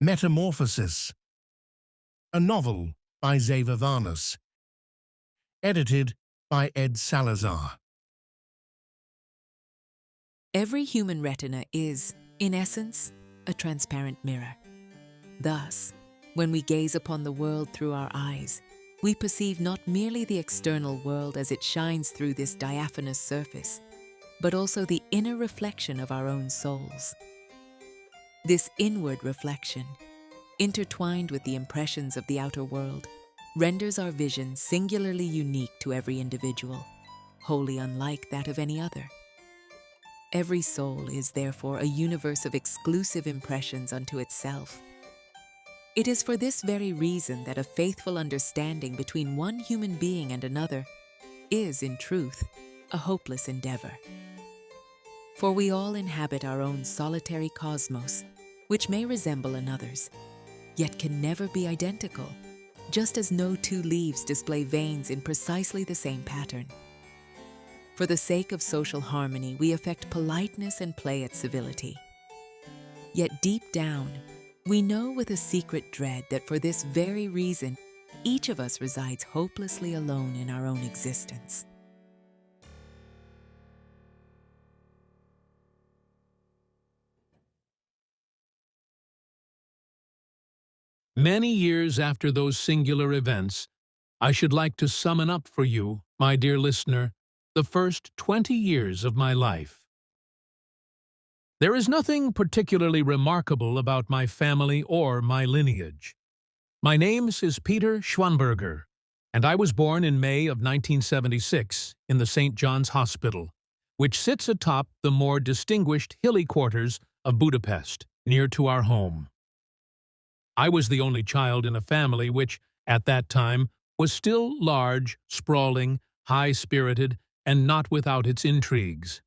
Metamorphosis, a novel by Xaver Varnus, edited by Ed Salazar. Every human retina is, in essence, a transparent mirror. Thus, when we gaze upon the world through our eyes, we perceive not merely the external world as it shines through this diaphanous surface, but also the inner reflection of our own souls. This inward reflection, intertwined with the impressions of the outer world, renders our vision singularly unique to every individual, wholly unlike that of any other. Every soul is therefore a universe of exclusive impressions unto itself. It is for this very reason that a faithful understanding between one human being and another is, in truth, a hopeless endeavor. For we all inhabit our own solitary cosmos, which may resemble another's, yet can never be identical, just as no two leaves display veins in precisely the same pattern. For the sake of social harmony, we affect politeness and play at civility. Yet deep down, we know with a secret dread that for this very reason, each of us resides hopelessly alone in our own existence. Many years after those singular events, I should like to summon up for you, my dear listener, the first 20 years of my life. There is nothing particularly remarkable about my family or my lineage. My name is Peter Schwanberger, and I was born in May of 1976 in the St. John's Hospital, which sits atop the more distinguished hilly quarters of Budapest, near to our home. I was the only child in a family which, at that time, was still large, sprawling, high-spirited, and not without its intrigues.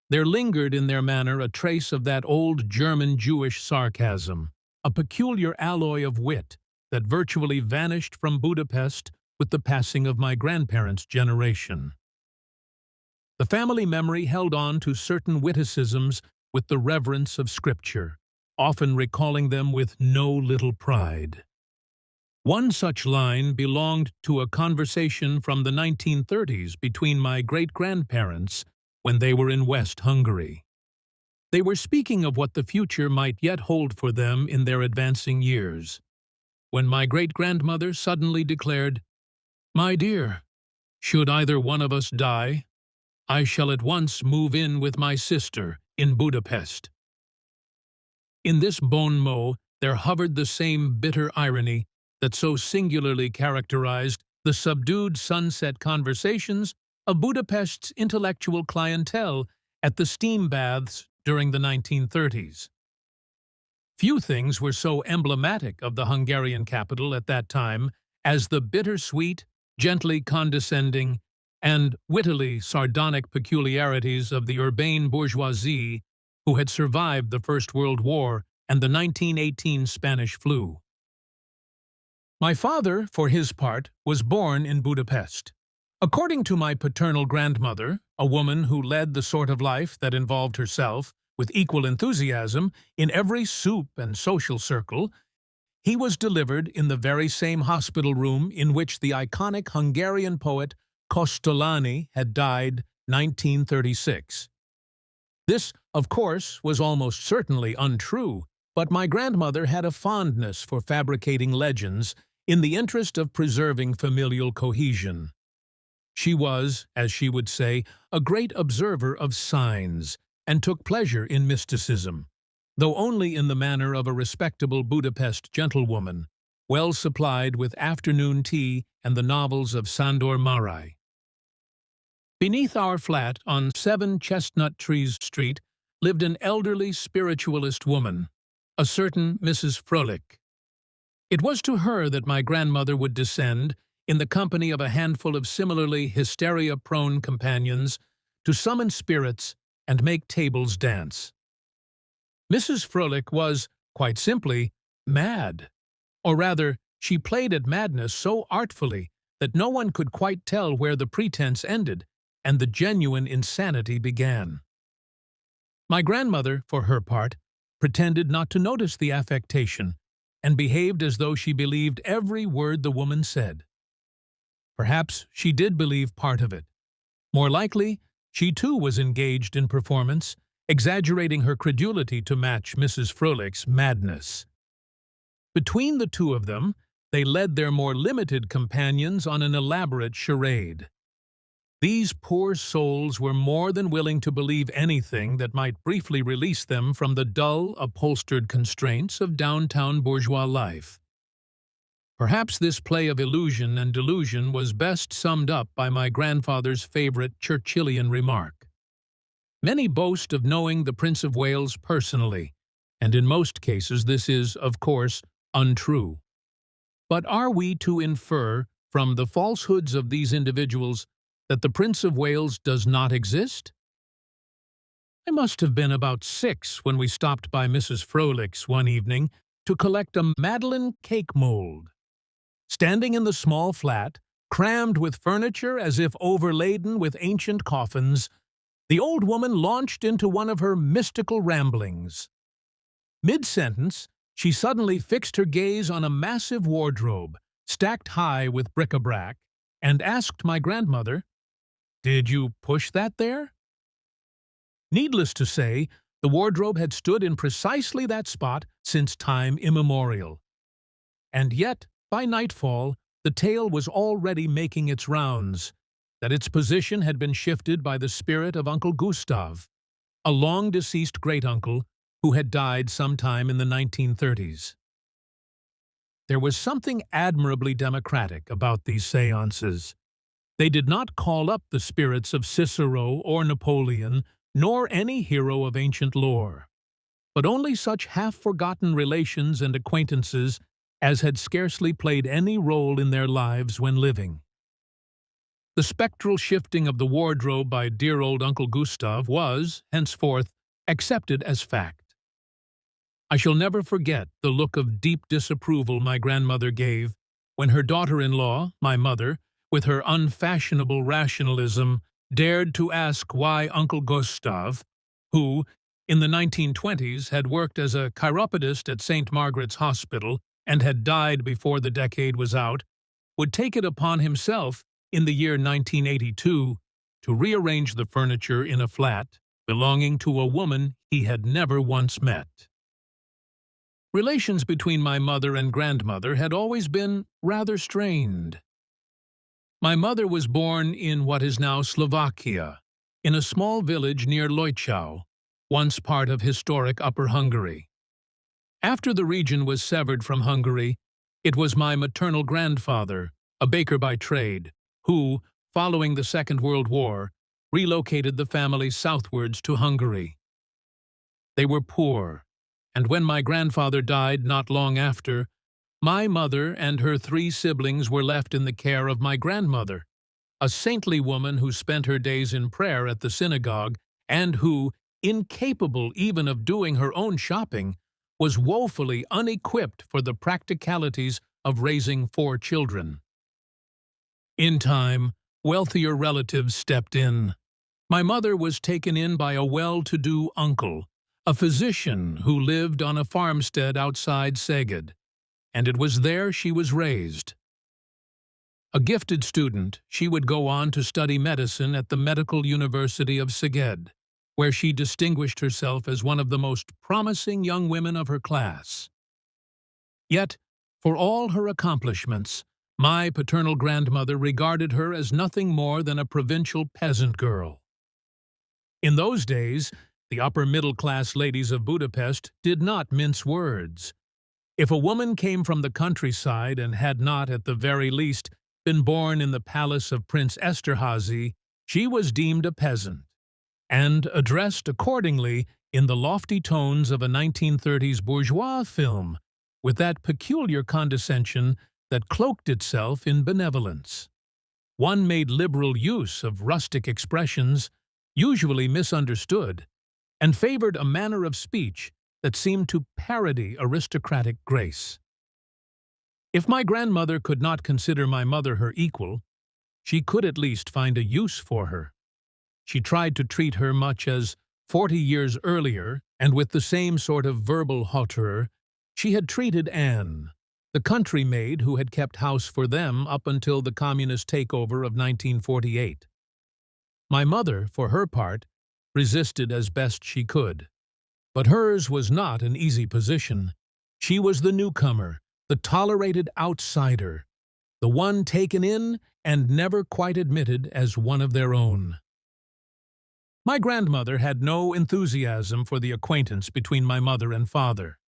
There lingered in their manner a trace of that old German Jewish sarcasm, a peculiar alloy of wit that virtually vanished from Budapest with the passing of my grandparents' generation. The family memory held on to certain witticisms with the reverence of Scripture, often recalling them with no little pride. One such line belonged to a conversation from the 1930s between my great-grandparents when they were in West Hungary. They were speaking of what the future might yet hold for them in their advancing years, when my great-grandmother suddenly declared, "My dear, should either one of us die, I shall at once move in with my sister in Budapest." In this bon mot there hovered the same bitter irony that so singularly characterized the subdued sunset conversations of Budapest's intellectual clientele at the steam baths during the 1930s. Few things were so emblematic of the Hungarian capital at that time as the bittersweet, gently condescending, and wittily sardonic peculiarities of the urbane bourgeoisie who had survived the First World War and the 1918 Spanish flu. My father, for his part, was born in Budapest. According to my paternal grandmother, a woman who led the sort of life that involved herself, with equal enthusiasm, in every soup and social circle, he was delivered in the very same hospital room in which the iconic Hungarian poet Kosztolány had died 1936. This, of course, was almost certainly untrue, but my grandmother had a fondness for fabricating legends in the interest of preserving familial cohesion. She was, as she would say, a great observer of signs, and took pleasure in mysticism, though only in the manner of a respectable Budapest gentlewoman, well supplied with afternoon tea and the novels of Sándor Márai. Beneath our flat on 7 Chestnut Trees Street lived an elderly spiritualist woman, a certain Mrs. Fröhlich. It was to her that my grandmother would descend, in the company of a handful of similarly hysteria-prone companions, to summon spirits and make tables dance. Mrs. Fröhlich was, quite simply, mad. Or rather, she played at madness so artfully that no one could quite tell where the pretense ended and the genuine insanity began. My grandmother, for her part, pretended not to notice the affectation, and behaved as though she believed every word the woman said. Perhaps she did believe part of it. More likely, she too was engaged in performance, exaggerating her credulity to match Mrs. Fröhlich's madness. Between the two of them, they led their more limited companions on an elaborate charade. These poor souls were more than willing to believe anything that might briefly release them from the dull, upholstered constraints of downtown bourgeois life. Perhaps this play of illusion and delusion was best summed up by my grandfather's favorite Churchillian remark. Many boast of knowing the Prince of Wales personally, and in most cases this is, of course, untrue. But are we to infer from the falsehoods of these individuals that the Prince of Wales does not exist? I must have been about 6 when we stopped by Mrs. Fröhlich's one evening to collect a Madeleine cake mold. Standing in the small flat, crammed with furniture as if overladen with ancient coffins, the old woman launched into one of her mystical ramblings. Mid-sentence, she suddenly fixed her gaze on a massive wardrobe, stacked high with bric-a-brac, and asked my grandmother, "Did you push that there?" Needless to say, the wardrobe had stood in precisely that spot since time immemorial. And yet, by nightfall, the tale was already making its rounds, that its position had been shifted by the spirit of Uncle Gustav, a long-deceased great-uncle who had died sometime in the 1930s. There was something admirably democratic about these séances. They did not call up the spirits of Cicero or Napoleon, nor any hero of ancient lore, but only such half-forgotten relations and acquaintances as had scarcely played any role in their lives when living. The spectral shifting of the wardrobe by dear old Uncle Gustav was, henceforth, accepted as fact. I shall never forget the look of deep disapproval my grandmother gave when her daughter-in-law, my mother, with her unfashionable rationalism, dared to ask why Uncle Gustav, who, in the 1920s, had worked as a chiropodist at St. Margaret's Hospital and had died before the decade was out, would take it upon himself, in the year 1982, to rearrange the furniture in a flat belonging to a woman he had never once met. Relations between my mother and grandmother had always been rather strained. My mother was born in what is now Slovakia, in a small village near Lojčau, once part of historic Upper Hungary. After the region was severed from Hungary, it was my maternal grandfather, a baker by trade, who, following the Second World War, relocated the family southwards to Hungary. They were poor, and when my grandfather died not long after, my mother and her 3 siblings were left in the care of my grandmother, a saintly woman who spent her days in prayer at the synagogue and who, incapable even of doing her own shopping, was woefully unequipped for the practicalities of raising 4 children. In time, wealthier relatives stepped in. My mother was taken in by a well-to-do uncle, a physician who lived on a farmstead outside Szeged, and it was there she was raised. A gifted student, she would go on to study medicine at the Medical University of Szeged, where she distinguished herself as one of the most promising young women of her class. Yet, for all her accomplishments, my paternal grandmother regarded her as nothing more than a provincial peasant girl. In those days, the upper-middle-class ladies of Budapest did not mince words. If a woman came from the countryside and had not, at the very least, been born in the palace of Prince Esterházy, she was deemed a peasant, and addressed accordingly in the lofty tones of a 1930s bourgeois film, with that peculiar condescension that cloaked itself in benevolence. One made liberal use of rustic expressions, usually misunderstood, and favored a manner of speech that seemed to parody aristocratic grace. If my grandmother could not consider my mother her equal, she could at least find a use for her. She tried to treat her much as, 40 years earlier, and with the same sort of verbal hauteur she had treated Anne, the country maid who had kept house for them up until the communist takeover of 1948. My mother, for her part, resisted as best she could. But hers was not an easy position. She was the newcomer, the tolerated outsider, the one taken in and never quite admitted as one of their own. My grandmother had no enthusiasm for the acquaintance between my mother and father.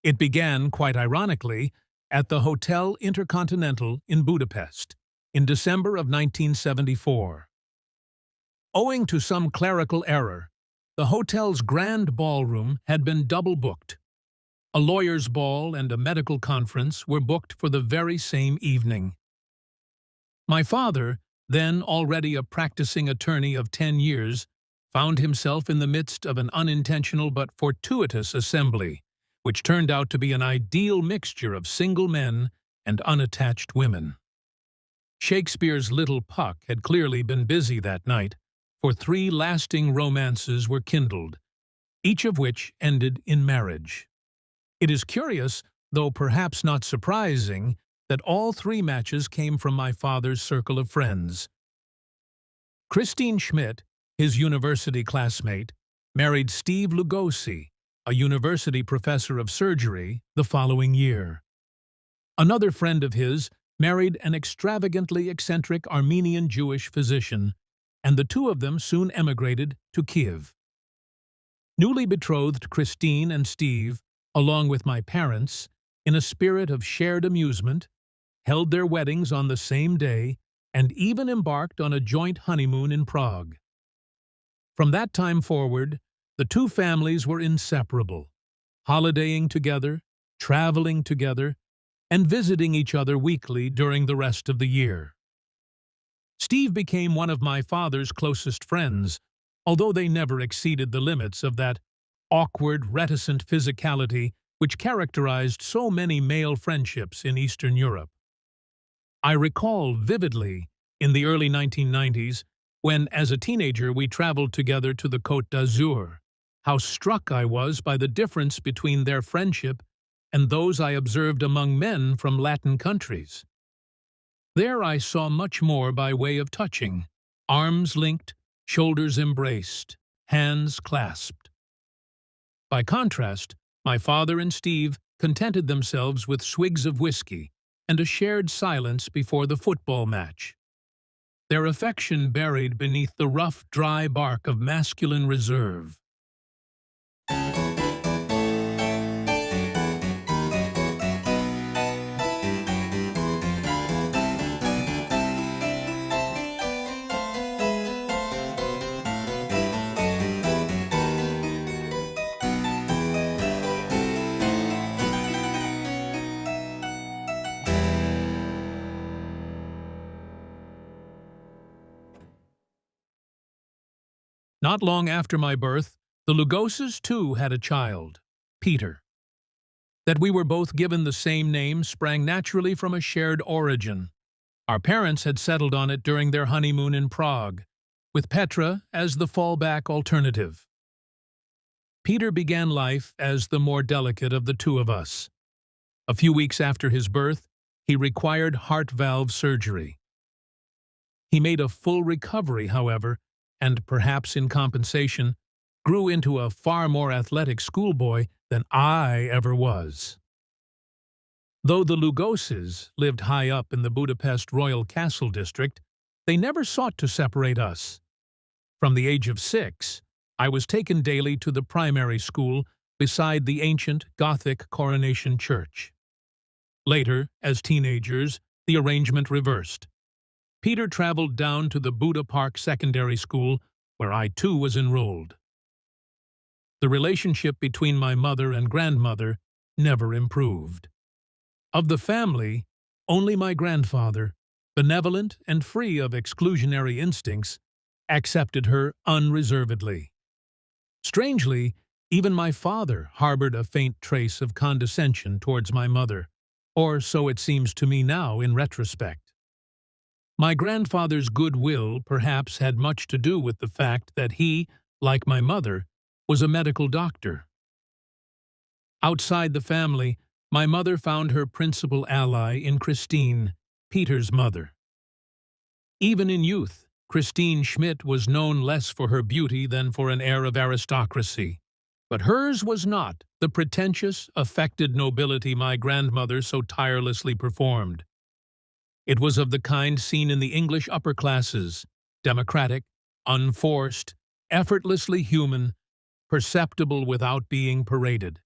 It began, quite ironically, at the Hotel Intercontinental in Budapest in December of 1974. Owing to some clerical error, the hotel's grand ballroom had been double-booked. A lawyer's ball and a medical conference were booked for the very same evening. My father, then already a practicing attorney of 10 years, found himself in the midst of an unintentional but fortuitous assembly, which turned out to be an ideal mixture of single men and unattached women. Shakespeare's little Puck had clearly been busy that night, for 3 lasting romances were kindled, each of which ended in marriage. It is curious, though perhaps not surprising, that all 3 matches came from my father's circle of friends. Christine Schmidt, his university classmate, married Steve Lugosi, a university professor of surgery, the following year. Another friend of his married an extravagantly eccentric Armenian Jewish physician, and the 2 of them soon emigrated to Kiev. Newly betrothed Christine and Steve, along with my parents, in a spirit of shared amusement, held their weddings on the same day and even embarked on a joint honeymoon in Prague. From that time forward, the 2 families were inseparable, holidaying together, traveling together, and visiting each other weekly during the rest of the year. Steve became one of my father's closest friends, although they never exceeded the limits of that awkward, reticent physicality which characterized so many male friendships in Eastern Europe. I recall vividly, in the early 1990s, when as a teenager we traveled together to the Côte d'Azur, how struck I was by the difference between their friendship and those I observed among men from Latin countries. There I saw much more by way of touching, arms linked, shoulders embraced, hands clasped. By contrast, my father and Steve contented themselves with swigs of whiskey and a shared silence before the football match. Their affection buried beneath the rough, dry bark of masculine reserve. Not long after my birth, the Lugoses too had a child, Peter. That we were both given the same name sprang naturally from a shared origin. Our parents had settled on it during their honeymoon in Prague, with Petra as the fallback alternative. Peter began life as the more delicate of the 2 of us. A few weeks after his birth, he required heart valve surgery. He made a full recovery, however, and perhaps in compensation, grew into a far more athletic schoolboy than I ever was. Though the Lugoses lived high up in the Budapest Royal Castle district, they never sought to separate us. From the age of 6, I was taken daily to the primary school beside the ancient Gothic Coronation Church. Later, as teenagers, the arrangement reversed. Peter traveled down to the Buda Park Secondary School, where I too was enrolled. The relationship between my mother and grandmother never improved. Of the family, only my grandfather, benevolent and free of exclusionary instincts, accepted her unreservedly. Strangely, even my father harbored a faint trace of condescension towards my mother, or so it seems to me now in retrospect. My grandfather's goodwill perhaps had much to do with the fact that he, like my mother, was a medical doctor. Outside the family, my mother found her principal ally in Christine, Peter's mother. Even in youth, Christine Schmidt was known less for her beauty than for an air of aristocracy. But hers was not the pretentious, affected nobility my grandmother so tirelessly performed. It was of the kind seen in the English upper classes, democratic, unforced, effortlessly human, perceptible without being paraded.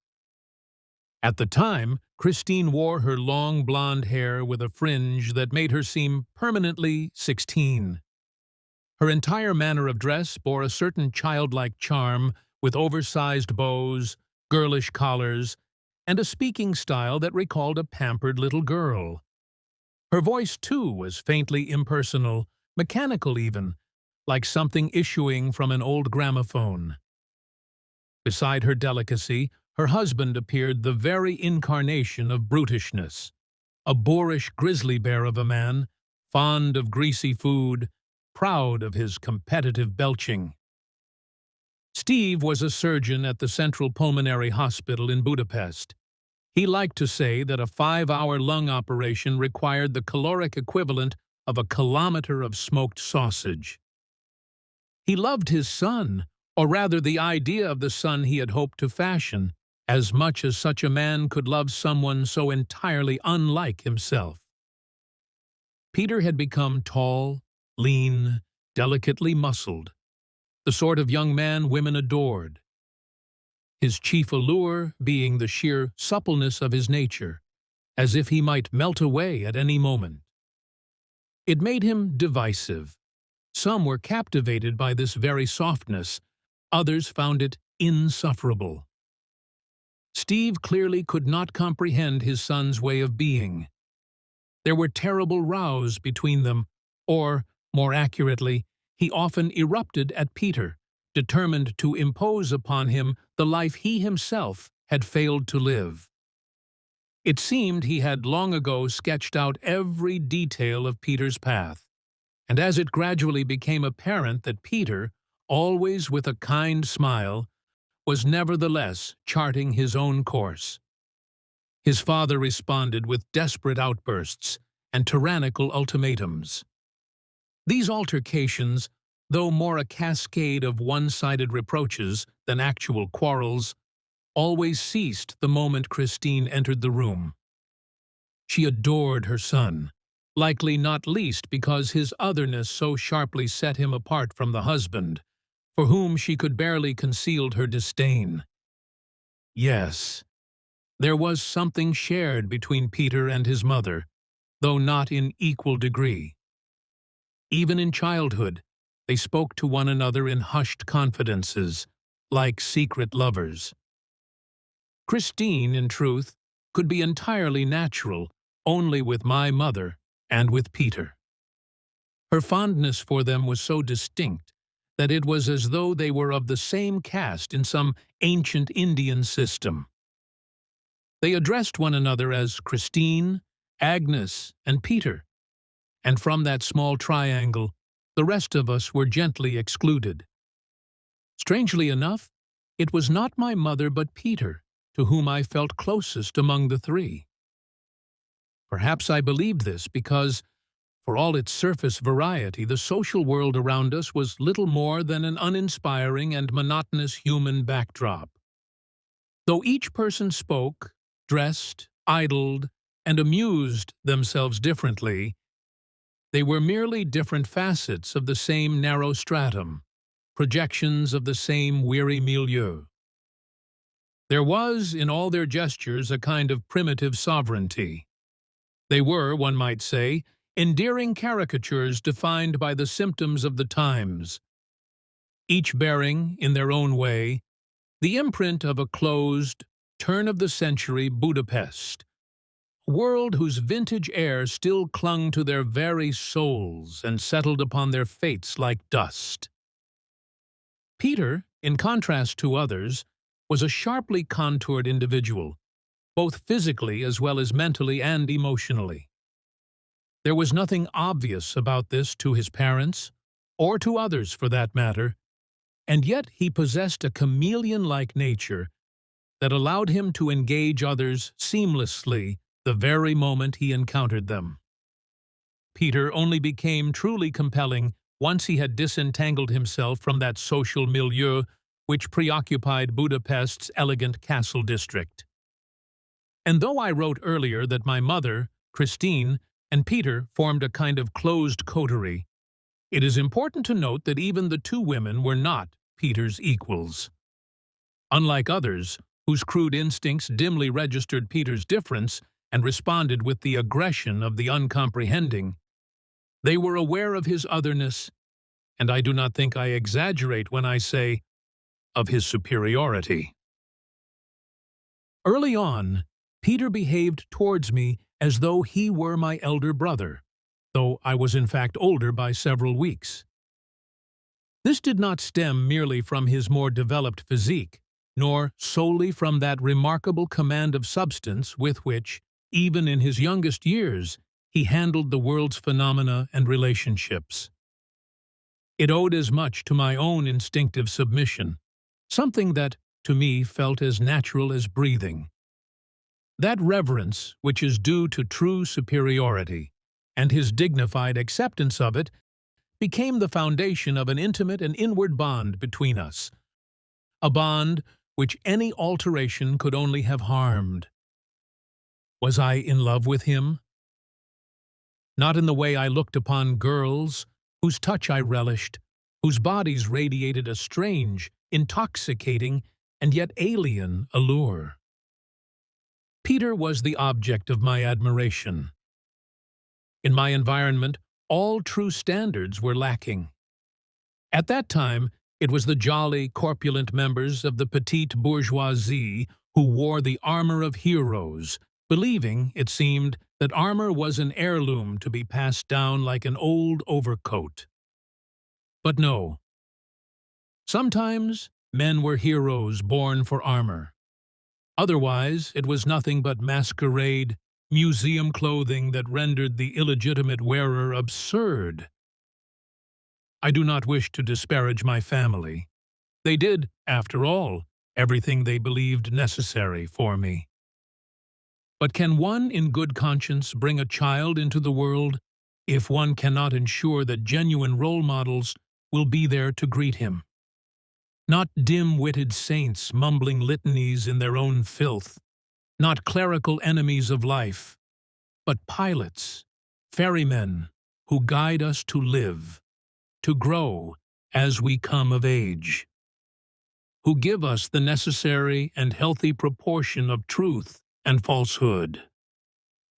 At the time, Christine wore her long blonde hair with a fringe that made her seem permanently 16. Her entire manner of dress bore a certain childlike charm with oversized bows, girlish collars, and a speaking style that recalled a pampered little girl. Her voice, too, was faintly impersonal, mechanical even, like something issuing from an old gramophone. Beside her delicacy, her husband appeared the very incarnation of brutishness, a boorish grizzly bear of a man, fond of greasy food, proud of his competitive belching. Steve was a surgeon at the Central Pulmonary Hospital in Budapest. He liked to say that a 5-hour lung operation required the caloric equivalent of a kilometer of smoked sausage. He loved his son, or rather the idea of the son he had hoped to fashion, as much as such a man could love someone so entirely unlike himself. Peter had become tall, lean, delicately muscled, the sort of young man women adored, his chief allure being the sheer suppleness of his nature, as if he might melt away at any moment. It made him divisive. Some were captivated by this very softness, others found it insufferable. Steve clearly could not comprehend his son's way of being. There were terrible rows between them, or, more accurately, he often erupted at Peter, determined to impose upon him the life he himself had failed to live. It seemed he had long ago sketched out every detail of Peter's path, and as it gradually became apparent that Peter, always with a kind smile, was nevertheless charting his own course, his father responded with desperate outbursts and tyrannical ultimatums. These altercations, though more a cascade of one-sided reproaches than actual quarrels, always ceased the moment Christine entered the room. She adored her son, likely not least because his otherness so sharply set him apart from the husband, for whom she could barely conceal her disdain. Yes, there was something shared between Peter and his mother, though not in equal degree. Even in childhood, they spoke to one another in hushed confidences, like secret lovers. Christine, in truth, could be entirely natural only with my mother and with Peter. Her fondness for them was so distinct that it was as though they were of the same caste in some ancient Indian system. They addressed one another as Christine, Agnes, and Peter, and from that small triangle, the rest of us were gently excluded. Strangely enough, it was not my mother but Peter to whom I felt closest among the three. Perhaps I believed this because, for all its surface variety, the social world around us was little more than an uninspiring and monotonous human backdrop. Though each person spoke, dressed, idled, and amused themselves differently, they were merely different facets of the same narrow stratum, projections of the same weary milieu. There was, in all their gestures, a kind of primitive sovereignty. They were, one might say, endearing caricatures defined by the symptoms of the times, each bearing, in their own way, the imprint of a closed, turn-of-the-century Budapest, a world whose vintage air still clung to their very souls and settled upon their fates like dust. Peter, in contrast to others, was a sharply contoured individual, both physically as well as mentally and emotionally. There was nothing obvious about this to his parents, or to others for that matter. and yet he possessed a chameleon-like nature that allowed him to engage others seamlessly the very moment he encountered them. Peter only became truly compelling once he had disentangled himself from that social milieu which preoccupied Budapest's elegant castle district. And though I wrote earlier that my mother, Christine, and Peter formed a kind of closed coterie, it is important to note that even the two women were not Peter's equals. Unlike others, whose crude instincts dimly registered Peter's difference and responded with the aggression of the uncomprehending, they were aware of his otherness, and I do not think I exaggerate when I say, of his superiority. Early on, Peter behaved towards me as though he were my elder brother, though I was in fact older by several weeks. This did not stem merely from his more developed physique, nor solely from that remarkable command of substance with which, even in his youngest years, he handled the world's phenomena and relationships. It owed as much to my own instinctive submission, something that, to me, felt as natural as breathing. That reverence which is due to true superiority, and his dignified acceptance of it, became the foundation of an intimate and inward bond between us, a bond which any alteration could only have harmed. Was I in love with him? Not in the way I looked upon girls, whose touch I relished, whose bodies radiated a strange, intoxicating, and yet alien allure. Peter was the object of my admiration. In my environment, all true standards were lacking. At that time, it was the jolly, corpulent members of the petite bourgeoisie who wore the armor of heroes, believing, it seemed, that armor was an heirloom to be passed down like an old overcoat. But no. Sometimes men were heroes born for armor. Otherwise, it was nothing but masquerade, museum clothing that rendered the illegitimate wearer absurd. I do not wish to disparage my family. They did, after all, everything they believed necessary for me. But can one in good conscience bring a child into the world if one cannot ensure that genuine role models will be there to greet him? Not dim-witted saints mumbling litanies in their own filth, not clerical enemies of life, but pilots, ferrymen, who guide us to live, to grow as we come of age, who give us the necessary and healthy proportion of truth and falsehood,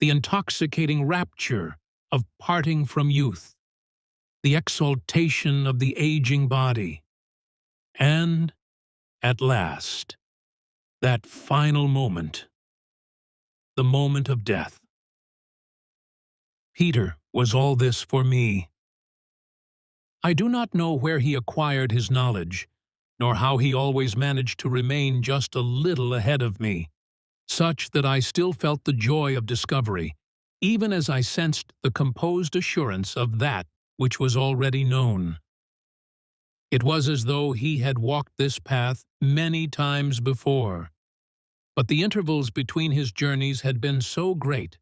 the intoxicating rapture of parting from youth, the exaltation of the aging body, and, at last, that final moment, the moment of death. Peter was all this for me. I do not know where he acquired his knowledge, nor how he always managed to remain just a little ahead of me, such that I still felt the joy of discovery, even as I sensed the composed assurance of that which was already known. It was as though he had walked this path many times before, but the intervals between his journeys had been so great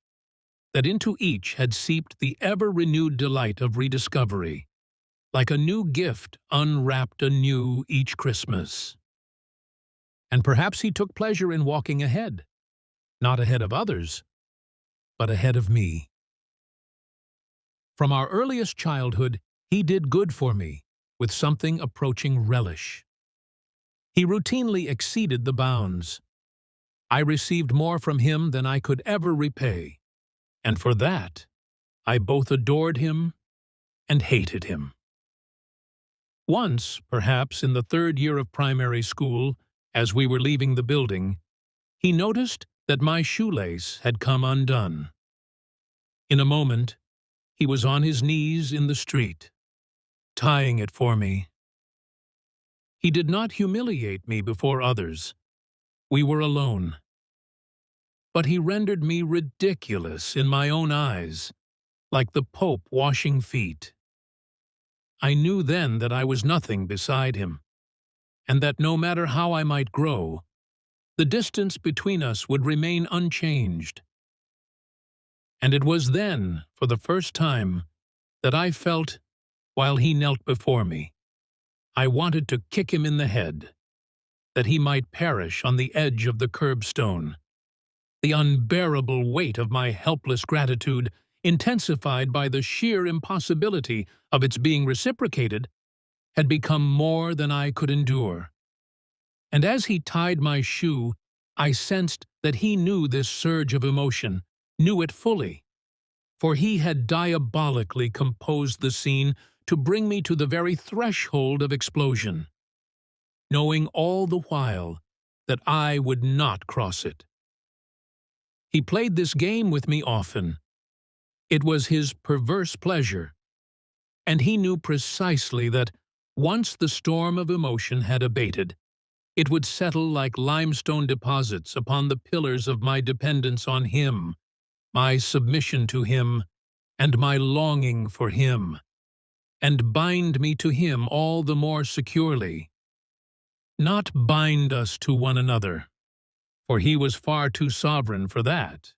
that into each had seeped the ever-renewed delight of rediscovery, like a new gift unwrapped anew each Christmas. And perhaps he took pleasure in walking ahead, not ahead of others, but ahead of me. From our earliest childhood, he did good for me, with something approaching relish. He routinely exceeded the bounds. I received more from him than I could ever repay, and for that, I both adored him and hated him. Once, perhaps in the third year of primary school, as we were leaving the building, he noticed that my shoelace had come undone. In a moment, he was on his knees in the street, tying it for me. He did not humiliate me before others. We were alone. But he rendered me ridiculous in my own eyes, like the Pope washing feet. I knew then that I was nothing beside him, and that no matter how I might grow, the distance between us would remain unchanged. And it was then, for the first time, that I felt, while he knelt before me, I wanted to kick him in the head, that he might perish on the edge of the curbstone. The unbearable weight of my helpless gratitude, intensified by the sheer impossibility of its being reciprocated, had become more than I could endure. And as he tied my shoe, I sensed that he knew this surge of emotion, knew it fully, for he had diabolically composed the scene to bring me to the very threshold of explosion, knowing all the while that I would not cross it. He played this game with me often. It was his perverse pleasure, and he knew precisely that, once the storm of emotion had abated, it would settle like limestone deposits upon the pillars of my dependence on him, my submission to him, and my longing for him, and bind me to him all the more securely. Not bind us to one another, for he was far too sovereign for that.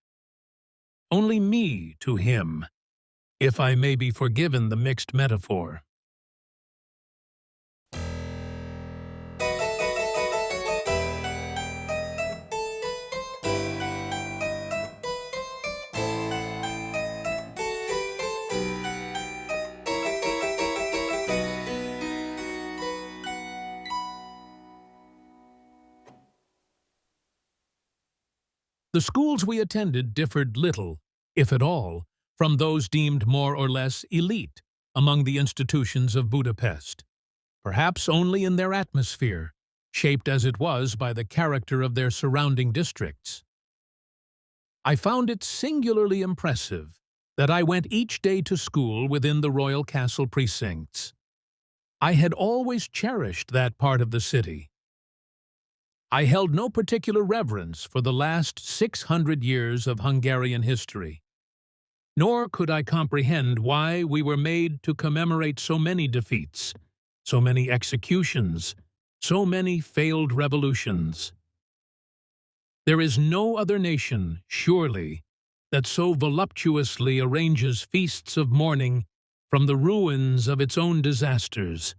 Only me to him, if I may be forgiven the mixed metaphor. The schools we attended differed little, if at all, from those deemed more or less elite among the institutions of Budapest, perhaps only in their atmosphere, shaped as it was by the character of their surrounding districts. I found it singularly impressive that I went each day to school within the royal castle precincts. I had always cherished that part of the city. I held no particular reverence for the last 600 years of Hungarian history, nor could I comprehend why we were made to commemorate so many defeats, so many executions, so many failed revolutions. There is no other nation, surely, that so voluptuously arranges feasts of mourning from the ruins of its own disasters.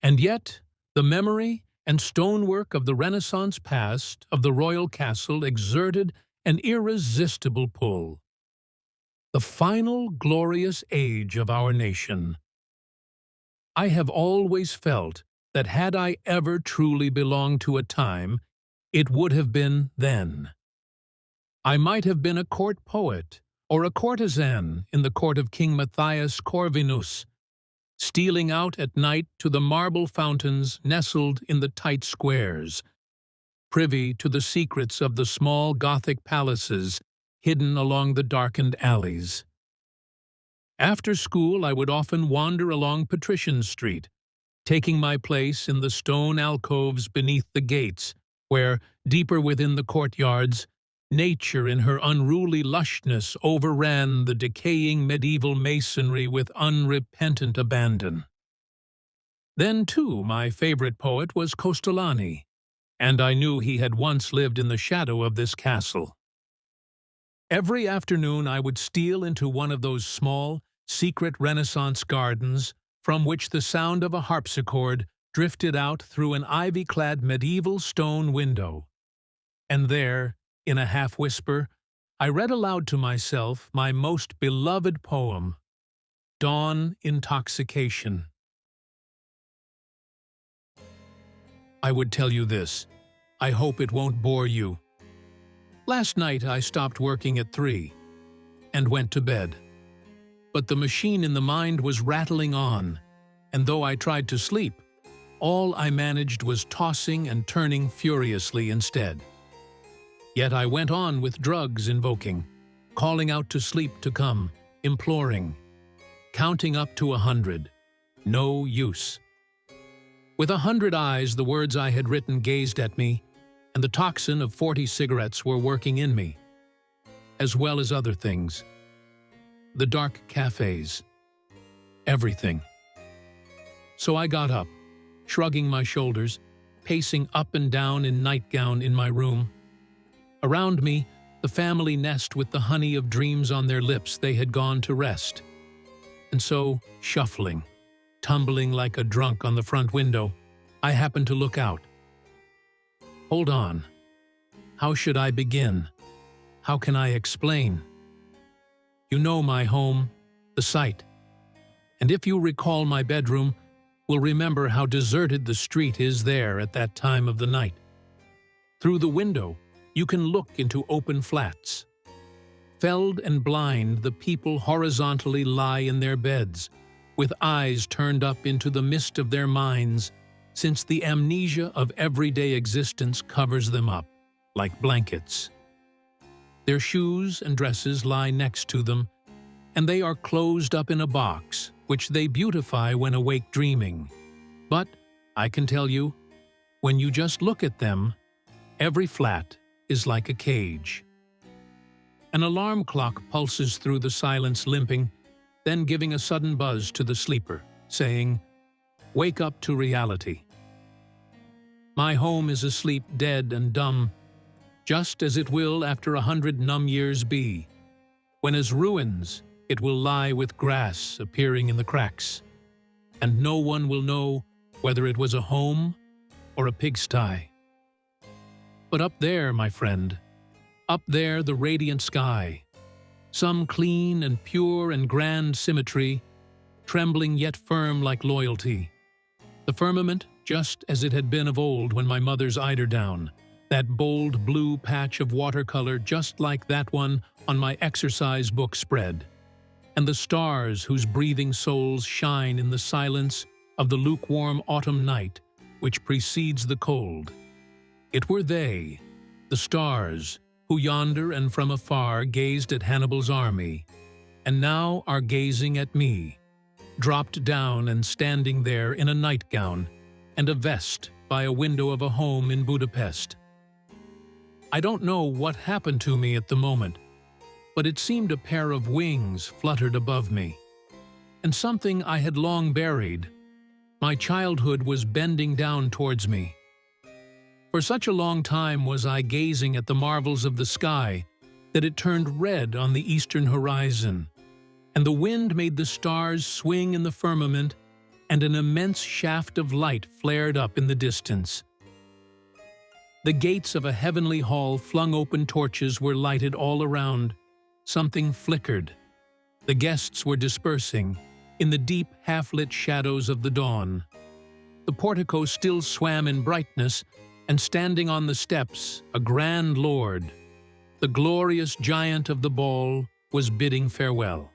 And yet, the memory and stonework of the Renaissance past of the royal castle exerted an irresistible pull. The final glorious age of our nation. I have always felt that had I ever truly belonged to a time, it would have been then. I might have been a court poet or a courtesan in the court of King Matthias Corvinus, stealing out at night to the marble fountains nestled in the tight squares, privy to the secrets of the small Gothic palaces hidden along the darkened alleys. After school, I would often wander along Patrician Street, taking my place in the stone alcoves beneath the gates, where, deeper within the courtyards, nature in her unruly lushness overran the decaying medieval masonry with unrepentant abandon. Then, too, my favorite poet was Costellani, and I knew he had once lived in the shadow of this castle. Every afternoon I would steal into one of those small, secret Renaissance gardens from which the sound of a harpsichord drifted out through an ivy-clad medieval stone window. And there, in a half-whisper, I read aloud to myself my most beloved poem, Dawn Intoxication. I would tell you this. I hope it won't bore you. Last night I stopped working at 3 and went to bed. But the machine in the mind was rattling on, and though I tried to sleep, all I managed was tossing and turning furiously instead. Yet I went on with drugs invoking, calling out to sleep to come, imploring, counting up to 100. No use. With 100 eyes, the words I had written gazed at me, and the toxin of 40 cigarettes were working in me, as well as other things. The dark cafes. Everything. So I got up, shrugging my shoulders, pacing up and down in nightgown in my room. Around me, the family nest with the honey of dreams on their lips, they had gone to rest. And so, shuffling, tumbling like a drunk on the front window, I happened to look out. Hold on. How should I begin? How can I explain? You know my home, the site. And if you recall my bedroom, will remember how deserted the street is there at that time of the night. Through the window, you can look into open flats. Felled and blind, the people horizontally lie in their beds, with eyes turned up into the mist of their minds, since the amnesia of everyday existence covers them up, like blankets. Their shoes and dresses lie next to them, and they are closed up in a box, which they beautify when awake dreaming. But, I can tell you, when you just look at them, every flat is like a cage. An alarm clock pulses through the silence, limping, then giving a sudden buzz to the sleeper, saying, "Wake up to reality." My home is asleep, dead and dumb, just as it will after 100 numb years be, when as ruins it will lie with grass appearing in the cracks, and no one will know whether it was a home or a pigsty. But up there, my friend, up there the radiant sky, some clean and pure and grand symmetry, trembling yet firm like loyalty. The firmament, just as it had been of old when my mother's eiderdown, that bold blue patch of watercolor just like that one on my exercise book spread, and the stars whose breathing souls shine in the silence of the lukewarm autumn night which precedes the cold. It were they, the stars, who yonder and from afar gazed at Hannibal's army, and now are gazing at me, dropped down and standing there in a nightgown and a vest by a window of a home in Budapest. I don't know what happened to me at the moment, but it seemed a pair of wings fluttered above me, and something I had long buried, my childhood, was bending down towards me. For such a long time was I gazing at the marvels of the sky that it turned red on the eastern horizon, and the wind made the stars swing in the firmament, and an immense shaft of light flared up in the distance. The gates of a heavenly hall flung open, torches were lighted all around. Something flickered. The guests were dispersing in the deep, half-lit shadows of the dawn. The portico still swam in brightness, and standing on the steps, a grand lord, the glorious giant of the ball, was bidding farewell.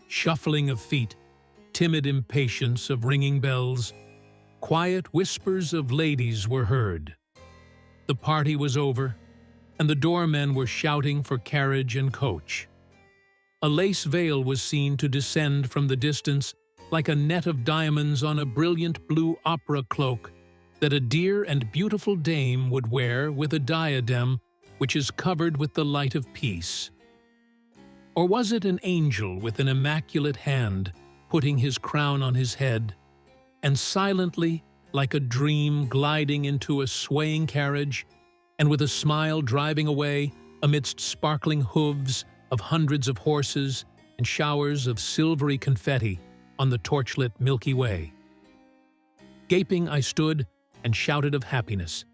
Shuffling of feet, timid impatience of ringing bells, quiet whispers of ladies were heard. The party was over, and the doormen were shouting for carriage and coach. A lace veil was seen to descend from the distance like a net of diamonds on a brilliant blue opera cloak that a dear and beautiful dame would wear with a diadem which is covered with the light of peace. Or was it an angel with an immaculate hand putting his crown on his head, and silently, like a dream, gliding into a swaying carriage, and with a smile driving away amidst sparkling hooves of hundreds of horses and showers of silvery confetti on the torchlit Milky Way? Gaping I stood and shouted of happiness.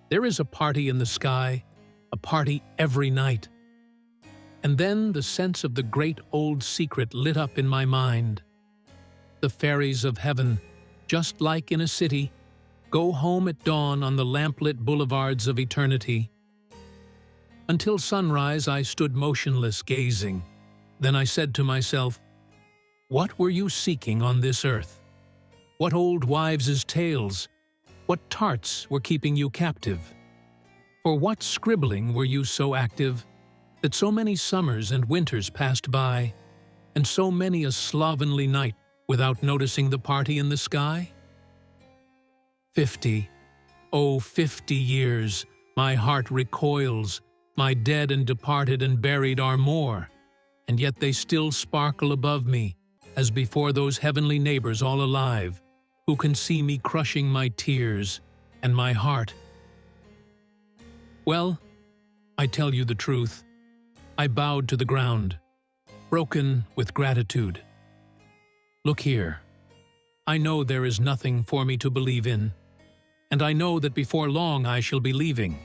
There is a party in the sky, a party every night. And then the sense of the great old secret lit up in my mind. The fairies of heaven, just like in a city, go home at dawn on the lamplit boulevards of eternity. Until sunrise I stood motionless, gazing. Then I said to myself, "What were you seeking on this earth? What old wives' tales? What tarts were keeping you captive? For what scribbling were you so active, that so many summers and winters passed by, and so many a slovenly night without noticing the party in the sky? 50, oh 50 years, my heart recoils, my dead and departed and buried are more, and yet they still sparkle above me, as before those heavenly neighbors all alive, who can see me crushing my tears and my heart? Well, I tell you the truth. I bowed to the ground, broken with gratitude. Look here. I know there is nothing for me to believe in, and I know that before long I shall be leaving.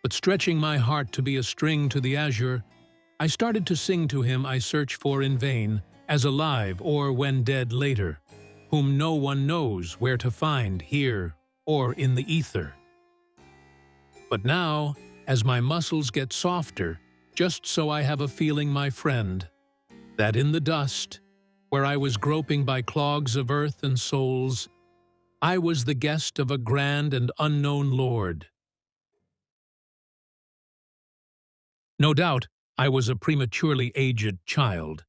But stretching my heart to be a string to the azure, I started to sing to him I search for in vain, as alive or when dead later, whom no one knows where to find here or in the ether. But now, as my muscles get softer, just so I have a feeling, my friend, that in the dust, where I was groping by clogs of earth and souls, I was the guest of a grand and unknown lord. No doubt, I was a prematurely aged child.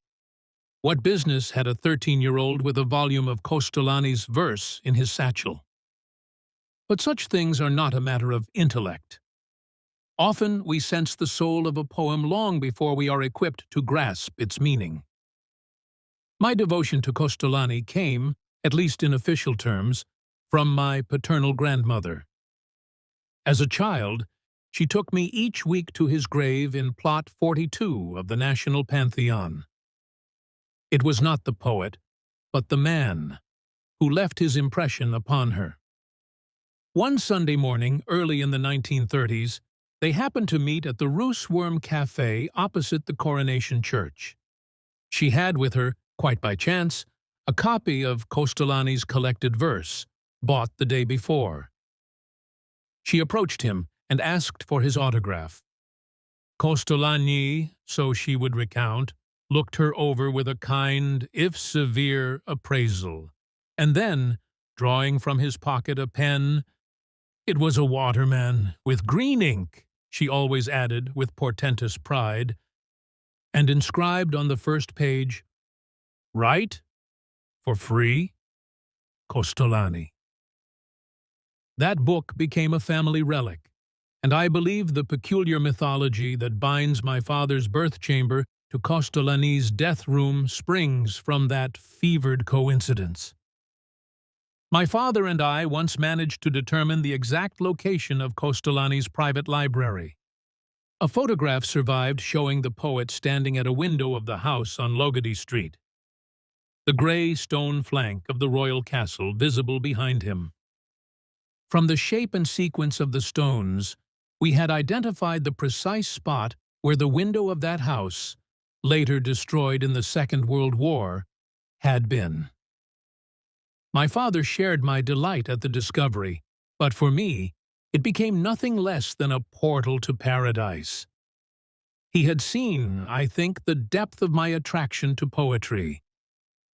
What business had a 13-year-old with a volume of Kostolany's verse in his satchel? But such things are not a matter of intellect. Often we sense the soul of a poem long before we are equipped to grasp its meaning. My devotion to Kostolany came, at least in official terms, from my paternal grandmother. As a child, she took me each week to his grave in Plot 42 of the National Pantheon. It was not the poet, but the man, who left his impression upon her. One Sunday morning, early in the 1930s, they happened to meet at the Rooseworm Café opposite the Coronation Church. She had with her, quite by chance, a copy of Kostolany's collected verse, bought the day before. She approached him and asked for his autograph. Kostolany, so she would recount, looked her over with a kind, if severe, appraisal, and then, drawing from his pocket a pen, "It was a Waterman, with green ink," she always added with portentous pride, and inscribed on the first page, "Write? For free? Kostolany." That book became a family relic, and I believe the peculiar mythology that binds my father's birth chamber to Kostolany's death room springs from that fevered coincidence. My father and I once managed to determine the exact location of Kostolany's private library. A photograph survived showing the poet standing at a window of the house on Logody Street, the gray stone flank of the royal castle visible behind him. From the shape and sequence of the stones, we had identified the precise spot where the window of that house, later destroyed in the Second World War, had been. My father shared my delight at the discovery, but for me, it became nothing less than a portal to paradise. He had seen, I think, the depth of my attraction to poetry,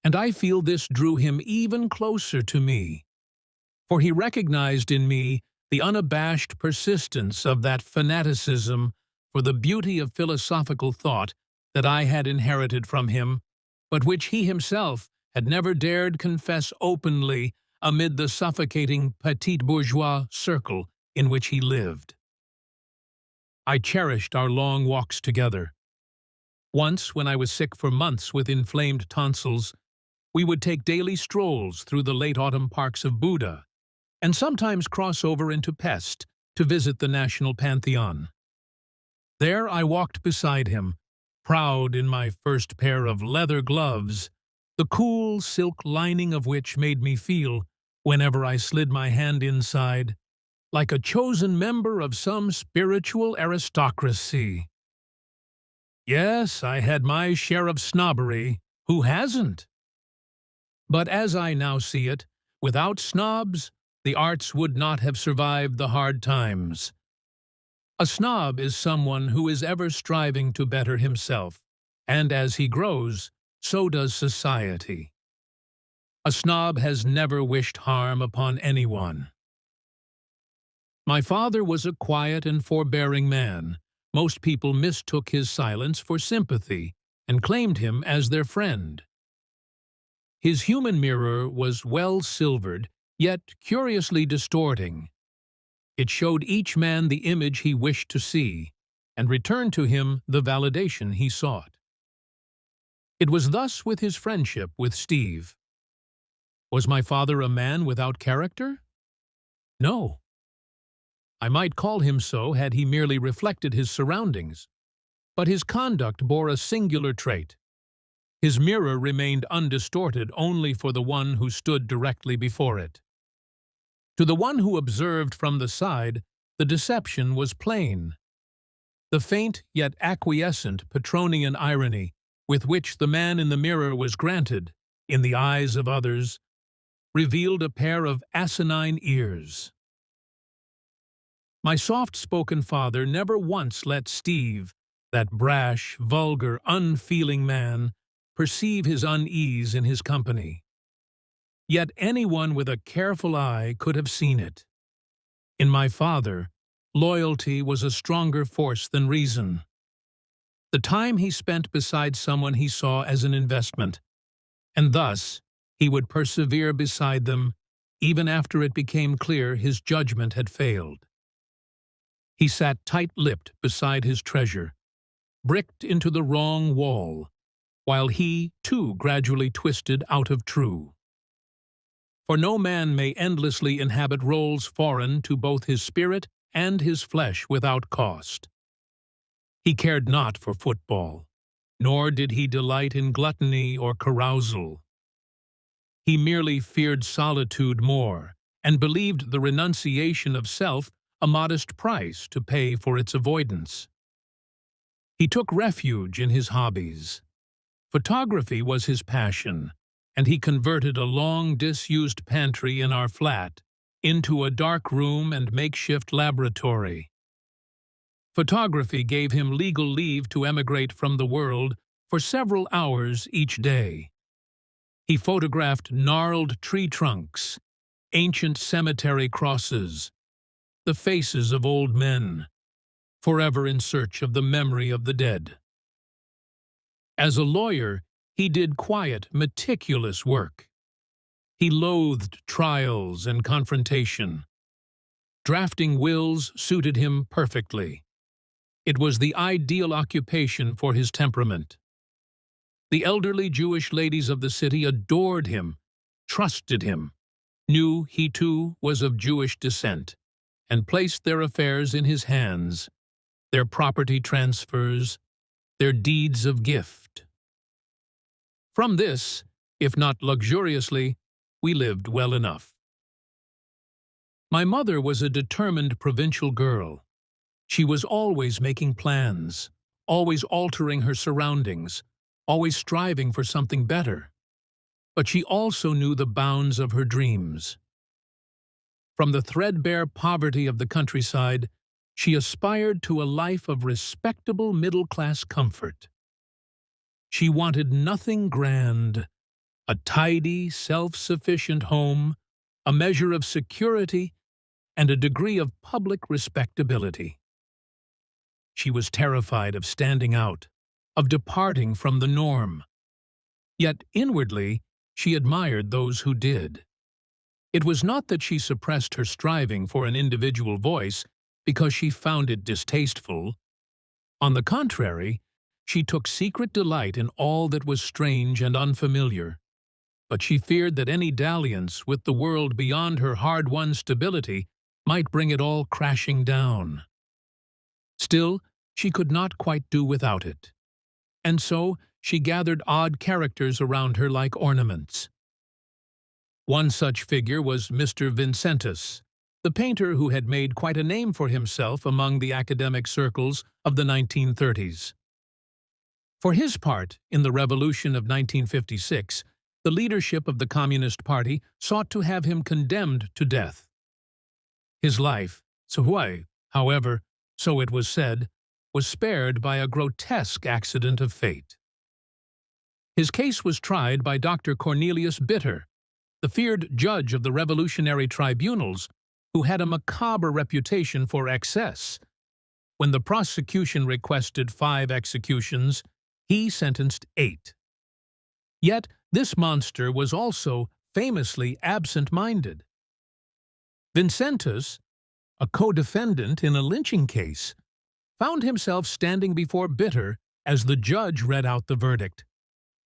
and I feel this drew him even closer to me, for he recognized in me the unabashed persistence of that fanaticism for the beauty of philosophical thought that I had inherited from him, but which he himself had never dared confess openly amid the suffocating petit bourgeois circle in which he lived. I cherished our long walks together. Once, when I was sick for months with inflamed tonsils, we would take daily strolls through the late autumn parks of Buda, and sometimes cross over into Pest to visit the National Pantheon. There I walked beside him, proud in my first pair of leather gloves, the cool silk lining of which made me feel, whenever I slid my hand inside, like a chosen member of some spiritual aristocracy. Yes, I had my share of snobbery. Who hasn't? But as I now see it, without snobs, the arts would not have survived the hard times. A snob is someone who is ever striving to better himself, and as he grows, so does society. A snob has never wished harm upon anyone. My father was a quiet and forbearing man. Most people mistook his silence for sympathy and claimed him as their friend. His human mirror was well silvered, yet curiously distorting. It showed each man the image he wished to see, and returned to him the validation he sought. It was thus with his friendship with Steve. Was my father a man without character? No. I might call him so had he merely reflected his surroundings, but his conduct bore a singular trait. His mirror remained undistorted only for the one who stood directly before it. To the one who observed from the side, the deception was plain. The faint yet acquiescent Petronian irony with which the man in the mirror was granted, in the eyes of others, revealed a pair of asinine ears. My soft-spoken father never once let Steve, that brash, vulgar, unfeeling man, perceive his unease in his company. Yet anyone with a careful eye could have seen it. In my father, loyalty was a stronger force than reason. The time he spent beside someone he saw as an investment, and thus he would persevere beside them even after it became clear his judgment had failed. He sat tight-lipped beside his treasure, bricked into the wrong wall, while he, too, gradually twisted out of true. For no man may endlessly inhabit roles foreign to both his spirit and his flesh without cost. He cared not for football, nor did he delight in gluttony or carousal. He merely feared solitude more, and believed the renunciation of self a modest price to pay for its avoidance. He took refuge in his hobbies. Photography was his passion, and he converted a long disused pantry in our flat into a dark room and makeshift laboratory. Photography gave him legal leave to emigrate from the world for several hours each day. He photographed gnarled tree trunks, ancient cemetery crosses, the faces of old men, forever in search of the memory of the dead. As a lawyer, he did quiet, meticulous work. He loathed trials and confrontation. Drafting wills suited him perfectly. It was the ideal occupation for his temperament. The elderly Jewish ladies of the city adored him, trusted him, knew he too was of Jewish descent, and placed their affairs in his hands, their property transfers, their deeds of gift. From this, if not luxuriously, we lived well enough. My mother was a determined provincial girl. She was always making plans, always altering her surroundings, always striving for something better. But she also knew the bounds of her dreams. From the threadbare poverty of the countryside, she aspired to a life of respectable middle-class comfort. She wanted nothing grand, a tidy, self-sufficient home, a measure of security, and a degree of public respectability. She was terrified of standing out, of departing from the norm. Yet inwardly, she admired those who did. It was not that she suppressed her striving for an individual voice because she found it distasteful. On the contrary, she took secret delight in all that was strange and unfamiliar. But she feared that any dalliance with the world beyond her hard-won stability might bring it all crashing down. Still, she could not quite do without it. And so she gathered odd characters around her like ornaments. One such figure was Mr. Vincentus, the painter who had made quite a name for himself among the academic circles of the 1930s. For his part, in the Revolution of 1956, the leadership of the Communist Party sought to have him condemned to death. His life, however, so it was said, was spared by a grotesque accident of fate. His case was tried by Dr. Cornelius Bitter, the feared judge of the revolutionary tribunals, who had a macabre reputation for excess. When the prosecution requested 5 executions, he sentenced 8. Yet this monster was also famously absent-minded. Vincentus, a co-defendant in a lynching case, found himself standing before Bitter as the judge read out the verdict.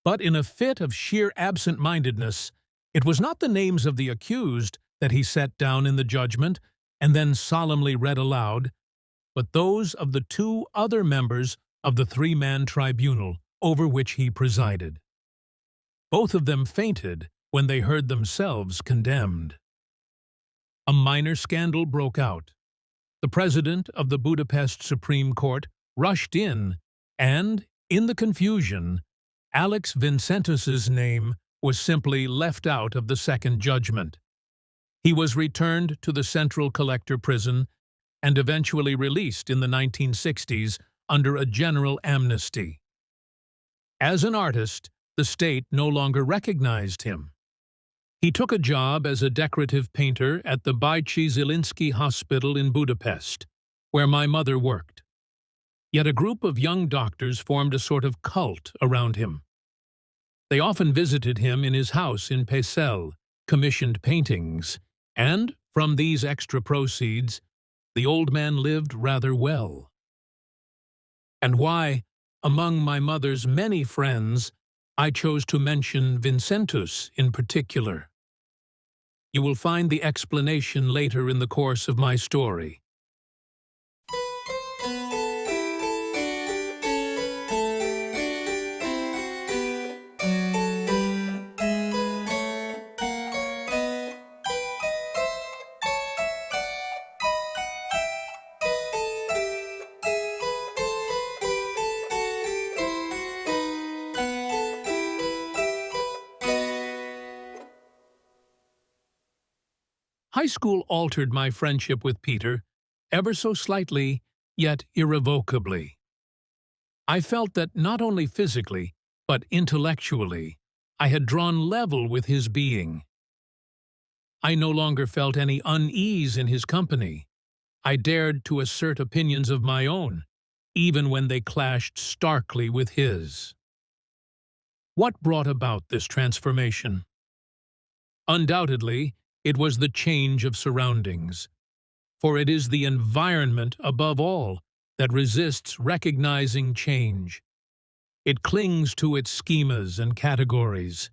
But in a fit of sheer absent-mindedness, It was not the names of the accused that he set down in the judgment and then solemnly read aloud, but those of the two other members of the three-man tribunal over which he presided. Both of them fainted when they heard themselves condemned. A minor scandal broke out. The president of the Budapest Supreme Court rushed in, and, in the confusion, Alex Vincentus's name was simply left out of the second judgment. He was returned to the Central Collector Prison and eventually released in the 1960s under a general amnesty. As an artist, the state no longer recognized him. He took a job as a decorative painter at the Bajcsy Zielinski Hospital in Budapest, where my mother worked. Yet a group of young doctors formed a sort of cult around him. They often visited him in his house in Pécel, commissioned paintings, and, from these extra proceeds, the old man lived rather well. And why, among my mother's many friends, I chose to mention Vincentus in particular. You will find the explanation later in the course of my story. High school altered my friendship with Peter, ever so slightly, yet irrevocably. I felt that not only physically, but intellectually, I had drawn level with his being. I no longer felt any unease in his company. I dared to assert opinions of my own, even when they clashed starkly with his. What brought about this transformation? Undoubtedly, it was the change of surroundings, for it is the environment above all that resists recognizing change. It clings to its schemas and categories,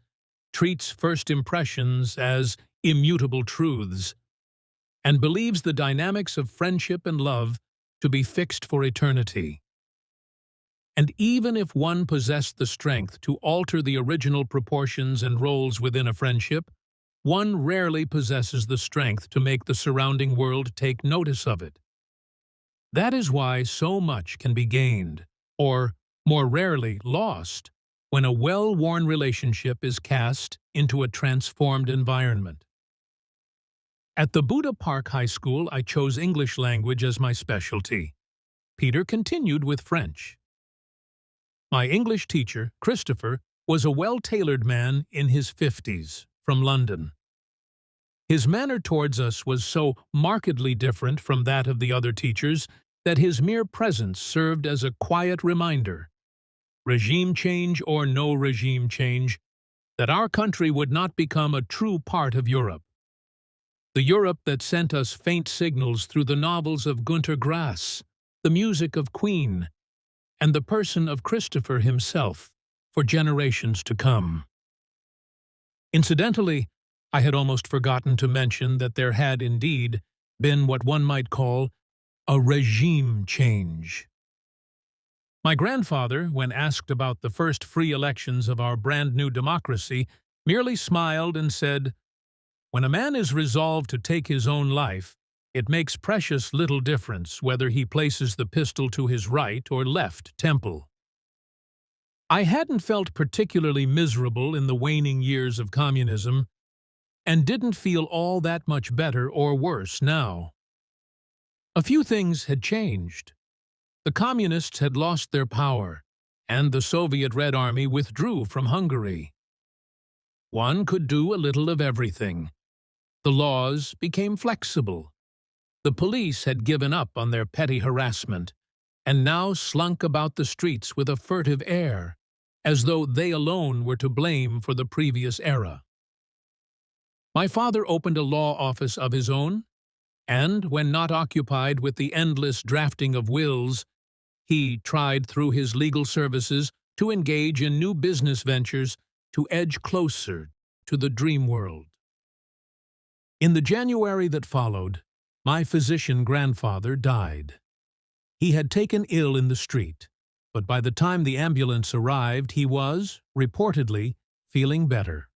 treats first impressions as immutable truths, and believes the dynamics of friendship and love to be fixed for eternity. And even if one possessed the strength to alter the original proportions and roles within a friendship, one rarely possesses the strength to make the surrounding world take notice of it. That is why so much can be gained, or, more rarely, lost, when a well-worn relationship is cast into a transformed environment. At the Buda Park High School, I chose English language as my specialty. Peter continued with French. My English teacher, Christopher, was a well-tailored man in his 50s. From London. His manner towards us was so markedly different from that of the other teachers that his mere presence served as a quiet reminder, regime change or no regime change, that our country would not become a true part of Europe. The Europe that sent us faint signals through the novels of Günter Grass, the music of Queen, and the person of Christopher himself for generations to come. Incidentally, I had almost forgotten to mention that there had indeed been what one might call a regime change. My grandfather, when asked about the first free elections of our brand-new democracy, merely smiled and said, "When a man is resolved to take his own life, it makes precious little difference whether he places the pistol to his right or left temple." I hadn't felt particularly miserable in the waning years of communism, and didn't feel all that much better or worse now. A few things had changed. The communists had lost their power, and the Soviet Red Army withdrew from Hungary. One could do a little of everything. The laws became flexible. The police had given up on their petty harassment, and now slunk about the streets with a furtive air, as though they alone were to blame for the previous era. My father opened a law office of his own, and, when not occupied with the endless drafting of wills, he tried through his legal services to engage in new business ventures to edge closer to the dream world. In the January that followed, my physician grandfather died. He had taken ill in the street, but by the time the ambulance arrived, he was, reportedly, feeling better.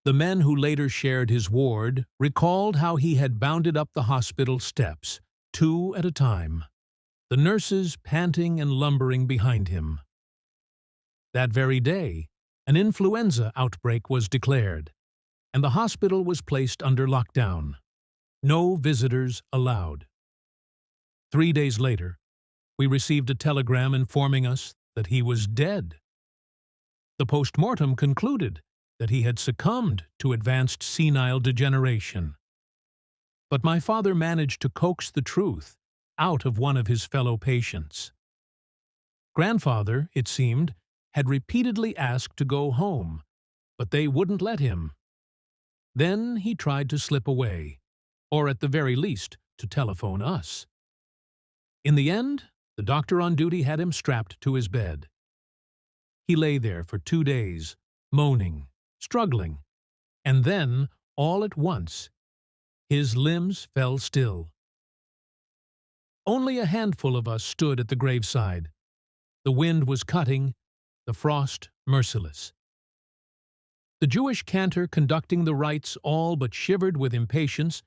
The men who later shared his ward recalled how he had bounded up the hospital steps, 2 at a time, the nurses panting and lumbering behind him. That very day, an influenza outbreak was declared, and the hospital was placed under lockdown. No visitors allowed. 3 days later, we received a telegram informing us that he was dead. The post-mortem concluded that he had succumbed to advanced senile degeneration. But my father managed to coax the truth out of one of his fellow patients. Grandfather, it seemed, had repeatedly asked to go home, but they wouldn't let him. Then he tried to slip away, or at the very least, to telephone us. In the end, the doctor on duty had him strapped to his bed. He lay there for 2 days, moaning, struggling, and then, all at once, his limbs fell still. Only a handful of us stood at the graveside. The wind was cutting, the frost merciless. The Jewish cantor conducting the rites all but shivered with impatience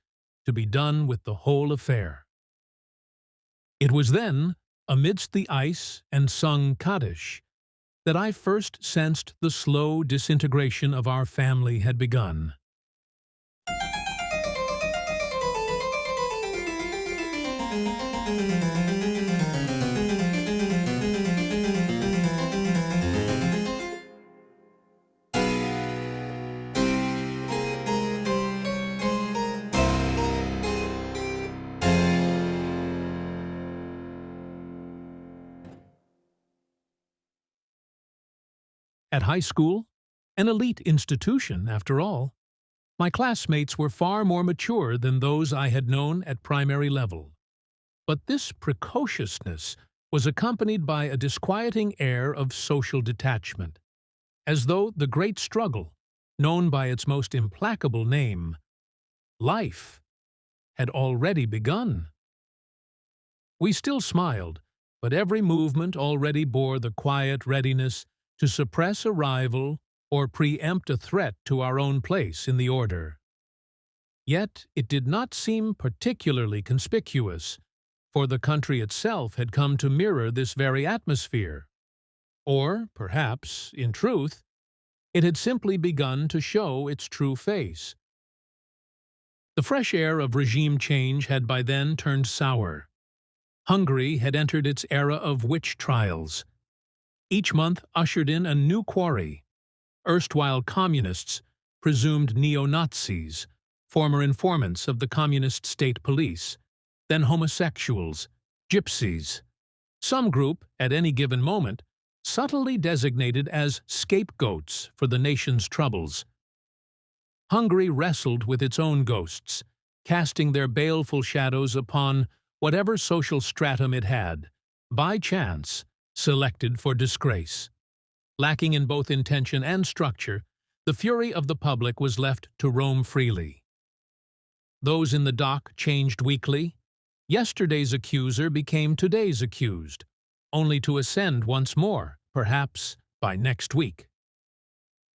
to be done with the whole affair. It was then, amidst the ice and sung Kaddish, that I first sensed the slow disintegration of our family had begun. At high school, an elite institution after all, my classmates were far more mature than those I had known at primary level. But this precociousness was accompanied by a disquieting air of social detachment, as though the great struggle, known by its most implacable name, life, had already begun. We still smiled, but every movement already bore the quiet readiness to suppress a rival or preempt a threat to our own place in the order. Yet it did not seem particularly conspicuous, for the country itself had come to mirror this very atmosphere. Or, perhaps, in truth, it had simply begun to show its true face. The fresh air of regime change had by then turned sour. Hungary had entered its era of witch trials. Each month ushered in a new quarry. Erstwhile communists, presumed neo-Nazis, former informants of the communist state police, then homosexuals, gypsies. Some group, at any given moment, subtly designated as scapegoats for the nation's troubles. Hungary wrestled with its own ghosts, casting their baleful shadows upon whatever social stratum it had, by chance, selected for disgrace. Lacking in both intention and structure, the fury of the public was left to roam freely. Those in the dock changed weekly. Yesterday's accuser became today's accused, only to ascend once more, perhaps by next week.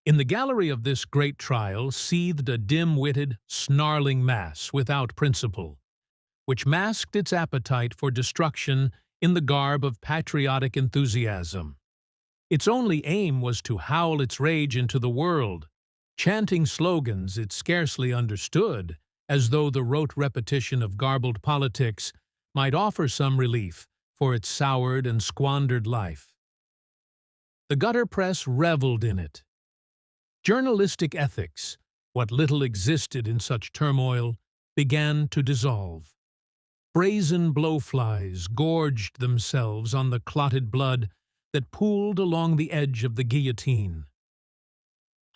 In the gallery of this great trial seethed a dim-witted, snarling mass without principle, which masked its appetite for destruction in the garb of patriotic enthusiasm. Its only aim was to howl its rage into the world, chanting slogans it scarcely understood, as though the rote repetition of garbled politics might offer some relief for its soured and squandered life. The gutter press reveled in it. Journalistic ethics, what little existed in such turmoil, began to dissolve. Brazen blowflies gorged themselves on the clotted blood that pooled along the edge of the guillotine.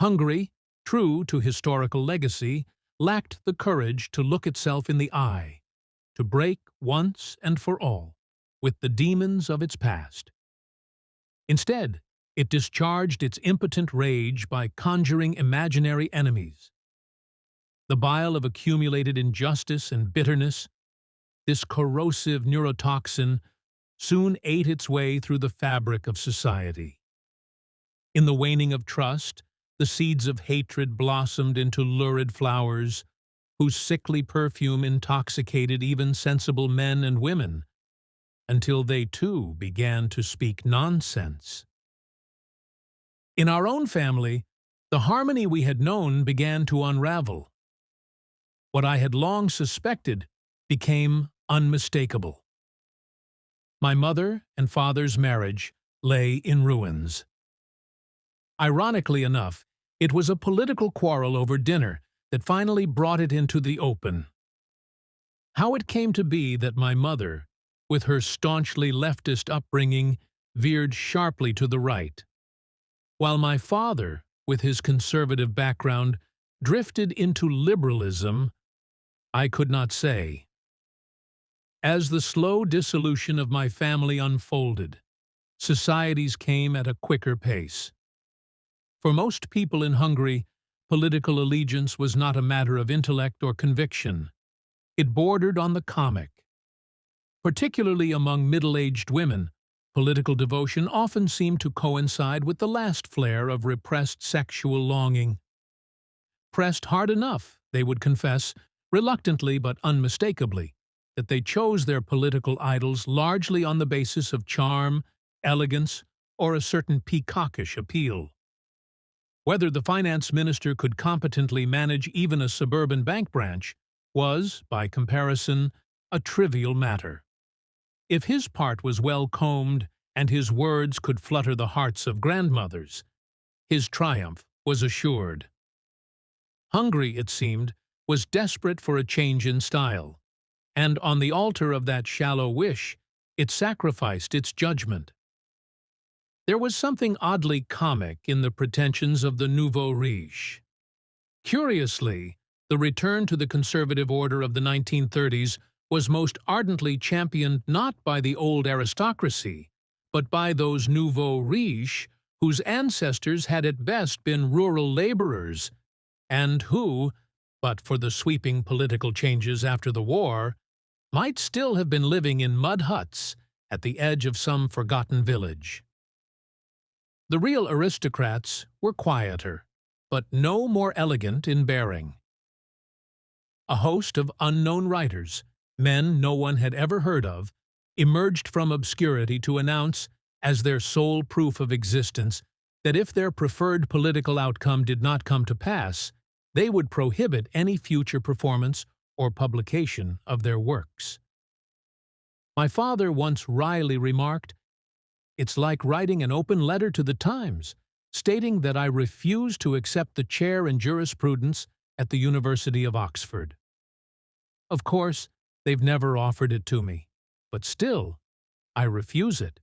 Hungary, true to historical legacy, lacked the courage to look itself in the eye, to break once and for all with the demons of its past. Instead, It discharged its impotent rage by conjuring imaginary enemies. The bile of accumulated injustice and bitterness, this corrosive neurotoxin, soon ate its way through the fabric of society. In the waning of trust, the seeds of hatred blossomed into lurid flowers, whose sickly perfume intoxicated even sensible men and women, until they too began to speak nonsense. In our own family, the harmony we had known began to unravel. What I had long suspected became unmistakable. My mother and father's marriage lay in ruins. Ironically enough, it was a political quarrel over dinner that finally brought it into the open. How it came to be that my mother, with her staunchly leftist upbringing, veered sharply to the right, while my father, with his conservative background, drifted into liberalism, I could not say. As the slow dissolution of my family unfolded, societies came at a quicker pace. For most people in Hungary, political allegiance was not a matter of intellect or conviction. It bordered on the comic. Particularly among middle-aged women, political devotion often seemed to coincide with the last flare of repressed sexual longing. Pressed hard enough, they would confess, reluctantly but unmistakably, that they chose their political idols largely on the basis of charm, elegance, or a certain peacockish appeal. Whether the finance minister could competently manage even a suburban bank branch was, by comparison, a trivial matter. If his part was well combed and his words could flutter the hearts of grandmothers, his triumph was assured. Hungary, it seemed, was desperate for a change in style, and on the altar of that shallow wish, it sacrificed its judgment. There was something oddly comic in the pretensions of the nouveau riche. Curiously, the return to the conservative order of the 1930s was most ardently championed not by the old aristocracy, but by those nouveaux riches whose ancestors had at best been rural laborers, and who, but for the sweeping political changes after the war, might still have been living in mud huts at the edge of some forgotten village. The real aristocrats were quieter, but no more elegant in bearing. A host of unknown writers, men no one had ever heard of, emerged from obscurity to announce, as their sole proof of existence, that if their preferred political outcome did not come to pass, they would prohibit any future performance or publication of their works. My father once wryly remarked, "It's like writing an open letter to the Times, stating that I refuse to accept the chair in jurisprudence at the University of Oxford. Of course, they've never offered it to me, but still, I refuse it."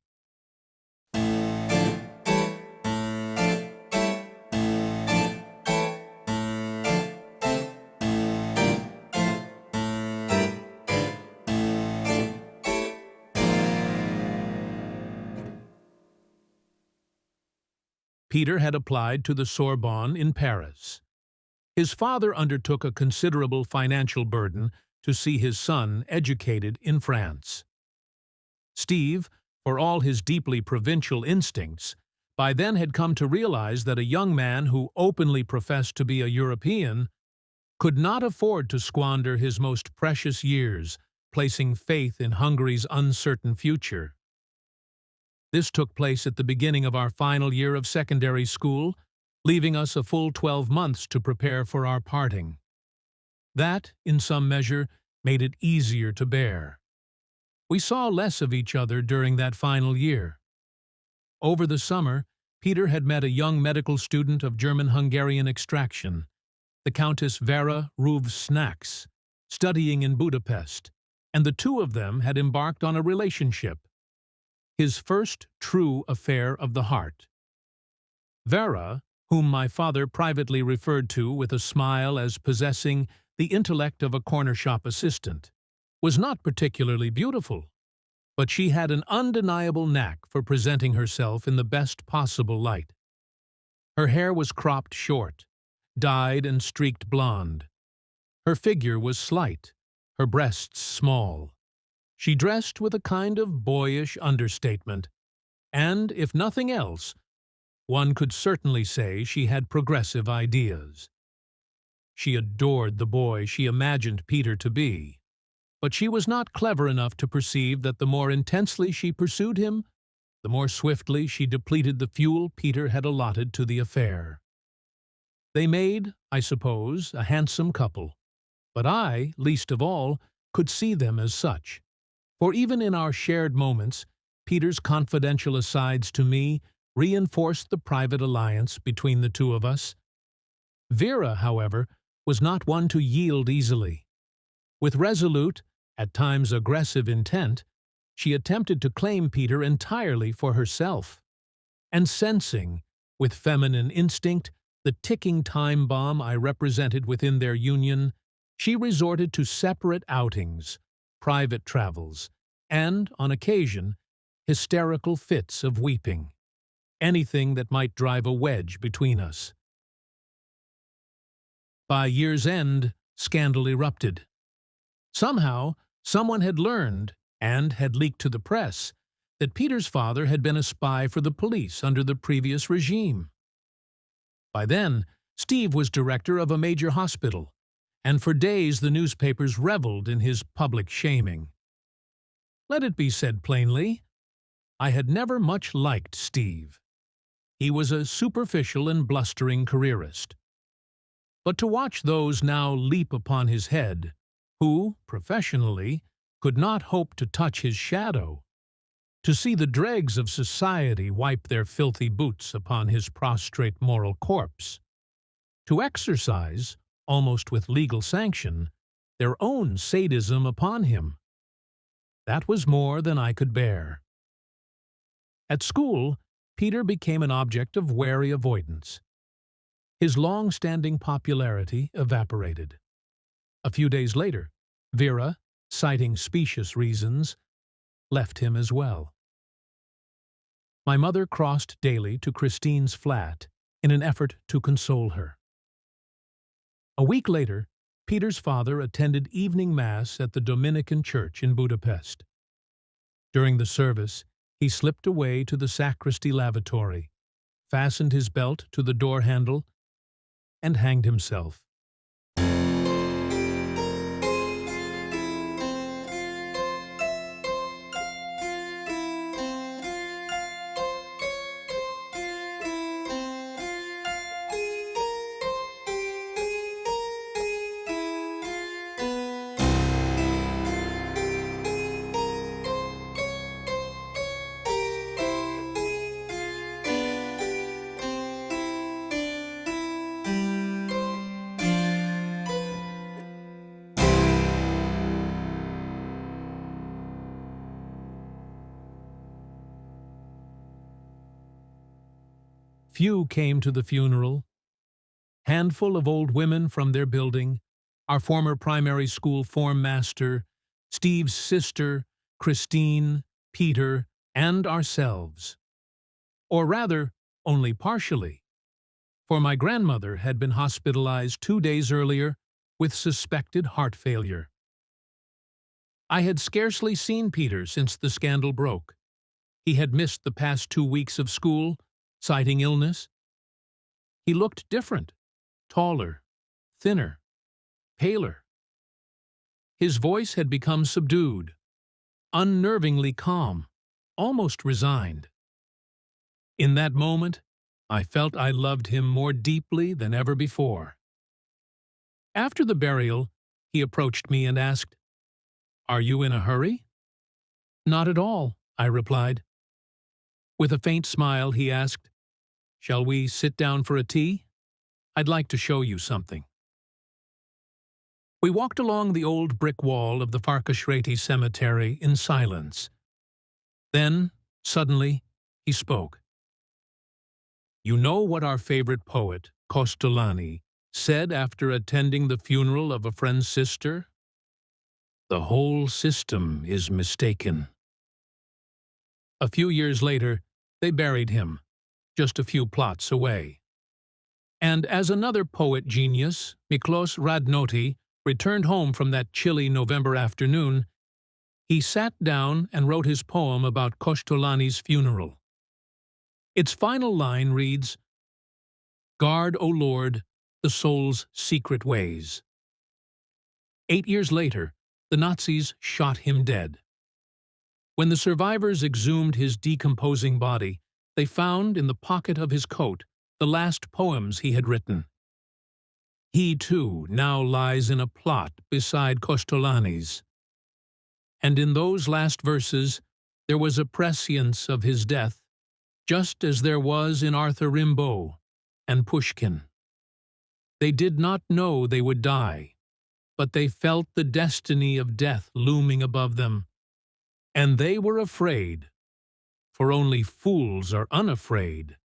Peter had applied to the Sorbonne in Paris. His father undertook a considerable financial burden to see his son educated in France. Steve, for all his deeply provincial instincts, by then had come to realize that a young man who openly professed to be a European could not afford to squander his most precious years placing faith in Hungary's uncertain future. This took place at the beginning of our final year of secondary school, leaving us a full 12 months to prepare for our parting. That, in some measure, made it easier to bear. We saw less of each other during that final year. Over the summer, Peter had met a young medical student of German-Hungarian extraction, the Countess Vera Ruvs-Snacks, studying in Budapest, and the two of them had embarked on a relationship. His first true affair of the heart. Vera, whom my father privately referred to with a smile as possessing the intellect of a corner shop assistant, was not particularly beautiful, but she had an undeniable knack for presenting herself in the best possible light. Her hair was cropped short, dyed and streaked blonde. Her figure was slight, her breasts small. She dressed with a kind of boyish understatement, and, if nothing else, one could certainly say she had progressive ideas. She adored the boy she imagined Peter to be, but she was not clever enough to perceive that the more intensely she pursued him, the more swiftly she depleted the fuel Peter had allotted to the affair. They made, I suppose, a handsome couple, but I, least of all, could see them as such. For even in our shared moments, Peter's confidential asides to me reinforced the private alliance between the two of us. Vera, however, was not one to yield easily. With resolute, at times aggressive intent, she attempted to claim Peter entirely for herself. And sensing, with feminine instinct, the ticking time bomb I represented within their union, she resorted to separate outings, private travels, and, on occasion, hysterical fits of weeping. Anything that might drive a wedge between us. By year's end, scandal erupted. Somehow, someone had learned, and had leaked to the press, that Peter's father had been a spy for the police under the previous regime. By then, Steve was director of a major hospital, and for days the newspapers reveled in his public shaming. Let it be said plainly, I had never much liked Steve. He was a superficial and blustering careerist. But to watch those now leap upon his head, who, professionally, could not hope to touch his shadow, to see the dregs of society wipe their filthy boots upon his prostrate moral corpse, to exercise, almost with legal sanction, their own sadism upon him, that was more than I could bear. At school, Peter became an object of wary avoidance. His long-standing popularity evaporated. A few days later, Vera, citing specious reasons, left him as well. My mother crossed daily to Christine's flat in an effort to console her. A week later, Peter's father attended evening mass at the Dominican church in Budapest. During the service, he slipped away to the sacristy lavatory, fastened his belt to the door handle, and hanged himself. Few came to the funeral. Handful of old women from their building, our former primary school form master, Steve's sister, Christine, Peter, and ourselves. Or rather, only partially, for my grandmother had been hospitalized 2 days earlier with suspected heart failure. I had scarcely seen Peter since the scandal broke. He had missed the past 2 weeks of school, citing illness. He looked different, taller, thinner, paler. His voice had become subdued, unnervingly calm, almost resigned. In that moment, I felt I loved him more deeply than ever before. After the burial, he approached me and asked, "Are you in a hurry?" "Not at all," I replied. With a faint smile, he asked, "Shall we sit down for a tea? I'd like to show you something." We walked along the old brick wall of the Farkashreti cemetery in silence. Then, suddenly, he spoke. "You know what our favorite poet, Kostolany, said after attending the funeral of a friend's sister? The whole system is mistaken." A few years later, they buried him, just a few plots away. And as another poet genius, Miklos Radnoti, returned home from that chilly November afternoon, he sat down and wrote his poem about Kosztolany's funeral. Its final line reads, "Guard, O Lord, the soul's secret ways." 8 years later, the Nazis shot him dead. When the survivors exhumed his decomposing body, they found in the pocket of his coat the last poems he had written. He, too, now lies in a plot beside Kosztolany's. And in those last verses, there was a prescience of his death, just as there was in Arthur Rimbaud and Pushkin. They did not know they would die, but they felt the destiny of death looming above them, and they were afraid, for only fools are unafraid.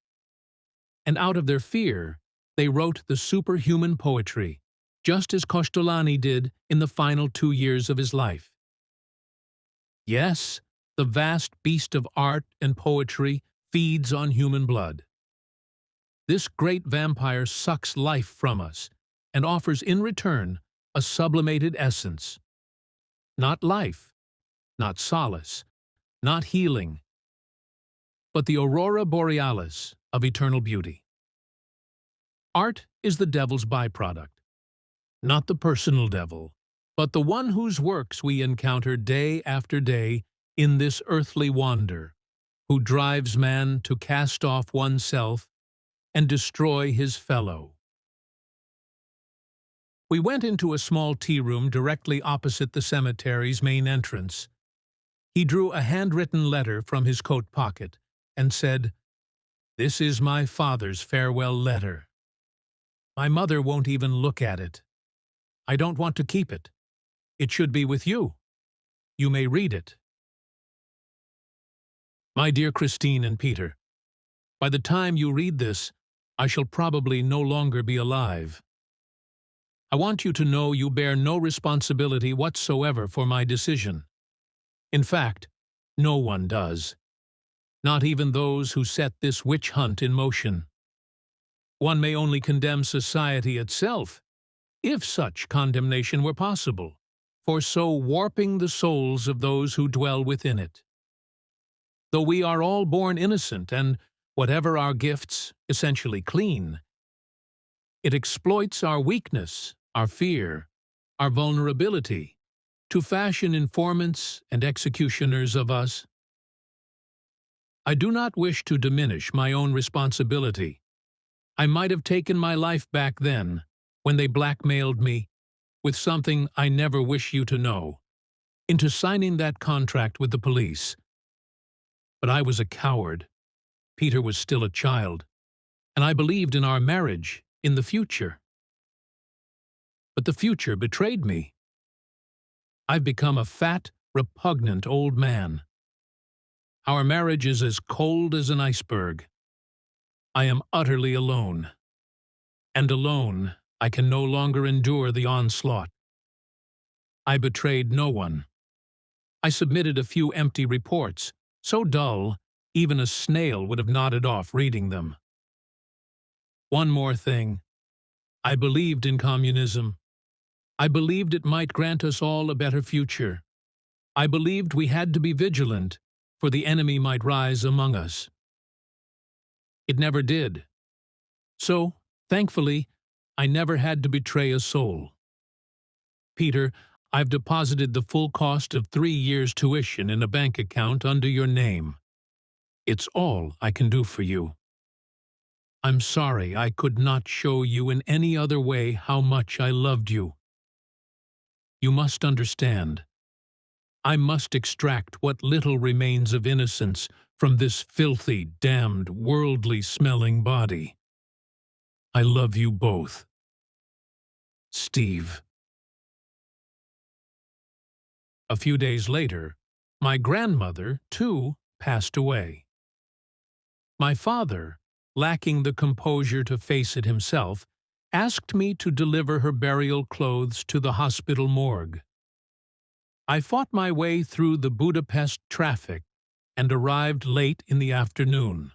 And out of their fear, they wrote the superhuman poetry, just as Kosztolany did in the final 2 years of his life. Yes, the vast beast of art and poetry feeds on human blood. This great vampire sucks life from us and offers in return a sublimated essence. Not life, not solace, not healing, but the aurora borealis of eternal beauty. Art is the devil's byproduct, not the personal devil, but the one whose works we encounter day after day in this earthly wander, who drives man to cast off oneself and destroy his fellow. We went into a small tea room directly opposite the cemetery's main entrance. He drew a handwritten letter from his coat pocket and said, "This is my father's farewell letter. My mother won't even look at it. I don't want to keep it. It should be with you. You may read it. My dear Christine and Peter, by the time you read this, I shall probably no longer be alive. I want you to know you bear no responsibility whatsoever for my decision. In fact, no one does. Not even those who set this witch hunt in motion. One may only condemn society itself, if such condemnation were possible, for so warping the souls of those who dwell within it. Though we are all born innocent and, whatever our gifts, essentially clean, it exploits our weakness, our fear, our vulnerability, to fashion informants and executioners of us. I do not wish to diminish my own responsibility. I might have taken my life back then, when they blackmailed me, with something I never wish you to know, into signing that contract with the police. But I was a coward. Peter was still a child, and I believed in our marriage, in the future. But the future betrayed me. I've become a fat, repugnant old man. Our marriage is as cold as an iceberg. I am utterly alone. And alone, I can no longer endure the onslaught. I betrayed no one. I submitted a few empty reports, so dull, even a snail would have nodded off reading them. One more thing. I believed in communism. I believed it might grant us all a better future. I believed we had to be vigilant, for the enemy might rise among us. It never did. So, thankfully, I never had to betray a soul. Peter, I've deposited the full cost of 3 years' tuition in a bank account under your name. It's all I can do for you. I'm sorry I could not show you in any other way how much I loved you. You must understand. I must extract what little remains of innocence from this filthy, damned, worldly-smelling body. I love you both. Steve. A few days later, my grandmother, too, passed away. My father, lacking the composure to face it himself, asked me to deliver her burial clothes to the hospital morgue. I fought my way through the Budapest traffic, and arrived late in the afternoon.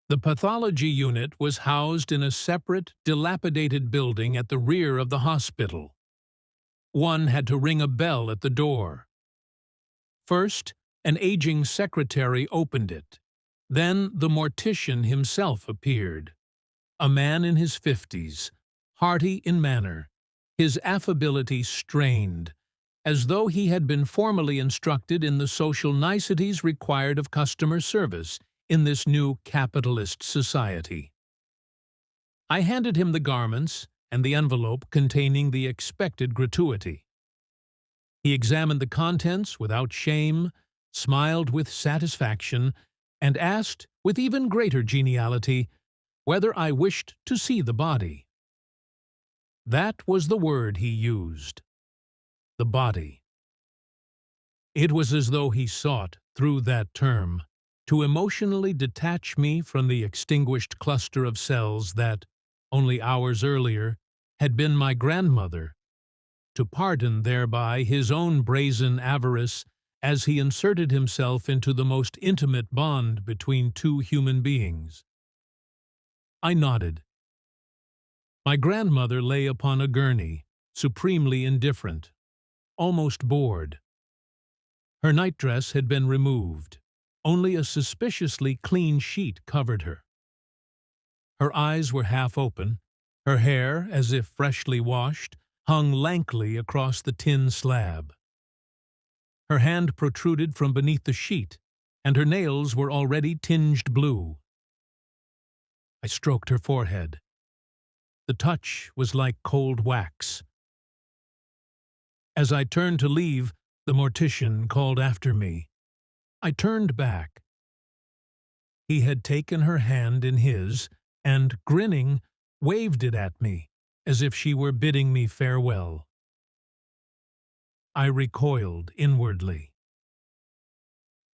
The pathology unit was housed in a separate, dilapidated building at the rear of the hospital. One had to ring a bell at the door. First, an aging secretary opened it. Then the mortician himself appeared. A man in his 50s, hearty in manner, his affability strained, as though he had been formally instructed in the social niceties required of customer service in this new capitalist society. I handed him the garments and the envelope containing the expected gratuity. He examined the contents without shame, smiled with satisfaction, and asked, with even greater geniality, whether I wished to see the body. That was the word he used. The body. It was as though he sought, through that term, to emotionally detach me from the extinguished cluster of cells that, only hours earlier, had been my grandmother, to pardon thereby his own brazen avarice as he inserted himself into the most intimate bond between two human beings. I nodded. My grandmother lay upon a gurney, supremely indifferent, almost bored. Her nightdress had been removed. Only a suspiciously clean sheet covered her. Her eyes were half open. Her hair, as if freshly washed, hung lankly across the tin slab. Her hand protruded from beneath the sheet, and her nails were already tinged blue. I stroked her forehead. The touch was like cold wax. As I turned to leave, the mortician called after me. I turned back. He had taken her hand in his and, grinning, waved it at me, as if she were bidding me farewell. I recoiled inwardly.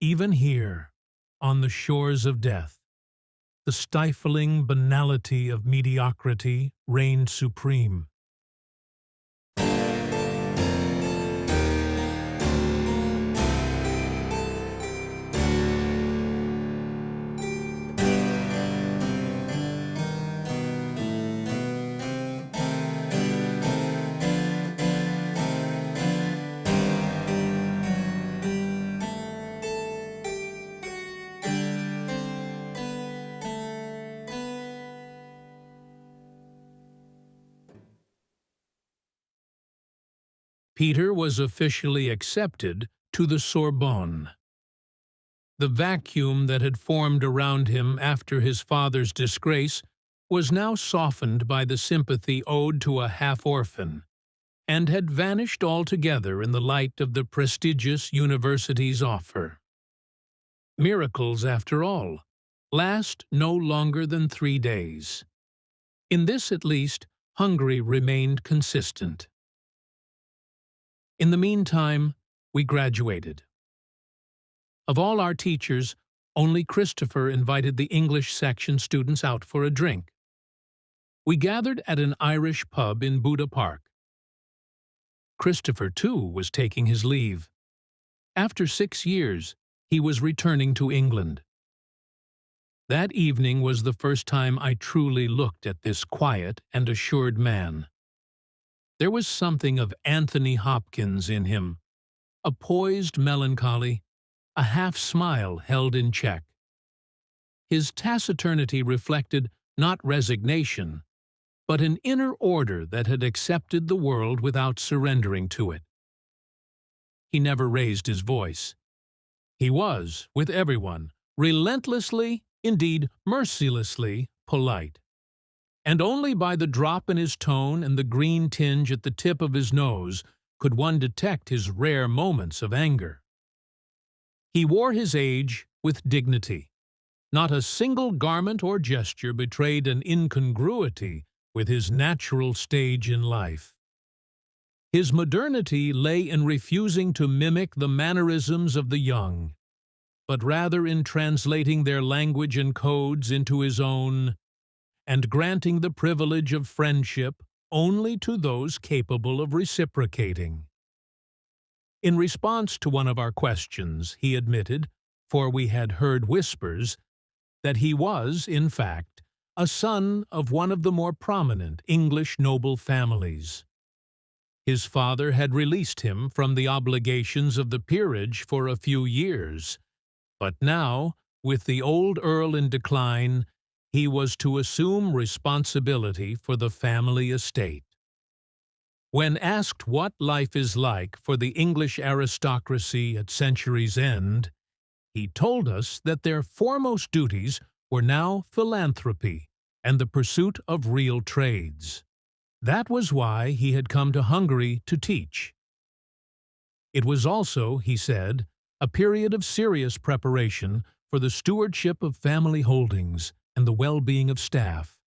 Even here, on the shores of death, the stifling banality of mediocrity reigned supreme. Peter was officially accepted to the Sorbonne. The vacuum that had formed around him after his father's disgrace was now softened by the sympathy owed to a half-orphan, and had vanished altogether in the light of the prestigious university's offer. Miracles, after all, last no longer than 3 days. In this, at least, Hungary remained consistent. In the meantime, we graduated. Of all our teachers, only Christopher invited the English section students out for a drink. We gathered at an Irish pub in Buda Park. Christopher, too, was taking his leave. After 6 years, he was returning to England. That evening was the first time I truly looked at this quiet and assured man. There was something of Anthony Hopkins in him, a poised melancholy, a half-smile held in check. His taciturnity reflected not resignation, but an inner order that had accepted the world without surrendering to it. He never raised his voice. He was, with everyone, relentlessly, indeed mercilessly, polite. And only by the drop in his tone and the green tinge at the tip of his nose could one detect his rare moments of anger. He wore his age with dignity. Not a single garment or gesture betrayed an incongruity with his natural stage in life. His modernity lay in refusing to mimic the mannerisms of the young, but rather in translating their language and codes into his own, and granting the privilege of friendship only to those capable of reciprocating. In response to one of our questions, he admitted, for we had heard whispers, that he was, in fact, a son of one of the more prominent English noble families. His father had released him from the obligations of the peerage for a few years, but now, with the old earl in decline, he was to assume responsibility for the family estate. When asked what life is like for the English aristocracy at century's end, he told us that their foremost duties were now philanthropy and the pursuit of real trades. That was why he had come to Hungary to teach. It was also, he said, a period of serious preparation for the stewardship of family holdings and the well-being of staff,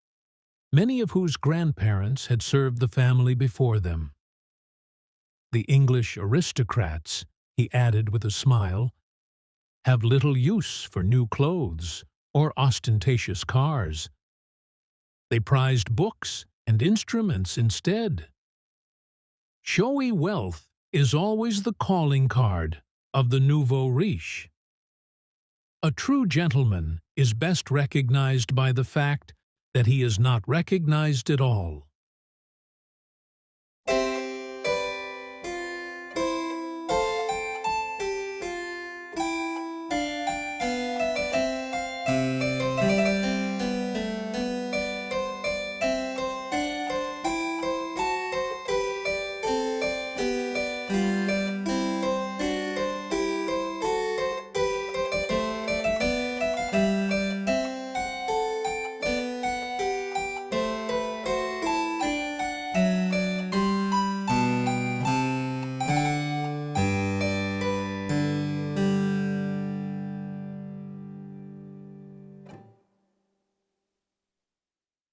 many of whose grandparents had served the family before them. The English aristocrats, he added with a smile, have little use for new clothes or ostentatious cars. They prized books and instruments instead. Showy wealth is always the calling card of the nouveau riche. A true gentleman is best recognized by the fact that he is not recognized at all.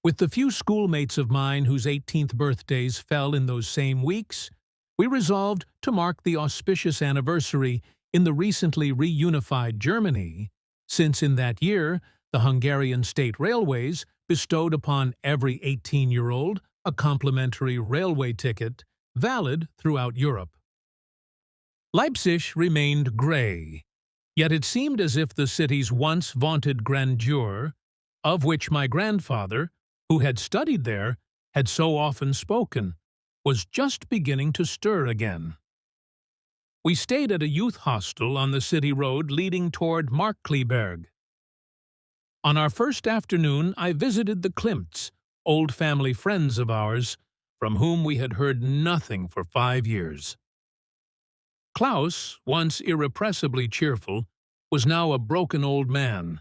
With the few schoolmates of mine whose 18th birthdays fell in those same weeks, we resolved to mark the auspicious anniversary in the recently reunified Germany, since in that year the Hungarian state railways bestowed upon every 18-year-old a complimentary railway ticket, valid throughout Europe. Leipzig remained grey, yet it seemed as if the city's once vaunted grandeur, of which my grandfather, who had studied there, had so often spoken, was just beginning to stir again. We stayed at a youth hostel on the city road leading toward Markkleeberg. On our first afternoon, I visited the Klimts, old family friends of ours, from whom we had heard nothing for 5 years. Klaus, once irrepressibly cheerful, was now a broken old man,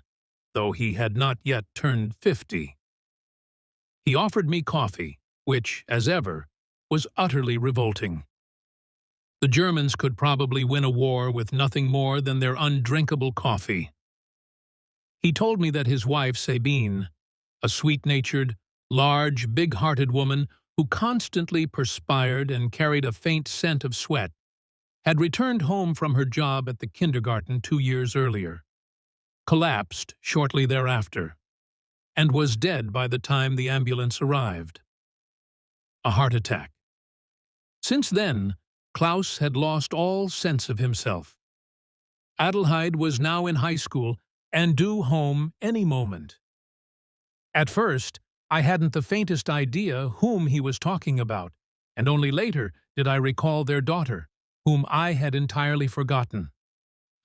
though he had not yet turned 50. He offered me coffee, which, as ever, was utterly revolting. The Germans could probably win a war with nothing more than their undrinkable coffee. He told me that his wife, Sabine, a sweet-natured, large, big-hearted woman who constantly perspired and carried a faint scent of sweat, had returned home from her job at the kindergarten 2 years earlier, collapsed shortly thereafter, and was dead by the time the ambulance arrived. A heart attack. Since then, Klaus had lost all sense of himself. Adelheid was now in high school and due home any moment. At first, I hadn't the faintest idea whom he was talking about, and only later did I recall their daughter, whom I had entirely forgotten.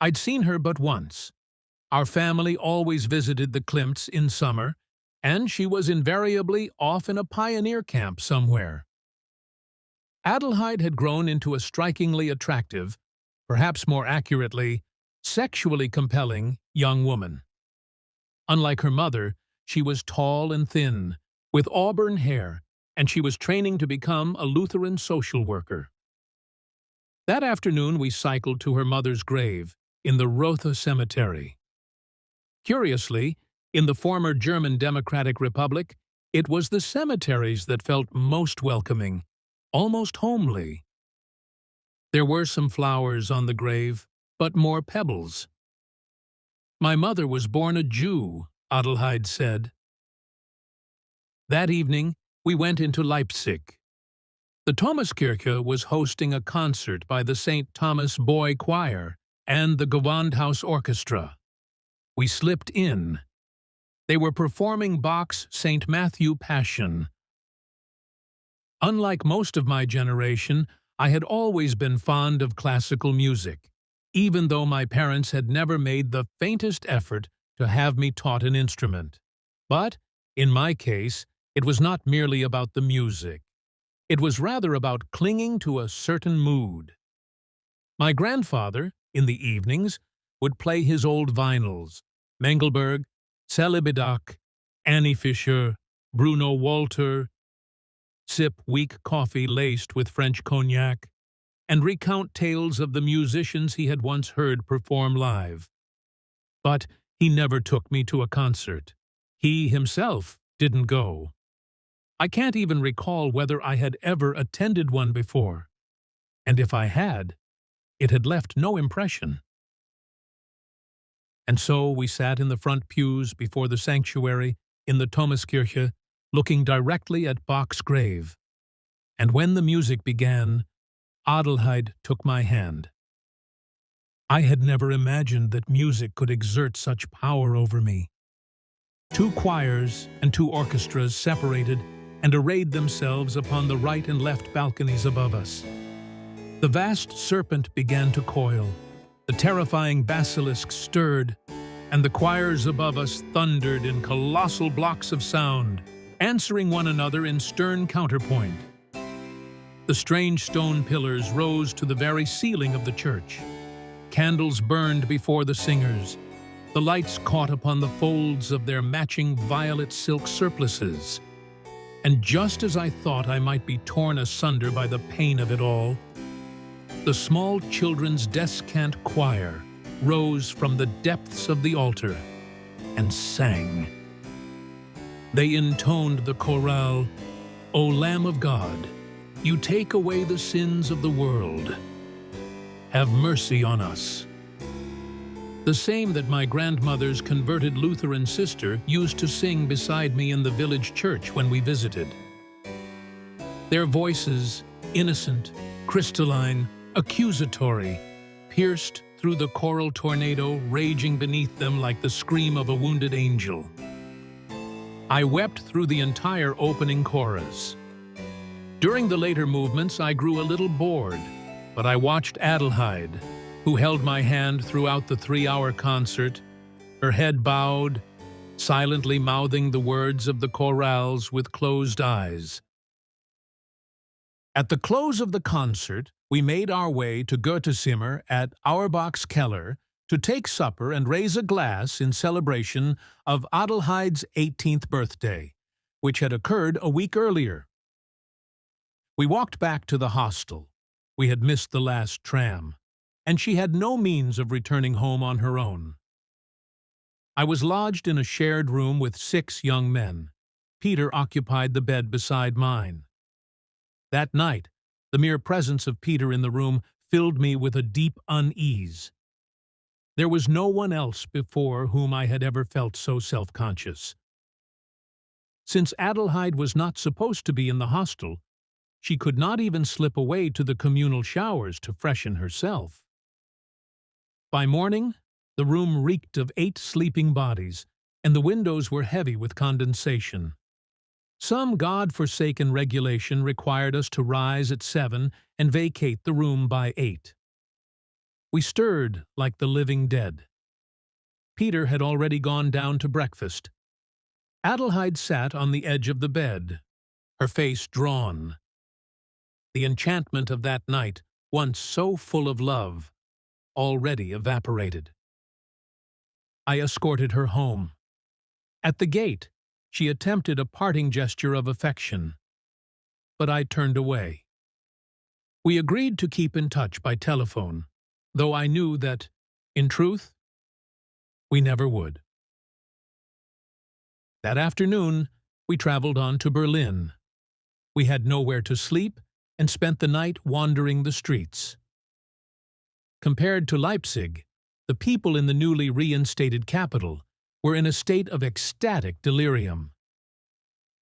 I'd seen her but once. Our family always visited the Klimts in summer, and she was invariably off in a pioneer camp somewhere. Adelheid had grown into a strikingly attractive, perhaps more accurately, sexually compelling young woman. Unlike her mother, she was tall and thin, with auburn hair, and she was training to become a Lutheran social worker. That afternoon we cycled to her mother's grave in the Rotha Cemetery. Curiously, in the former German Democratic Republic, it was the cemeteries that felt most welcoming, almost homely. There were some flowers on the grave, but more pebbles. "My mother was born a Jew," Adelheid said. That evening, we went into Leipzig. The Thomaskirche was hosting a concert by the St. Thomas Boy Choir and the Gewandhaus Orchestra. We slipped in. They were performing Bach's St. Matthew Passion. Unlike most of my generation, I had always been fond of classical music, even though my parents had never made the faintest effort to have me taught an instrument. But, in my case, it was not merely about the music. It was rather about clinging to a certain mood. My grandfather, in the evenings, would play his old vinyls, Mengelberg, Celibidache, Annie Fischer, Bruno Walter, sip weak coffee laced with French cognac, and recount tales of the musicians he had once heard perform live. But he never took me to a concert. He himself didn't go. I can't even recall whether I had ever attended one before, and if I had, it had left no impression. And so we sat in the front pews before the sanctuary in the Thomaskirche, looking directly at Bach's grave. And when the music began, Adelheid took my hand. I had never imagined that music could exert such power over me. 2 choirs and 2 orchestras separated and arrayed themselves upon the right and left balconies above us. The vast serpent began to coil, the terrifying basilisk stirred, and the choirs above us thundered in colossal blocks of sound, answering one another in stern counterpoint. The strange stone pillars rose to the very ceiling of the church. Candles burned before the singers. The lights caught upon the folds of their matching violet silk surplices. And just as I thought I might be torn asunder by the pain of it all, the small children's descant choir rose from the depths of the altar and sang. They intoned the chorale, "O Lamb of God, you take away the sins of the world. Have mercy on us." The same that my grandmother's converted Lutheran sister used to sing beside me in the village church when we visited. Their voices, innocent, crystalline, accusatory, pierced through the choral tornado raging beneath them like the scream of a wounded angel. I wept through the entire opening chorus. During the later movements, I grew a little bored, but I watched Adelheid, who held my hand throughout the 3-hour concert, her head bowed, silently mouthing the words of the chorales with closed eyes. At the close of the concert, we made our way to Goethezimmer at Auerbach's Keller to take supper and raise a glass in celebration of Adelheid's 18th birthday, which had occurred a week earlier. We walked back to the hostel. We had missed the last tram, and she had no means of returning home on her own. I was lodged in a shared room with 6 young men. Peter occupied the bed beside mine. That night, the mere presence of Peter in the room filled me with a deep unease. There was no one else before whom I had ever felt so self-conscious. Since Adelheid was not supposed to be in the hostel, she could not even slip away to the communal showers to freshen herself. By morning, the room reeked of 8 sleeping bodies, and the windows were heavy with condensation. Some God-forsaken regulation required us to rise at 7 and vacate the room by 8. We stirred like the living dead. Peter had already gone down to breakfast. Adelheid sat on the edge of the bed, her face drawn. The enchantment of that night, once so full of love, already evaporated. I escorted her home. At the gate, she attempted a parting gesture of affection, but I turned away. We agreed to keep in touch by telephone, though I knew that, in truth, we never would. That afternoon, we traveled on to Berlin. We had nowhere to sleep and spent the night wandering the streets. Compared to Leipzig, the people in the newly reinstated capital were in a state of ecstatic delirium.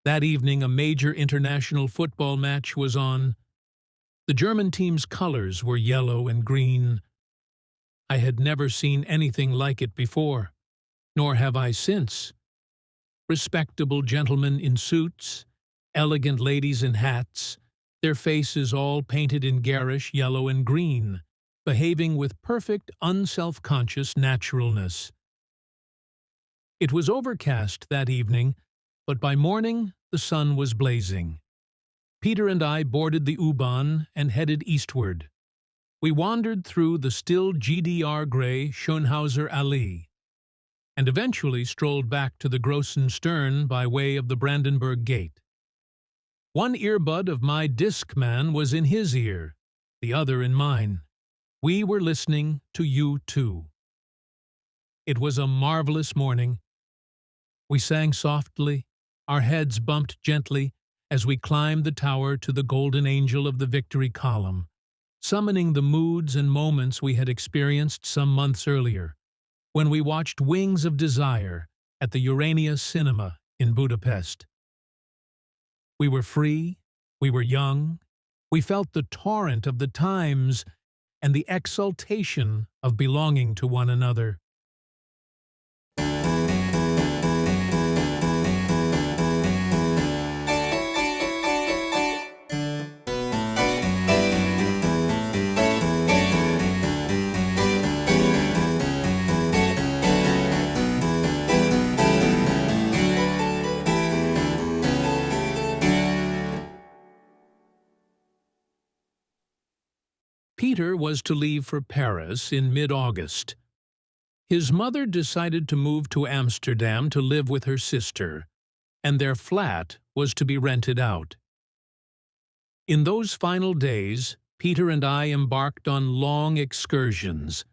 That evening, a major international football match was on, The German team's colors were yellow and green. I had never seen anything like it before, nor have I since. Respectable gentlemen in suits, elegant ladies in hats, their faces all painted in garish yellow and green, behaving with perfect unself-conscious naturalness. It was overcast that evening, but by morning the sun was blazing. Peter and I boarded the U-Bahn and headed eastward. We wandered through the still GDR-gray Schönhauser Allee, and eventually strolled back to the Grossen Stern by way of the Brandenburg Gate. One earbud of my discman was in his ear, the other in mine. We were listening to U2. It was a marvelous morning. We sang softly, our heads bumped gently as we climbed the tower to the golden angel of the Victory Column, summoning the moods and moments we had experienced some months earlier, when we watched Wings of Desire at the Urania Cinema in Budapest. We were free, we were young, we felt the torrent of the times and the exultation of belonging to one another. Peter was to leave for Paris in mid-August. His mother decided to move to Amsterdam to live with her sister, and their flat was to be rented out. In those final days, Peter and I embarked on long excursions.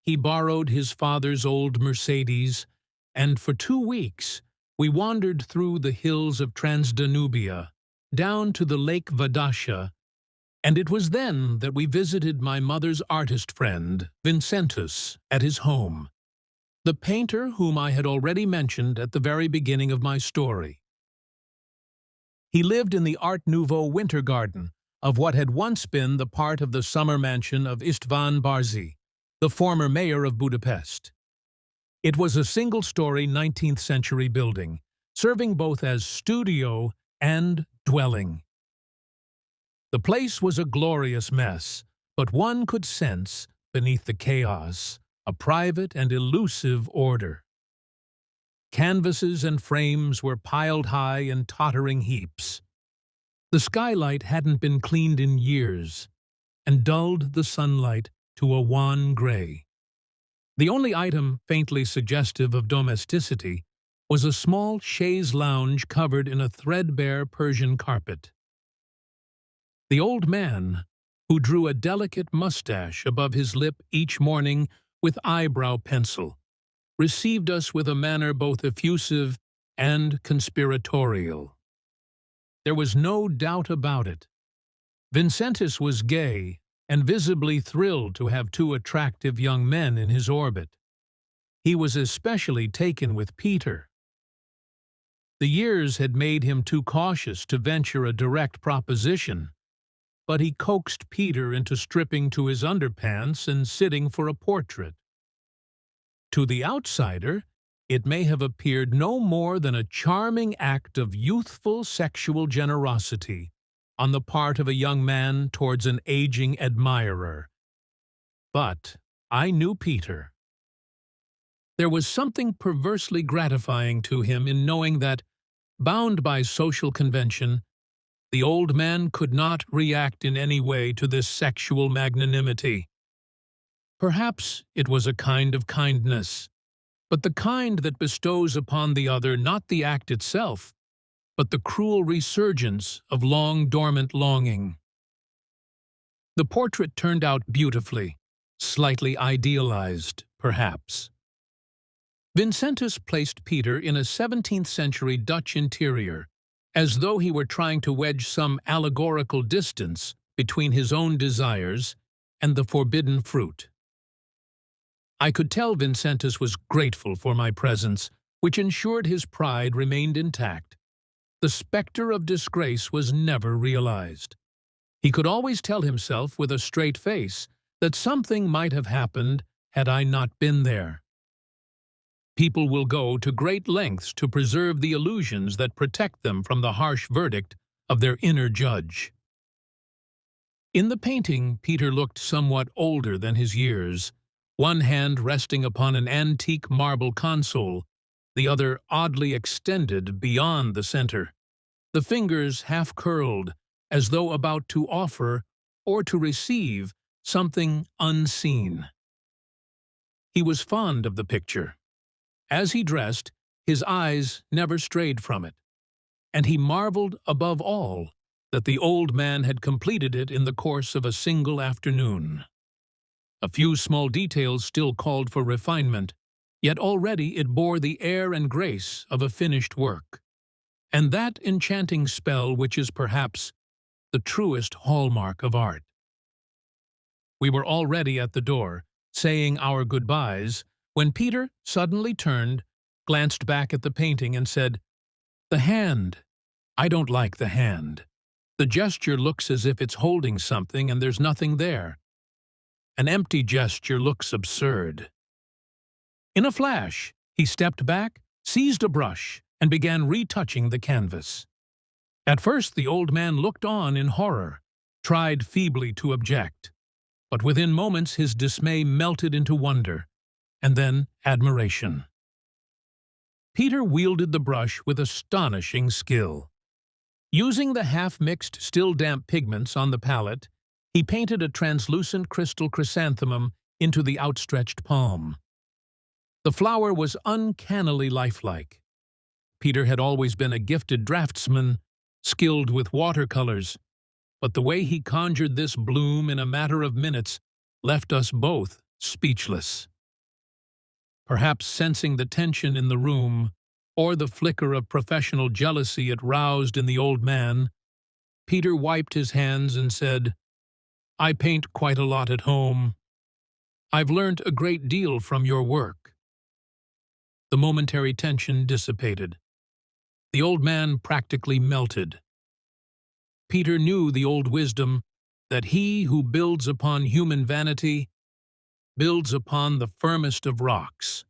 He borrowed his father's old Mercedes, and for 2 weeks we wandered through the hills of Transdanubia, down to the Lake Vadasha, and it was then that we visited my mother's artist friend, Vincentus, at his home, the painter whom I had already mentioned at the very beginning of my story. He lived in the Art Nouveau winter garden of what had once been the part of the summer mansion of István Barzi, the former mayor of Budapest. It was a single-story 19th-century building, serving both as studio and dwelling. The place was a glorious mess, but one could sense, beneath the chaos, a private and elusive order. Canvases and frames were piled high in tottering heaps. The skylight hadn't been cleaned in years, and dulled the sunlight to a wan gray. The only item faintly suggestive of domesticity was a small chaise lounge covered in a threadbare Persian carpet. The old man, who drew a delicate mustache above his lip each morning with eyebrow pencil, received us with a manner both effusive and conspiratorial. There was no doubt about it. Vincentus was gay and visibly thrilled to have 2 attractive young men in his orbit. He was especially taken with Peter. The years had made him too cautious to venture a direct proposition, but he coaxed Peter into stripping to his underpants and sitting for a portrait. To the outsider, it may have appeared no more than a charming act of youthful sexual generosity on the part of a young man towards an aging admirer. But I knew Peter. There was something perversely gratifying to him in knowing that, bound by social convention, the old man could not react in any way to this sexual magnanimity. Perhaps it was a kind of kindness, but the kind that bestows upon the other not the act itself, but the cruel resurgence of long-dormant longing. The portrait turned out beautifully, slightly idealized, perhaps. Vincentus placed Peter in a 17th-century Dutch interior, as though he were trying to wedge some allegorical distance between his own desires and the forbidden fruit. I could tell Vincentus was grateful for my presence, which ensured his pride remained intact. The specter of disgrace was never realized. He could always tell himself with a straight face that something might have happened had I not been there. People will go to great lengths to preserve the illusions that protect them from the harsh verdict of their inner judge. In the painting, Peter looked somewhat older than his years, one hand resting upon an antique marble console, the other oddly extended beyond the center, the fingers half-curled, as though about to offer or to receive something unseen. He was fond of the picture. As he dressed, his eyes never strayed from it, and he marveled above all that the old man had completed it in the course of a single afternoon. A few small details still called for refinement, yet already it bore the air and grace of a finished work, and that enchanting spell which is perhaps the truest hallmark of art. We were already at the door, saying our goodbyes, when Peter suddenly turned, glanced back at the painting, and said, "The hand. I don't like the hand. The gesture looks as if it's holding something and there's nothing there. An empty gesture looks absurd." In a flash, he stepped back, seized a brush, and began retouching the canvas. At first the old man looked on in horror, tried feebly to object, but within moments his dismay melted into wonder, and then admiration. Peter wielded the brush with astonishing skill. Using the half-mixed, still-damp pigments on the palette, he painted a translucent crystal chrysanthemum into the outstretched palm. The flower was uncannily lifelike. Peter had always been a gifted draftsman, skilled with watercolors, but the way he conjured this bloom in a matter of minutes left us both speechless. Perhaps sensing the tension in the room, or the flicker of professional jealousy it roused in the old man, Peter wiped his hands and said, "I paint quite a lot at home. I've learnt a great deal from your work." The momentary tension dissipated. The old man practically melted. Peter knew the old wisdom that he who builds upon human vanity builds upon the firmest of rocks.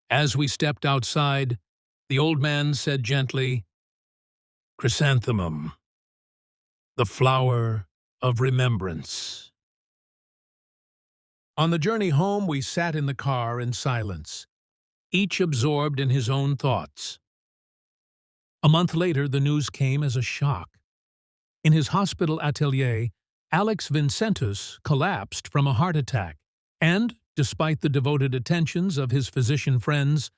As we stepped outside, the old man said gently, "Chrysanthemum, the flower of remembrance." On the journey home, we sat in the car in silence, each absorbed in his own thoughts. A month later, the news came as a shock. In his hospital atelier, Alex Vincentus collapsed from a heart attack and, despite the devoted attentions of his physician friends,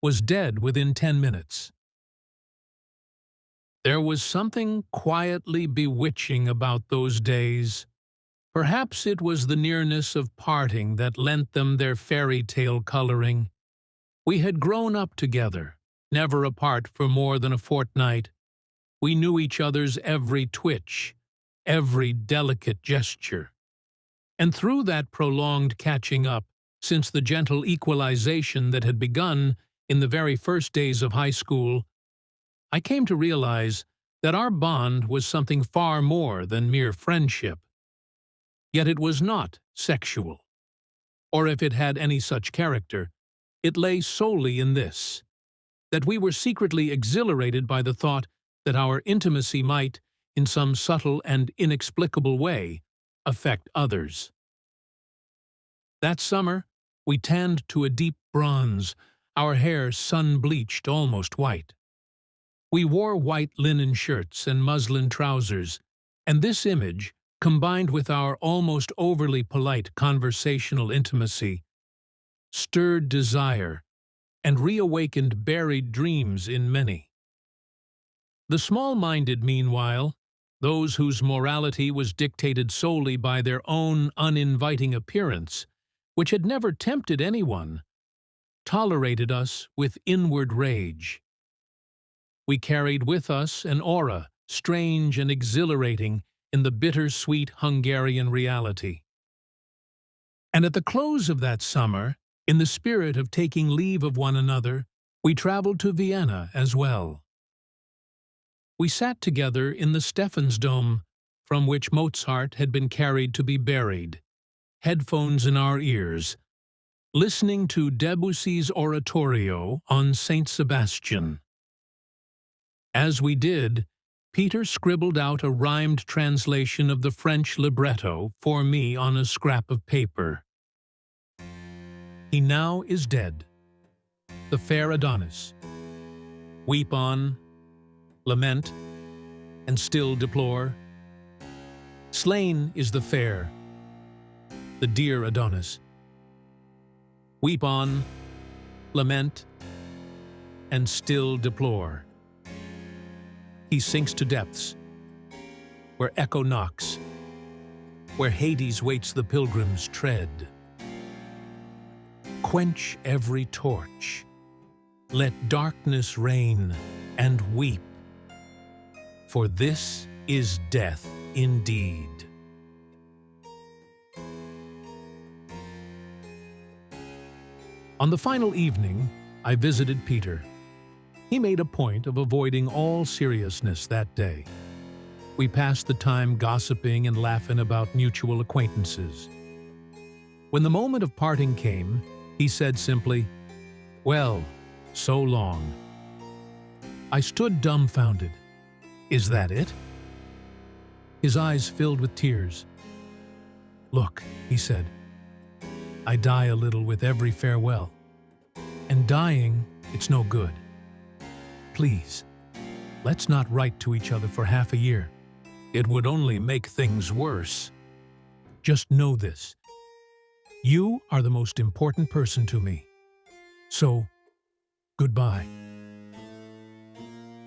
was dead within 10 minutes. There was something quietly bewitching about those days. Perhaps it was the nearness of parting that lent them their fairy tale coloring. We had grown up together, never apart for more than a fortnight. We knew each other's every twitch, every delicate gesture. And through that prolonged catching up, since the gentle equalization that had begun in the very first days of high school, I came to realize that our bond was something far more than mere friendship. Yet it was not sexual. Or if it had any such character, it lay solely in this, that we were secretly exhilarated by the thought that our intimacy might, in some subtle and inexplicable way, affect others. That summer, we tanned to a deep bronze, our hair sun-bleached almost white. We wore white linen shirts and muslin trousers, and this image, combined with our almost overly polite conversational intimacy, stirred desire and reawakened buried dreams in many. The small-minded, meanwhile, those whose morality was dictated solely by their own uninviting appearance, which had never tempted anyone, tolerated us with inward rage. We carried with us an aura, strange and exhilarating in the bitter-sweet Hungarian reality. And at the close of that summer, in the spirit of taking leave of one another, we traveled to Vienna as well. We sat together in the Stephansdom, from which Mozart had been carried to be buried, headphones in our ears, listening to Debussy's oratorio on Saint Sebastian. As we did, Peter scribbled out a rhymed translation of the French libretto for me on a scrap of paper. He now is dead, the fair Adonis. Weep on, lament, and still deplore. Slain is the fair, the dear Adonis. Weep on, lament, and still deplore. He sinks to depths, where echo knocks, where Hades waits the pilgrim's tread. Quench every torch, let darkness reign, and weep, for this is death indeed. On the final evening, I visited Peter. He made a point of avoiding all seriousness that day. We passed the time gossiping and laughing about mutual acquaintances. When the moment of parting came, he said simply, "Well, so long." I stood dumbfounded. Is that it? His eyes filled with tears. "Look," he said, "I die a little with every farewell. And dying, it's no good. Please, let's not write to each other for half a year. It would only make things worse. Just know this. You are the most important person to me. So, goodbye."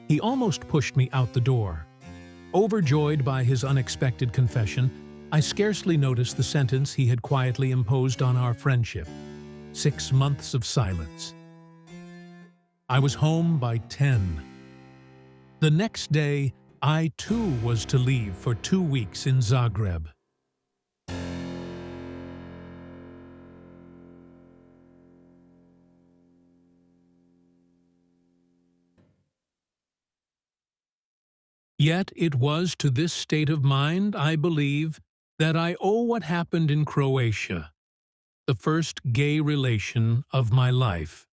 He almost pushed me out the door. Overjoyed by his unexpected confession, I scarcely noticed the sentence he had quietly imposed on our friendship. 6 months of silence. I was home by 10. The next day, I too was to leave for 2 weeks in Zagreb. Yet it was to this state of mind, I believe, that I owe what happened in Croatia, the first gay relation of my life.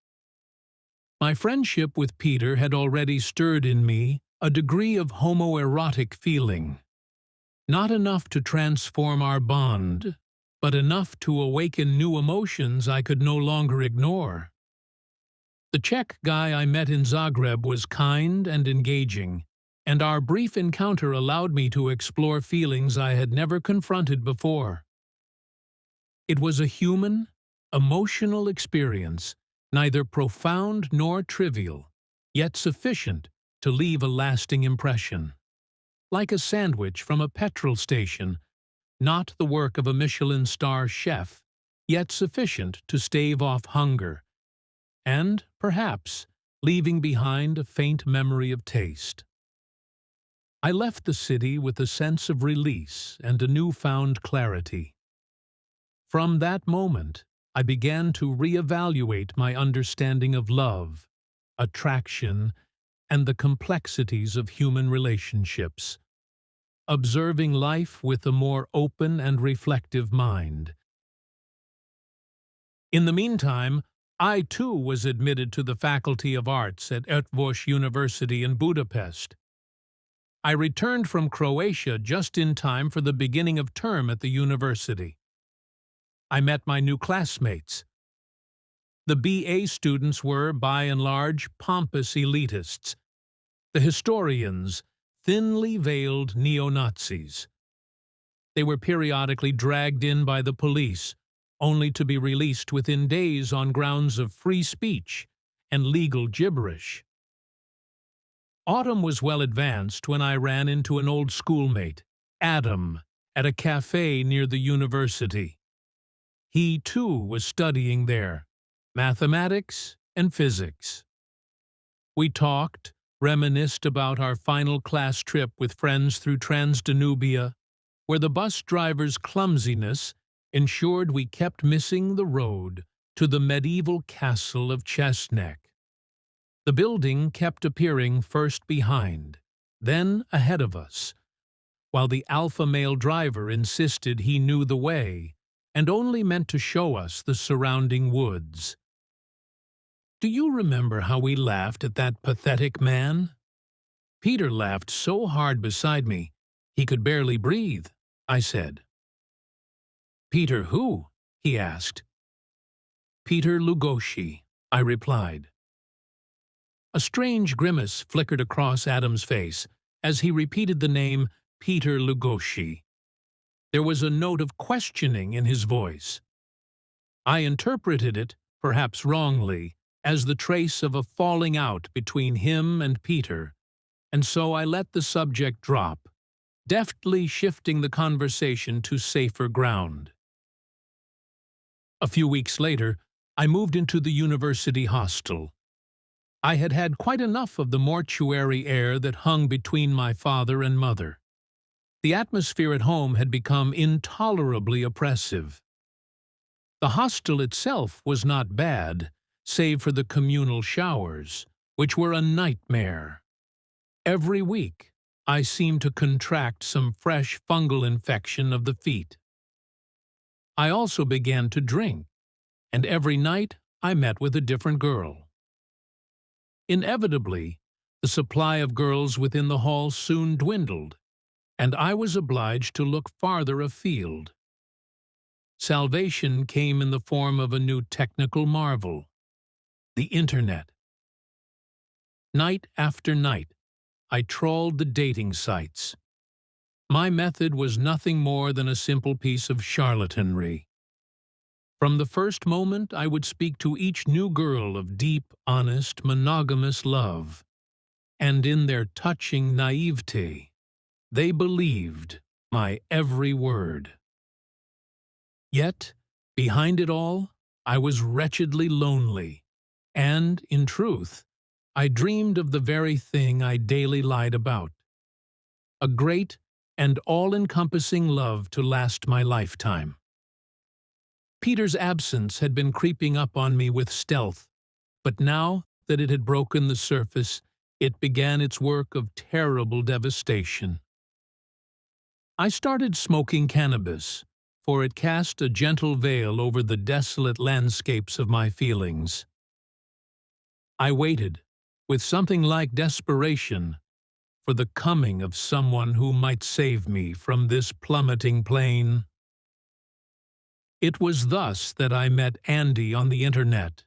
My friendship with Peter had already stirred in me a degree of homoerotic feeling, not enough to transform our bond, but enough to awaken new emotions I could no longer ignore. The Czech guy I met in Zagreb was kind and engaging, and our brief encounter allowed me to explore feelings I had never confronted before. It was a human, emotional experience, neither profound nor trivial, yet sufficient to leave a lasting impression. Like a sandwich from a petrol station, not the work of a Michelin star chef, yet sufficient to stave off hunger, and, perhaps, leaving behind a faint memory of taste. I left the city with a sense of release and a newfound clarity. From that moment, I began to reevaluate my understanding of love, attraction, and the complexities of human relationships, observing life with a more open and reflective mind. In the meantime, I too was admitted to the Faculty of Arts at Eötvös University in Budapest. I returned from Croatia just in time for the beginning of term at the university. I met my new classmates. The BA students were, by and large, pompous elitists. The historians, thinly veiled neo-Nazis. They were periodically dragged in by the police, only to be released within days on grounds of free speech and legal gibberish. Autumn was well advanced when I ran into an old schoolmate, Adam, at a cafe near the university. He, too, was studying there, mathematics and physics. We talked, reminisced about our final class trip with friends through Transdanubia, where the bus driver's clumsiness ensured we kept missing the road to the medieval castle of Chesnek. The building kept appearing first behind, then ahead of us, while the alpha male driver insisted he knew the way and only meant to show us the surrounding woods. Do you remember how we laughed at that pathetic man? Peter laughed so hard beside me, he could barely breathe, I said. Peter who? He asked. Peter Lugosi, I replied. A strange grimace flickered across Adam's face as he repeated the name Peter Lugosi. There was a note of questioning in his voice. I interpreted it, perhaps wrongly, as the trace of a falling out between him and Peter, and so I let the subject drop, deftly shifting the conversation to safer ground. A few weeks later, I moved into the university hostel. I had had quite enough of the mortuary air that hung between my father and mother. The atmosphere at home had become intolerably oppressive. The hostel itself was not bad, save for the communal showers, which were a nightmare. Every week, I seemed to contract some fresh fungal infection of the feet. I also began to drink, and every night I met with a different girl. Inevitably, the supply of girls within the hall soon dwindled, and I was obliged to look farther afield. Salvation came in the form of a new technical marvel, the Internet. Night after night, I trawled the dating sites. My method was nothing more than a simple piece of charlatanry. From the first moment, I would speak to each new girl of deep, honest, monogamous love, and in their touching naivete, they believed my every word. Yet, behind it all, I was wretchedly lonely, and, in truth, I dreamed of the very thing I daily lied about: a great and all-encompassing love to last my lifetime. Peter's absence had been creeping up on me with stealth, but now that it had broken the surface, it began its work of terrible devastation. I started smoking cannabis, for it cast a gentle veil over the desolate landscapes of my feelings. I waited, with something like desperation, for the coming of someone who might save me from this plummeting plane. It was thus that I met Andy on the Internet,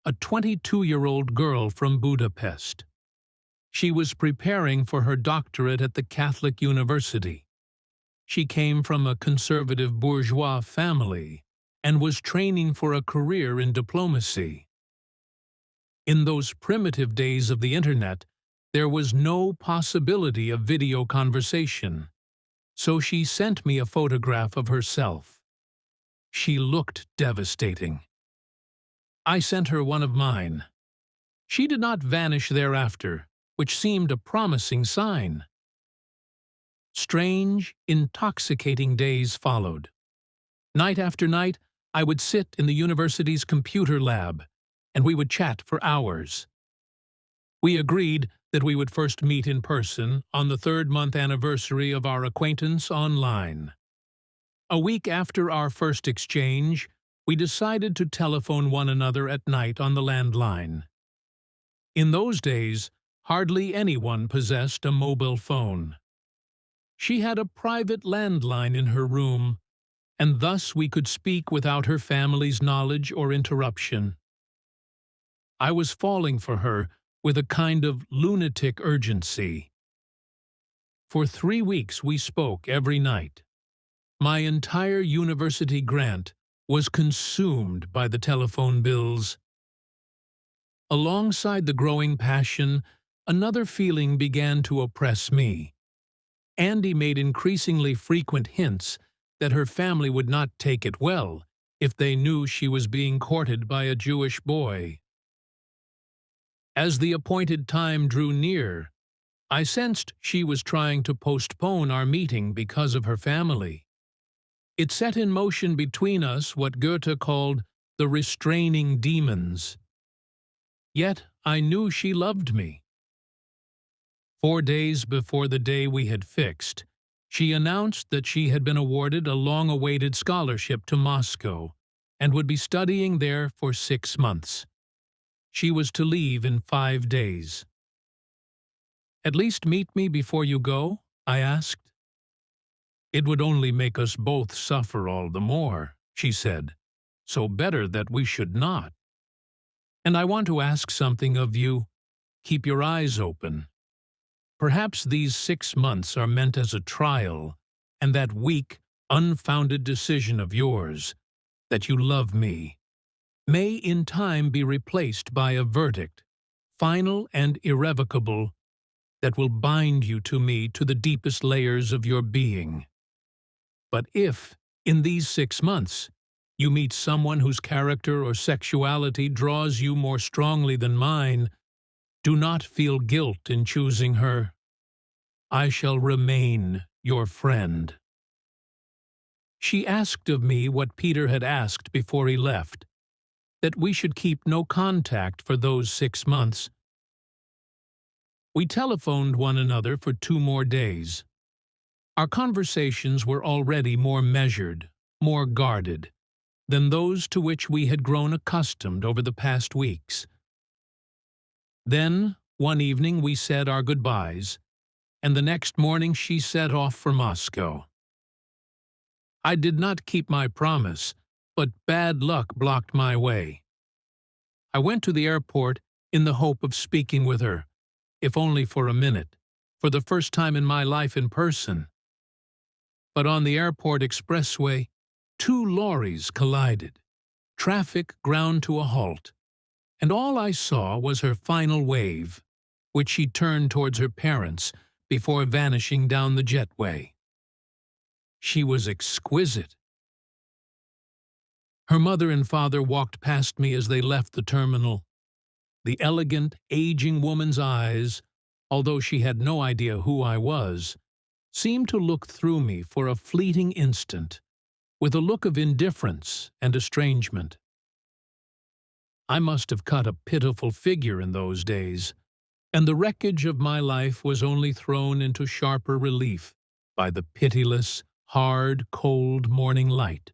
a 22-year-old girl from Budapest. She was preparing for her doctorate at the Catholic University. She came from a conservative bourgeois family and was training for a career in diplomacy. In those primitive days of the Internet, there was no possibility of video conversation, so she sent me a photograph of herself. She looked devastating. I sent her one of mine. She did not vanish thereafter, which seemed a promising sign. Strange, intoxicating days followed. Night after night, I would sit in the university's computer lab, and we would chat for hours. We agreed that we would first meet in person on the third-month anniversary of our acquaintance online. A week after our first exchange, we decided to telephone one another at night on the landline. In those days, hardly anyone possessed a mobile phone. She had a private landline in her room, and thus we could speak without her family's knowledge or interruption. I was falling for her with a kind of lunatic urgency. For 3 weeks we spoke every night. My entire university grant was consumed by the telephone bills. Alongside the growing passion, another feeling began to oppress me. Andy made increasingly frequent hints that her family would not take it well if they knew she was being courted by a Jewish boy. As the appointed time drew near, I sensed she was trying to postpone our meeting because of her family. It set in motion between us what Goethe called the restraining demons. Yet I knew she loved me. 4 days before the day we had fixed, she announced that she had been awarded a long-awaited scholarship to Moscow and would be studying there for 6 months. She was to leave in 5 days. "At least meet me before you go?" I asked. "It would only make us both suffer all the more," she said, "so better that we should not. And I want to ask something of you. Keep your eyes open. Perhaps these 6 months are meant as a trial, and that weak, unfounded decision of yours, that you love me, may in time be replaced by a verdict, final and irrevocable, that will bind you to me to the deepest layers of your being. But if, in these 6 months, you meet someone whose character or sexuality draws you more strongly than mine, do not feel guilt in choosing her. I shall remain your friend." She asked of me what Peter had asked before he left, that we should keep no contact for those 6 months. We telephoned one another for 2 more days. Our conversations were already more measured, more guarded, than those to which we had grown accustomed over the past weeks. Then, one evening we said our goodbyes, and the next morning she set off for Moscow. I did not keep my promise, but bad luck blocked my way. I went to the airport in the hope of speaking with her, if only for a minute, for the first time in my life in person. But on the airport expressway, 2 lorries collided. Traffic ground to a halt, and all I saw was her final wave, which she turned towards her parents before vanishing down the jetway. She was exquisite. Her mother and father walked past me as they left the terminal. The elegant, aging woman's eyes, although she had no idea who I was, seemed to look through me for a fleeting instant, with a look of indifference and estrangement. I must have cut a pitiful figure in those days, and the wreckage of my life was only thrown into sharper relief by the pitiless, hard, cold morning light.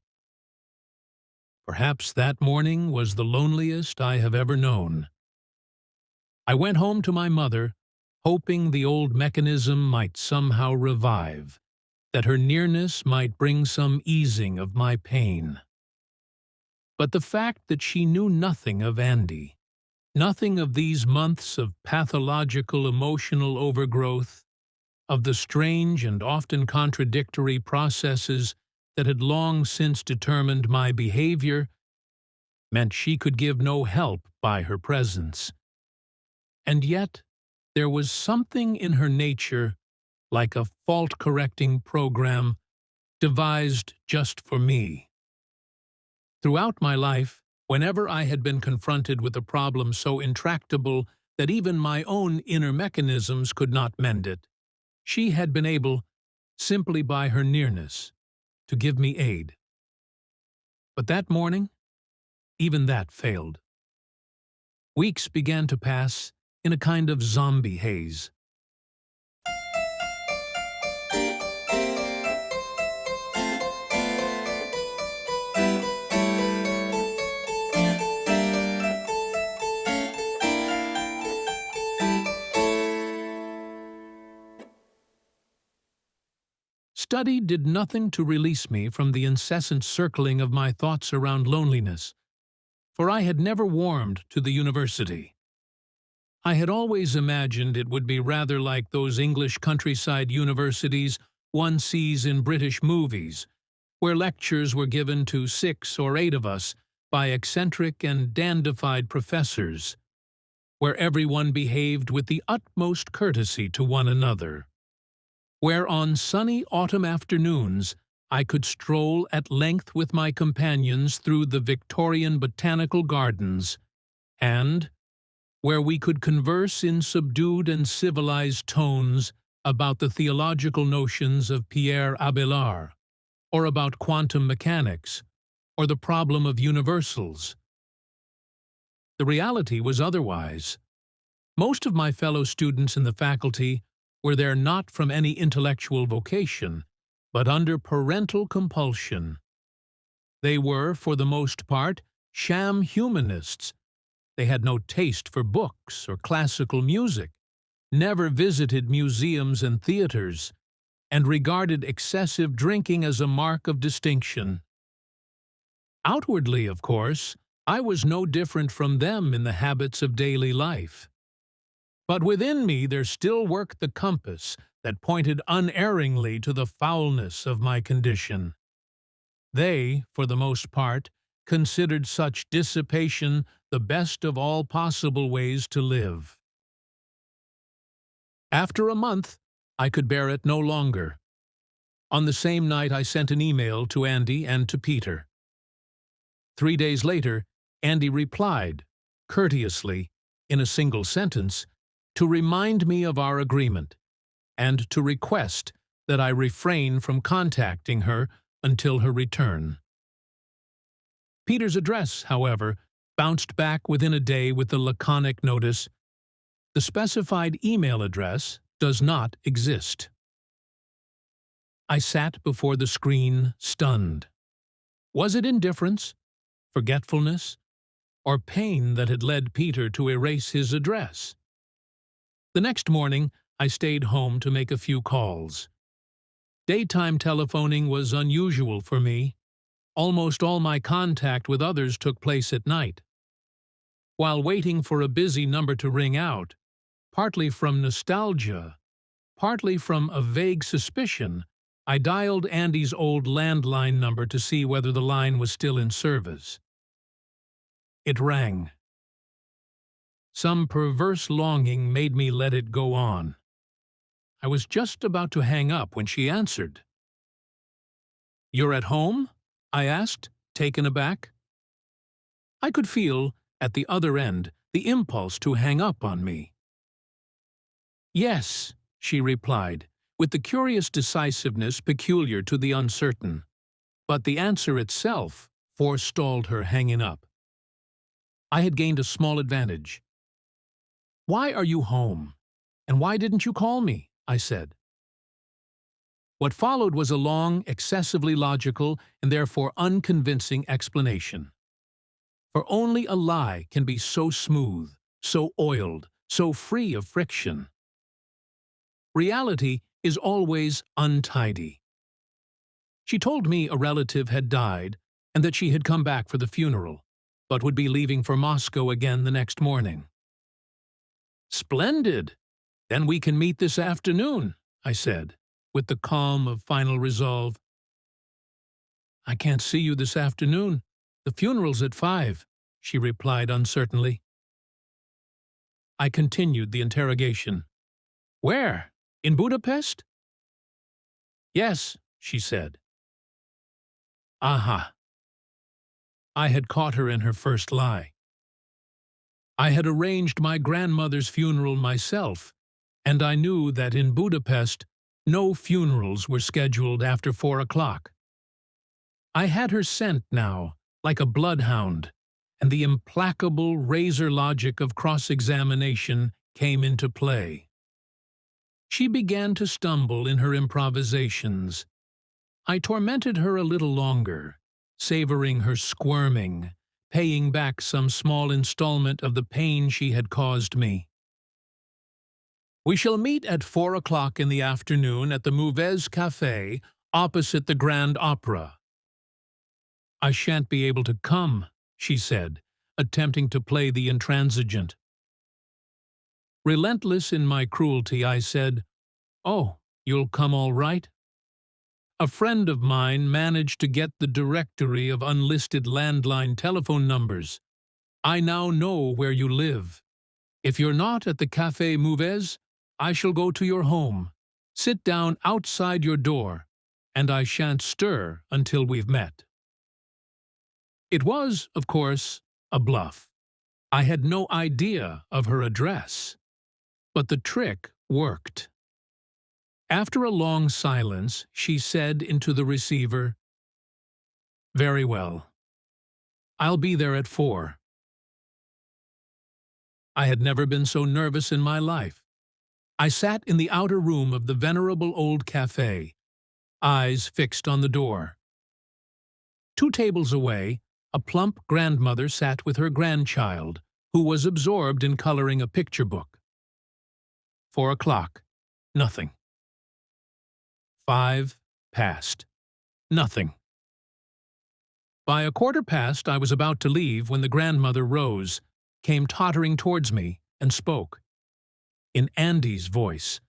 Perhaps that morning was the loneliest I have ever known. I went home to my mother, hoping the old mechanism might somehow revive, that her nearness might bring some easing of my pain. But the fact that she knew nothing of Andy, nothing of these months of pathological emotional overgrowth, of the strange and often contradictory processes that had long since determined my behavior, meant she could give no help by her presence. And yet, there was something in her nature, like a fault-correcting program, devised just for me. Throughout my life, whenever I had been confronted with a problem so intractable that even my own inner mechanisms could not mend it, she had been able, simply by her nearness, to give me aid. But that morning, even that failed. Weeks began to pass in a kind of zombie haze. Study did nothing to release me from the incessant circling of my thoughts around loneliness, for I had never warmed to the university. I had always imagined it would be rather like those English countryside universities one sees in British movies, where lectures were given to 6 or 8 of us by eccentric and dandified professors, where everyone behaved with the utmost courtesy to one another, where on sunny autumn afternoons I could stroll at length with my companions through the Victorian botanical gardens, and where we could converse in subdued and civilized tones about the theological notions of Pierre Abelard, or about quantum mechanics, or the problem of universals. The reality was otherwise. Most of my fellow students in the faculty were there not from any intellectual vocation, but under parental compulsion. They were, for the most part, sham humanists. They had no taste for books or classical music, never visited museums and theaters, and regarded excessive drinking as a mark of distinction. Outwardly, of course, I was no different from them in the habits of daily life. But within me there still worked the compass that pointed unerringly to the foulness of my condition. They, for the most part, considered such dissipation the best of all possible ways to live. After a month, I could bear it no longer. On the same night I sent an email to Andy and to Peter. 3 days later, Andy replied, courteously, in a single sentence, to remind me of our agreement, and to request that I refrain from contacting her until her return. Peter's address, however, bounced back within a day with the laconic notice, "The specified email address does not exist." I sat before the screen, stunned. Was it indifference, forgetfulness, or pain that had led Peter to erase his address? The next morning, I stayed home to make a few calls. Daytime telephoning was unusual for me. Almost all my contact with others took place at night. While waiting for a busy number to ring out, partly from nostalgia, partly from a vague suspicion, I dialed Andy's old landline number to see whether the line was still in service. It rang. Some perverse longing made me let it go on. I was just about to hang up when she answered. "You're at home?" I asked, taken aback. I could feel, at the other end, the impulse to hang up on me. "Yes," she replied, with the curious decisiveness peculiar to the uncertain. But the answer itself forestalled her hanging up. I had gained a small advantage. "Why are you home? And why didn't you call me?" I said. What followed was a long, excessively logical, and therefore unconvincing explanation. For only a lie can be so smooth, so oiled, so free of friction. Reality is always untidy. She told me a relative had died and that she had come back for the funeral, but would be leaving for Moscow again the next morning. "Splendid! Then we can meet this afternoon," I said, with the calm of final resolve. "I can't see you this afternoon. The funeral's at 5, she replied uncertainly. I continued the interrogation. "Where? In Budapest?" "Yes," she said. Aha! I had caught her in her first lie. I had arranged my grandmother's funeral myself, and I knew that in Budapest no funerals were scheduled after 4 o'clock. I had her scent now, like a bloodhound, and the implacable razor logic of cross-examination came into play. She began to stumble in her improvisations. I tormented her a little longer, savoring her squirming, paying back some small installment of the pain she had caused me. "We shall meet at 4 o'clock in the afternoon at the Mouvez Café opposite the Grand Opera." "I shan't be able to come," she said, attempting to play the intransigent. Relentless in my cruelty, I said, "Oh, you'll come all right?" A friend of mine managed to get the directory of unlisted landline telephone numbers. I now know where you live. If you're not at the Café Mouvez, I shall go to your home, sit down outside your door, and I shan't stir until we've met. It was, of course, a bluff. I had no idea of her address. But the trick worked. After a long silence, she said into the receiver, "Very well. I'll be there at 4. I had never been so nervous in my life. I sat in the outer room of the venerable old cafe, eyes fixed on the door. 2 tables away, a plump grandmother sat with her grandchild, who was absorbed in coloring a picture book. 4 o'clock. Nothing. 5 passed. Nothing. By 1/4 past, I was about to leave when the grandmother rose, came tottering towards me, and spoke. In Andy's voice.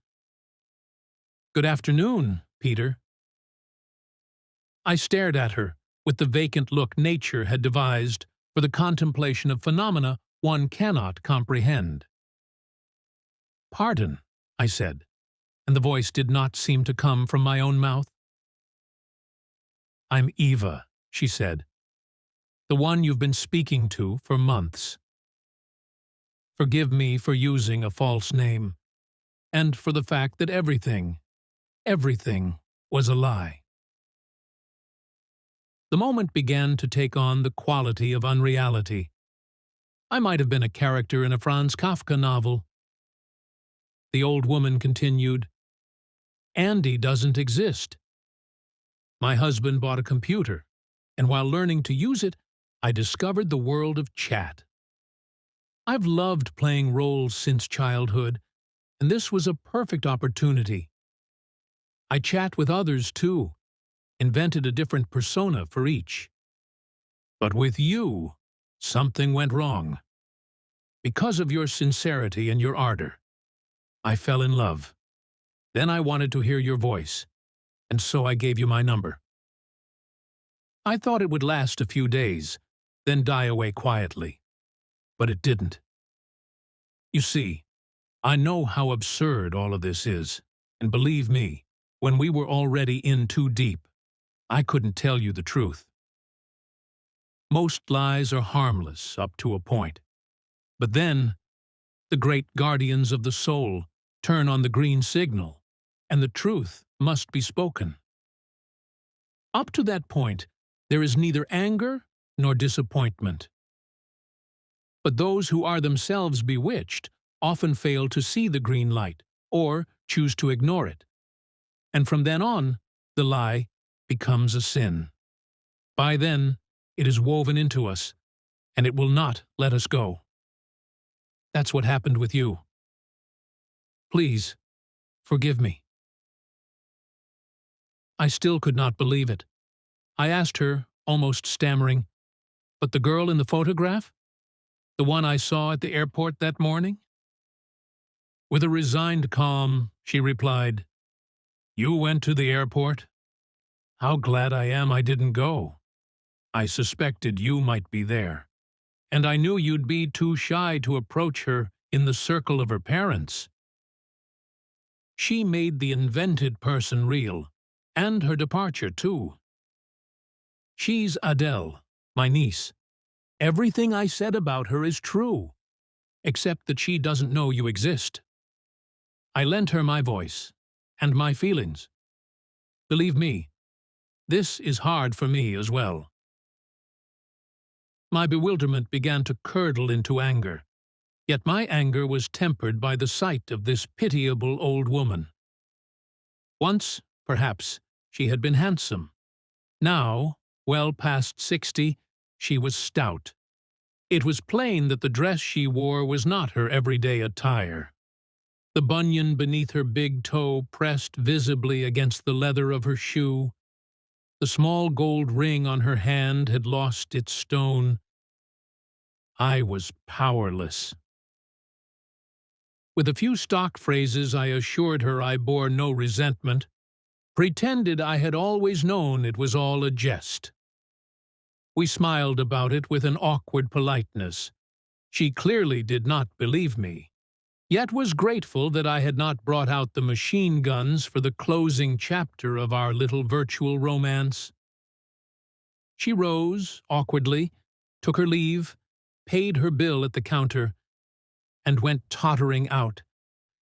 "Good afternoon, Peter." I stared at her with the vacant look nature had devised for the contemplation of phenomena one cannot comprehend. "Pardon," I said, and the voice did not seem to come from my own mouth. "I'm Eva," she said, "the one you've been speaking to for months. Forgive me for using a false name, and for the fact that everything was a lie." The moment began to take on the quality of unreality. I might have been a character in a Franz Kafka novel. The old woman continued, "Andy doesn't exist. My husband bought a computer, and while learning to use it, I discovered the world of chat. I've loved playing roles since childhood, and this was a perfect opportunity. I chat with others too, invented a different persona for each. But with you, something went wrong. Because of your sincerity and your ardor, I fell in love. Then I wanted to hear your voice, and so I gave you my number. I thought it would last a few days, then die away quietly. But it didn't. You see, I know how absurd all of this is, and believe me, when we were already in too deep, I couldn't tell you the truth. Most lies are harmless up to a point. But then, the great guardians of the soul turn on the green signal, and the truth must be spoken. Up to that point, there is neither anger nor disappointment. But those who are themselves bewitched often fail to see the green light, or choose to ignore it. And from then on, the lie becomes a sin. By then, it is woven into us, and it will not let us go. That's what happened with you. Please, forgive me." I still could not believe it. I asked her, almost stammering, "But the girl in the photograph? The one I saw at the airport that morning?" With a resigned calm, she replied, "You went to the airport? How glad I am I didn't go. I suspected you might be there, and I knew you'd be too shy to approach her in the circle of her parents. She made the invented person real, and her departure too. She's Adele, my niece. Everything I said about her is true, except that she doesn't know you exist. I lent her my voice, and my feelings. Believe me, this is hard for me as well." My bewilderment began to curdle into anger, yet my anger was tempered by the sight of this pitiable old woman. Once, perhaps, she had been handsome. Now, well past 60, she was stout. It was plain that the dress she wore was not her everyday attire. The bunion beneath her big toe pressed visibly against the leather of her shoe. The small gold ring on her hand had lost its stone. I was powerless. With a few stock phrases, I assured her I bore no resentment, pretended I had always known it was all a jest. We smiled about it with an awkward politeness. She clearly did not believe me, yet was grateful that I had not brought out the machine guns for the closing chapter of our little virtual romance. She rose, awkwardly, took her leave, paid her bill at the counter, and went tottering out,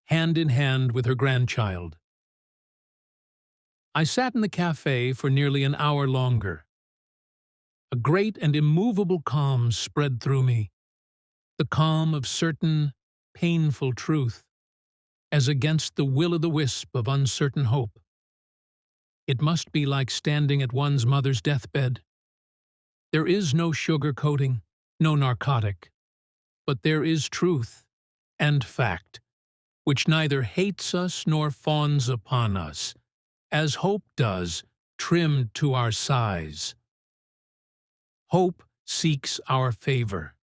hand in hand with her grandchild. I sat in the cafe for nearly an hour longer. A great and immovable calm spread through me, the calm of certain, painful truth. as against the will-o'-the-wisp of uncertain hope. It must be like standing at one's mother's deathbed. There is no sugar-coating, no narcotic, but there is truth and fact, which neither hates us nor fawns upon us, as hope does, trimmed to our size. Hope seeks our favor.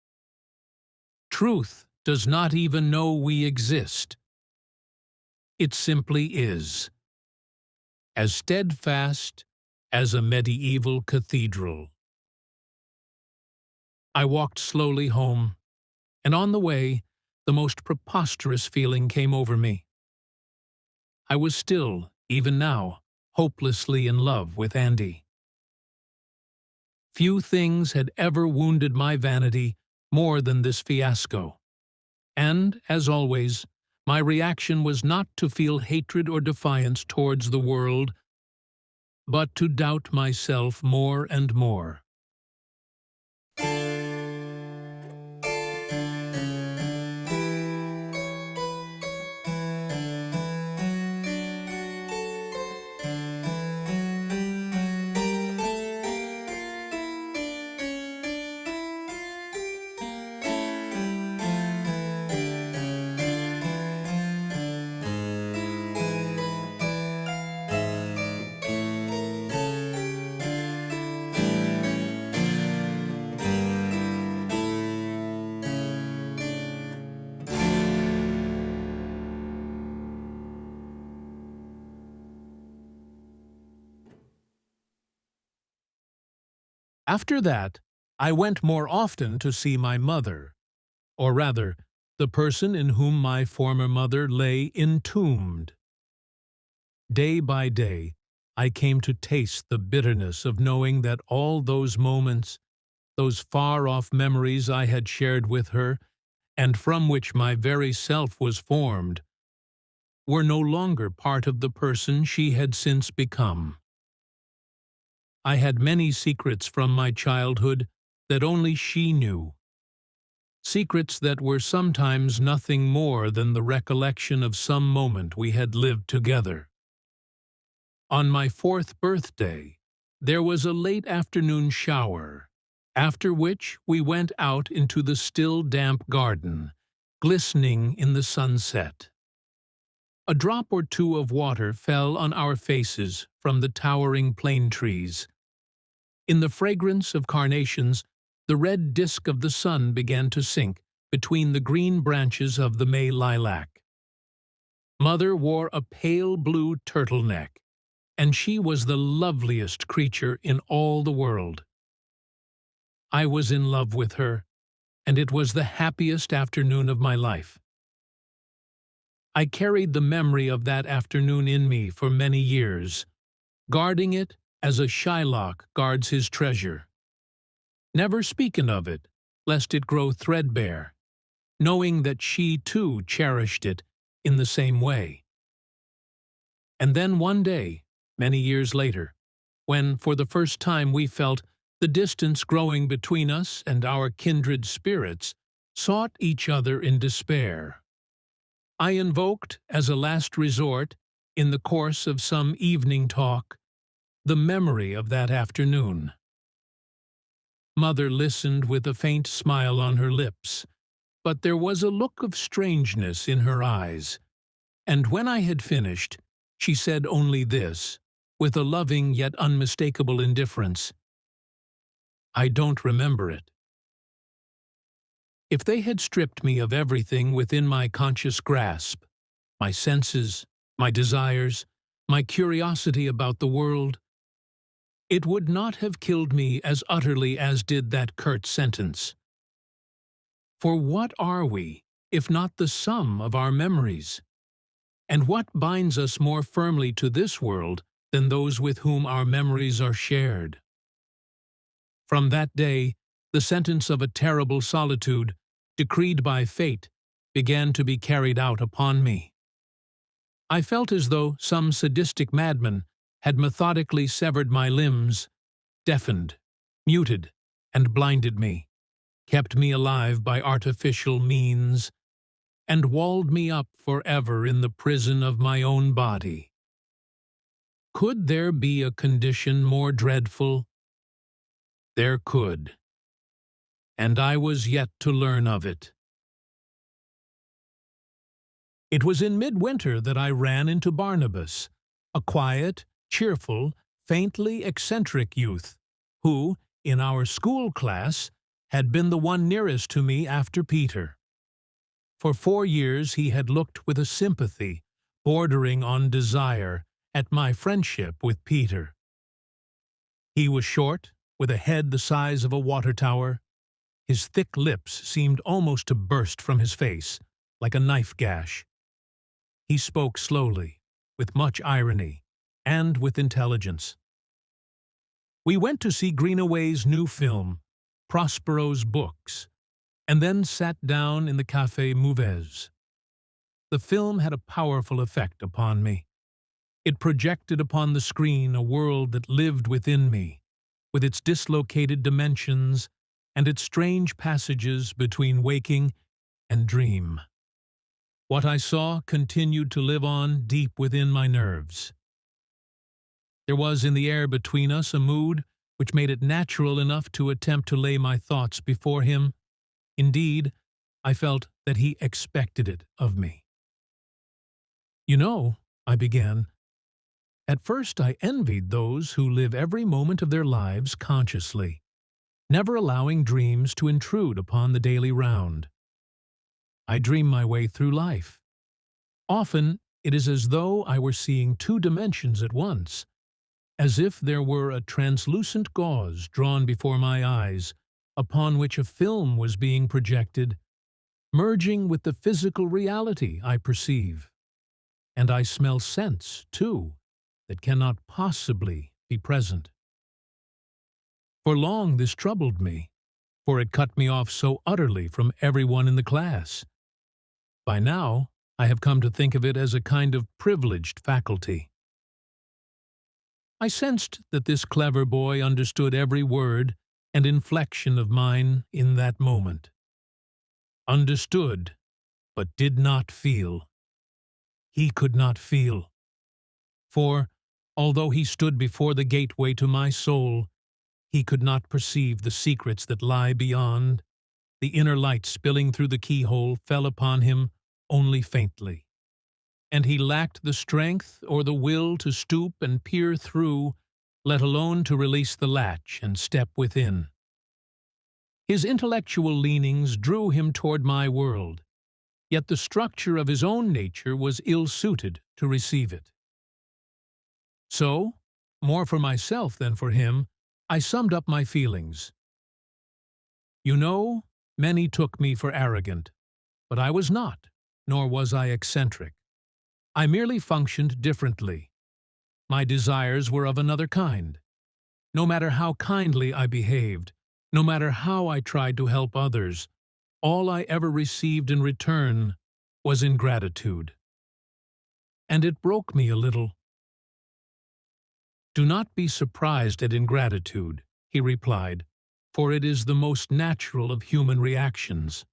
Truth does not even know we exist. It simply is, as steadfast as a medieval cathedral. I walked slowly home, and on the way, the most preposterous feeling came over me. I was still, even now, hopelessly in love with Andy. Few things had ever wounded my vanity more than this fiasco, and, as always, my reaction was not to feel hatred or defiance towards the world, but to doubt myself more and more. After that, I went more often to see my mother, or rather, the person in whom my former mother lay entombed. Day by day, I came to taste the bitterness of knowing that all those moments, those far-off memories I had shared with her, and from which my very self was formed, were no longer part of the person she had since become. I had many secrets from my childhood that only she knew. Secrets that were sometimes nothing more than the recollection of some moment we had lived together. On my 4th birthday, there was a late afternoon shower, after which we went out into the still damp garden, glistening in the sunset. A drop or two of water fell on our faces from the towering plane trees. In the fragrance of carnations, the red disk of the sun began to sink between the green branches of the May lilac. Mother wore a pale blue turtleneck, and she was the loveliest creature in all the world. I was in love with her, and it was the happiest afternoon of my life. I carried the memory of that afternoon in me for many years, guarding it as a Shylock guards his treasure, never speaking of it, lest it grow threadbare, knowing that she too cherished it in the same way. And then one day, many years later, when for the first time we felt the distance growing between us and our kindred spirits, sought each other in despair, I invoked, as a last resort, in the course of some evening talk, the memory of that afternoon. Mother listened with a faint smile on her lips, but there was a look of strangeness in her eyes, and when I had finished, she said only this, with a loving yet unmistakable indifference: "I don't remember it." If they had stripped me of everything within my conscious grasp, my senses, my desires, my curiosity about the world, it would not have killed me as utterly as did that curt sentence. For what are we, if not the sum of our memories? And what binds us more firmly to this world than those with whom our memories are shared? From that day, the sentence of a terrible solitude, decreed by fate, began to be carried out upon me. I felt as though some sadistic madman had methodically severed my limbs, deafened, muted, and blinded me, kept me alive by artificial means, and walled me up forever in the prison of my own body. Could there be a condition more dreadful? There could, and I was yet to learn of it. It was in midwinter that I ran into Barnabas, a quiet, cheerful, faintly eccentric youth, who, in our school class, had been the one nearest to me after Peter. For 4 years he had looked with a sympathy, bordering on desire, at my friendship with Peter. He was short, with a head the size of a water tower. His thick lips seemed almost to burst from his face, like a knife gash. He spoke slowly, with much irony, and with intelligence. We went to see Greenaway's new film, Prospero's Books, and then sat down in the Café Mouvez. The film had a powerful effect upon me. It projected upon the screen a world that lived within me, with its dislocated dimensions and its strange passages between waking and dream. What I saw continued to live on deep within my nerves. There was in the air between us a mood which made it natural enough to attempt to lay my thoughts before him. Indeed, I felt that he expected it of me. "You know," I began, "at first I envied those who live every moment of their lives consciously, never allowing dreams to intrude upon the daily round. I dream my way through life. Often it is as though I were seeing 2 dimensions at once, as if there were a translucent gauze drawn before my eyes, upon which a film was being projected, merging with the physical reality I perceive. And I smell scents, too, that cannot possibly be present. For long this troubled me, for it cut me off so utterly from everyone in the class. By now, I have come to think of it as a kind of privileged faculty." I sensed that this clever boy understood every word and inflection of mine in that moment. Understood, but did not feel. He could not feel. For, although he stood before the gateway to my soul, he could not perceive the secrets that lie beyond. The inner light spilling through the keyhole fell upon him only faintly, and he lacked the strength or the will to stoop and peer through, let alone to release the latch and step within. His intellectual leanings drew him toward my world, yet the structure of his own nature was ill-suited to receive it. So, more for myself than for him, I summed up my feelings. "You know, many took me for arrogant, but I was not, nor was I eccentric. I merely functioned differently. My desires were of another kind. No matter how kindly I behaved, no matter how I tried to help others, all I ever received in return was ingratitude. And it broke me a little." "Do not be surprised at ingratitude," he replied, "for it is the most natural of human reactions.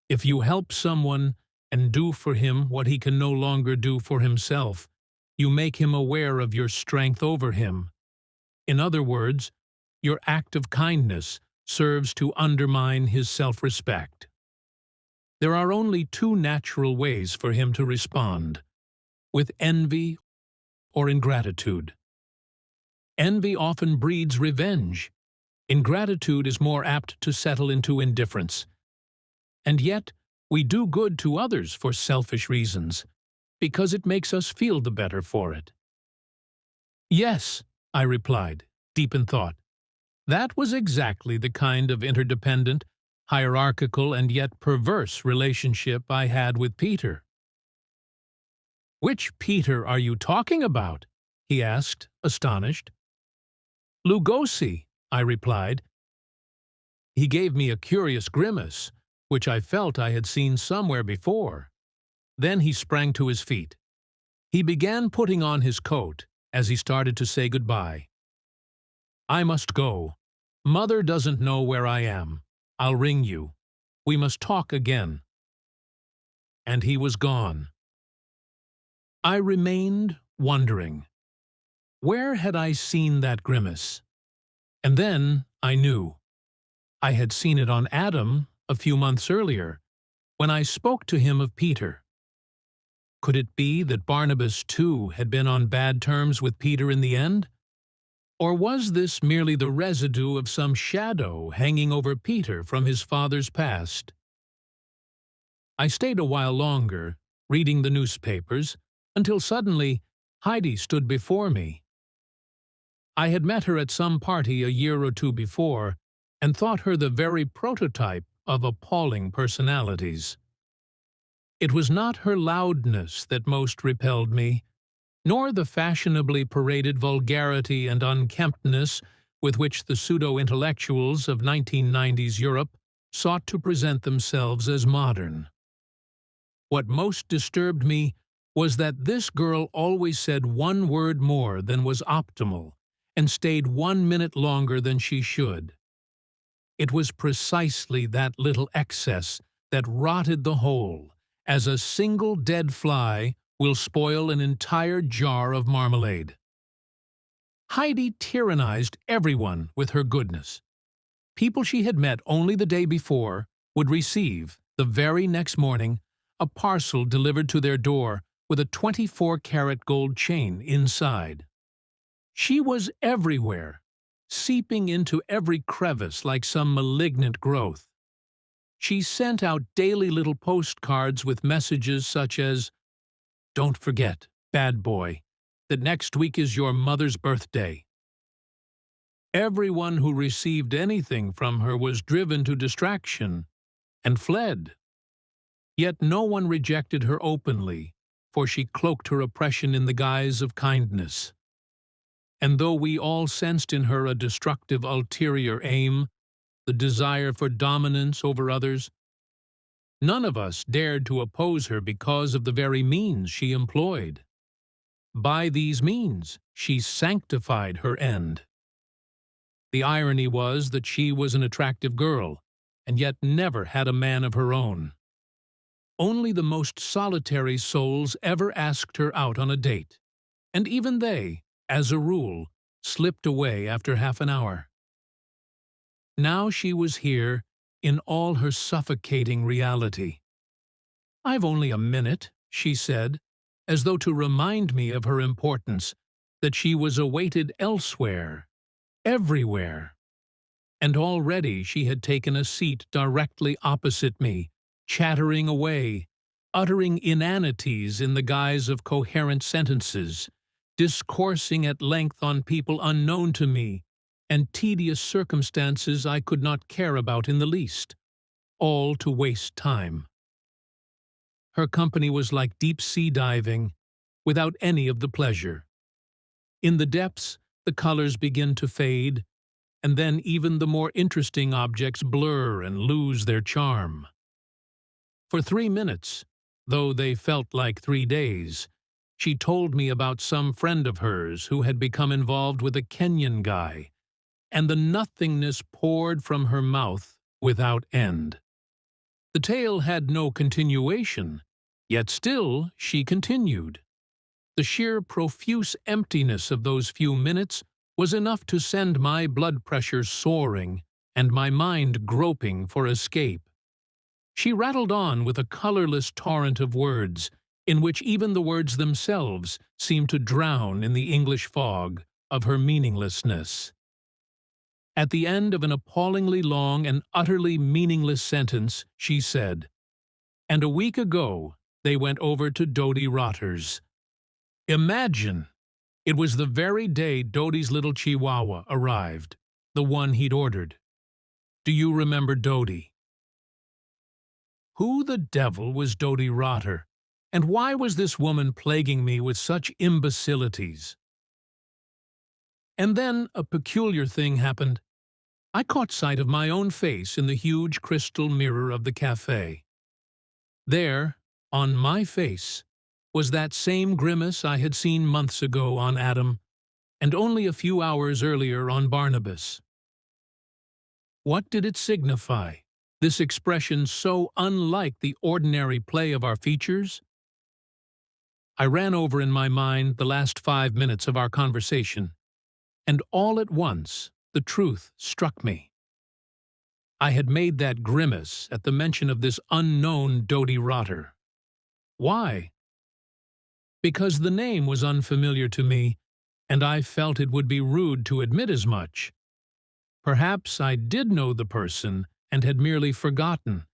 If you help someone and do for him what he can no longer do for himself, you make him aware of your strength over him. In other words, your act of kindness serves to undermine his self-respect. There are only 2 natural ways for him to respond: with envy or ingratitude. Envy often breeds revenge. Ingratitude is more apt to settle into indifference. And yet, we do good to others for selfish reasons, because it makes us feel the better for it." "Yes," I replied, deep in thought. That was exactly the kind of interdependent, hierarchical, and yet perverse relationship I had with Peter. "Which Peter are you talking about?" he asked, astonished. "Lugosi," I replied. He gave me a curious grimace, which I felt I had seen somewhere before. Then he sprang to his feet. He began putting on his coat as he started to say goodbye. "I must go. Mother doesn't know where I am. I'll ring you. We must talk again." and he was gone. I remained wondering. Where had I seen that grimace? And then I knew. I had seen it on Adam a few months earlier, when I spoke to him of Peter. Could it be that Barnabas, too, had been on bad terms with Peter in the end? Or was this merely the residue of some shadow hanging over Peter from his father's past? I stayed a while longer, reading the newspapers, until suddenly Heidi stood before me. I had met her at some party a year or two before, and thought her the very prototype of appalling personalities. It was not her loudness that most repelled me, nor the fashionably paraded vulgarity and unkemptness with which the pseudo-intellectuals of 1990s Europe sought to present themselves as modern. What most disturbed me was that this girl always said one word more than was optimal and stayed 1 minute longer than she should. It was precisely that little excess that rotted the whole, as a single dead fly will spoil an entire jar of marmalade. Heidi tyrannized everyone with her goodness. People she had met only the day before would receive, the very next morning, a parcel delivered to their door with a 24-karat gold chain inside. She was everywhere, seeping into every crevice like some malignant growth. She sent out daily little postcards with messages such as, "Don't forget, bad boy, that next week is your mother's birthday." Everyone who received anything from her was driven to distraction and fled. Yet no one rejected her openly, for she cloaked her oppression in the guise of kindness. And though we all sensed in her a destructive ulterior aim, the desire for dominance over others, none of us dared to oppose her because of the very means she employed. By these means, she sanctified her end. The irony was that she was an attractive girl, and yet never had a man of her own. Only the most solitary souls ever asked her out on a date, and even they, as a rule, slipped away after half an hour. Now she was here in all her suffocating reality. "I've only a minute," she said, as though to remind me of her importance, that she was awaited elsewhere, everywhere. And already she had taken a seat directly opposite me, chattering away, uttering inanities in the guise of coherent sentences, discoursing at length on people unknown to me, and tedious circumstances I could not care about in the least, all to waste time. Her company was like deep-sea diving, without any of the pleasure. In the depths, the colors begin to fade, and then even the more interesting objects blur and lose their charm. For 3 minutes, though they felt like 3 days, she told me about some friend of hers who had become involved with a Kenyan guy, and the nothingness poured from her mouth without end. The tale had no continuation, yet still she continued. The sheer profuse emptiness of those few minutes was enough to send my blood pressure soaring and my mind groping for escape. She rattled on with a colorless torrent of words, in which even the words themselves seemed to drown in the English fog of her meaninglessness. At the end of an appallingly long and utterly meaningless sentence, she said, "And a week ago, they went over to Dodie Rotter's." Imagine! It was the very day Dodie's little chihuahua arrived, the one he'd ordered. Do you remember Dodie? Who the devil was Dodie Rotter, and why was this woman plaguing me with such imbecilities? And then a peculiar thing happened. I caught sight of my own face in the huge crystal mirror of the cafe. There, on my face, was that same grimace I had seen months ago on Adam, and only a few hours earlier on Barnabas. What did it signify? this expression so unlike the ordinary play of our features? I ran over in my mind the last 5 minutes of our conversation, and all at once the truth struck me. I had made that grimace at the mention of this unknown Dodie Rotter. Why? Because the name was unfamiliar to me, and I felt it would be rude to admit as much. Perhaps I did know the person and had merely forgotten,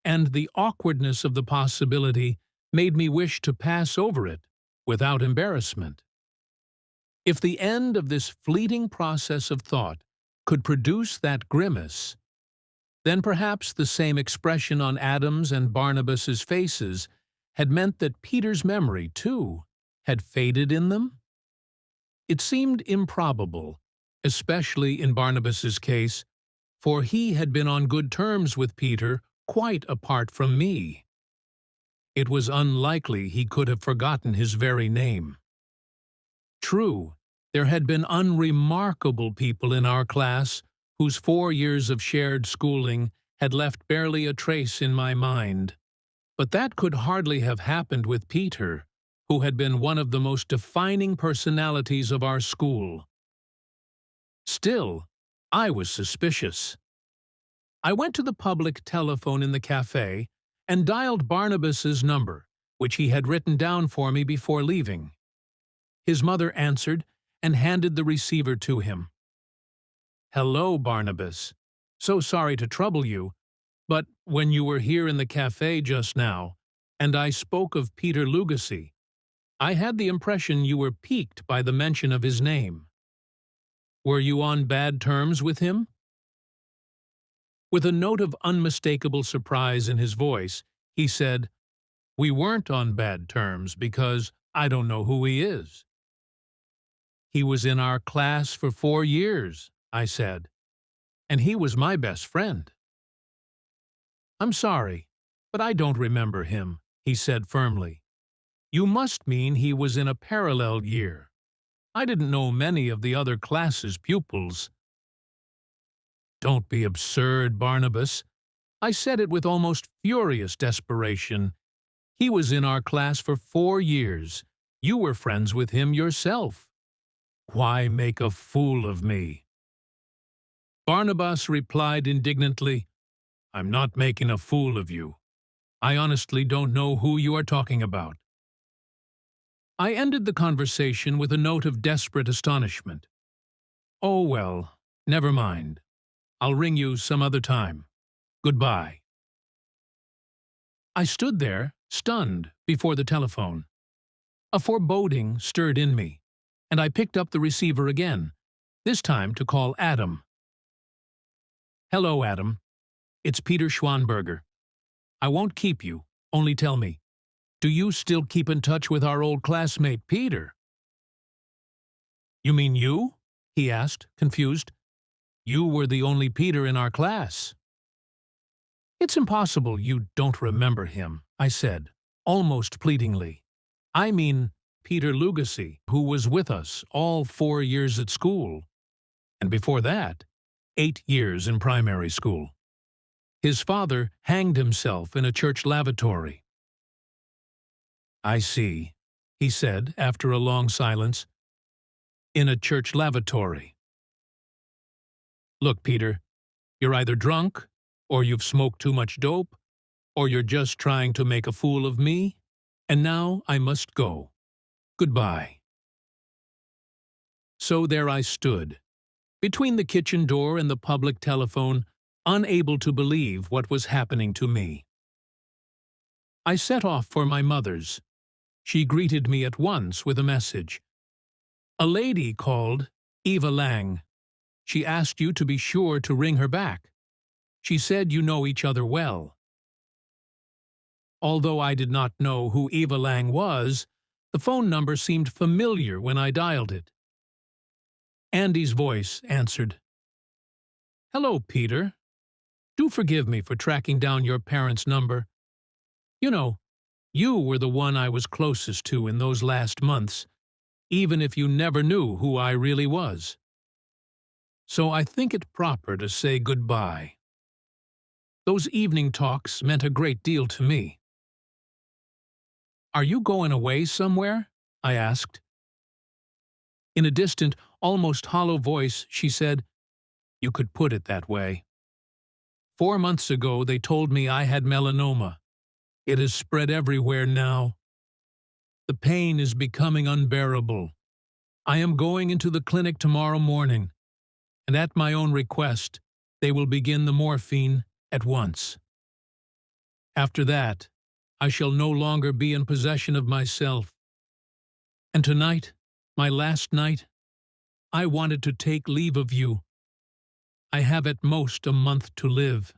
and the awkwardness of the possibility made me wish to pass over it without embarrassment. If the end of this fleeting process of thought could produce that grimace, then perhaps the same expression on Adam's and Barnabas's faces had meant that Peter's memory, too, had faded in them? It seemed improbable, especially in Barnabas's case, for he had been on good terms with Peter quite apart from me. It was unlikely he could have forgotten his very name. True, there had been unremarkable people in our class whose 4 years of shared schooling had left barely a trace in my mind, but that could hardly have happened with Peter, who had been one of the most defining personalities of our school. Still, I was suspicious. I went to the public telephone in the cafe and dialed Barnabas's number, which he had written down for me before leaving. His mother answered and handed the receiver to him. "Hello, Barnabas. So sorry to trouble you, but when you were here in the cafe just now, and I spoke of Peter Lugacy, I had the impression you were piqued by the mention of his name. Were you on bad terms with him?" With a note of unmistakable surprise in his voice, he said, "We weren't on bad terms because I don't know who he is." "He was in our class for 4 years, I said, "and he was my best friend." "I'm sorry, but I don't remember him," he said firmly. "You must mean he was in a parallel year. I didn't know many of the other class's pupils." "Don't be absurd, Barnabas." I said it with almost furious desperation. "He was in our class for 4 years. You were friends with him yourself. Why make a fool of me?" Barnabas replied indignantly, "I'm not making a fool of you. I honestly don't know who you are talking about." I ended the conversation with a note of desperate astonishment. "Oh, well, never mind. I'll ring you some other time. Goodbye." I stood there, stunned, before the telephone. A foreboding stirred in me, and I picked up the receiver again, this time to call Adam. "Hello, Adam. It's Peter Schwanberger. I won't keep you, only tell me, do you still keep in touch with our old classmate, Peter?" "You mean you?" he asked, confused. "You were the only Peter in our class." "It's impossible you don't remember him," I said, almost pleadingly. "I mean Peter Lugacy, who was with us all 4 years at school, and before that, 8 years in primary school. His father hanged himself in a church lavatory." "I see," he said after a long silence. "In a church lavatory. Look, Peter, you're either drunk, or you've smoked too much dope, or you're just trying to make a fool of me, and now I must go. Goodbye." So there I stood, between the kitchen door and the public telephone, unable to believe what was happening to me. I set off for my mother's. She greeted me at once with a message. "A lady called, Eva Lang. She asked you to be sure to ring her back. She said you know each other well." Although I did not know who Eva Lang was, the phone number seemed familiar when I dialed it. Andy's voice answered. "Hello, Peter. Do forgive me for tracking down your parents' number. You know, you were the one I was closest to in those last months, even if you never knew who I really was. So I think it proper to say goodbye." Those evening talks meant a great deal to me. "Are you going away somewhere?" I asked. In a distant, almost hollow voice, she said, "You could put it that way. 4 months ago they told me I had melanoma. It has spread everywhere now. The pain is becoming unbearable. I am going into the clinic tomorrow morning, and at my own request, they will begin the morphine at once. After that, I shall no longer be in possession of myself. And tonight, my last night, I wanted to take leave of you. I have at most a month to live.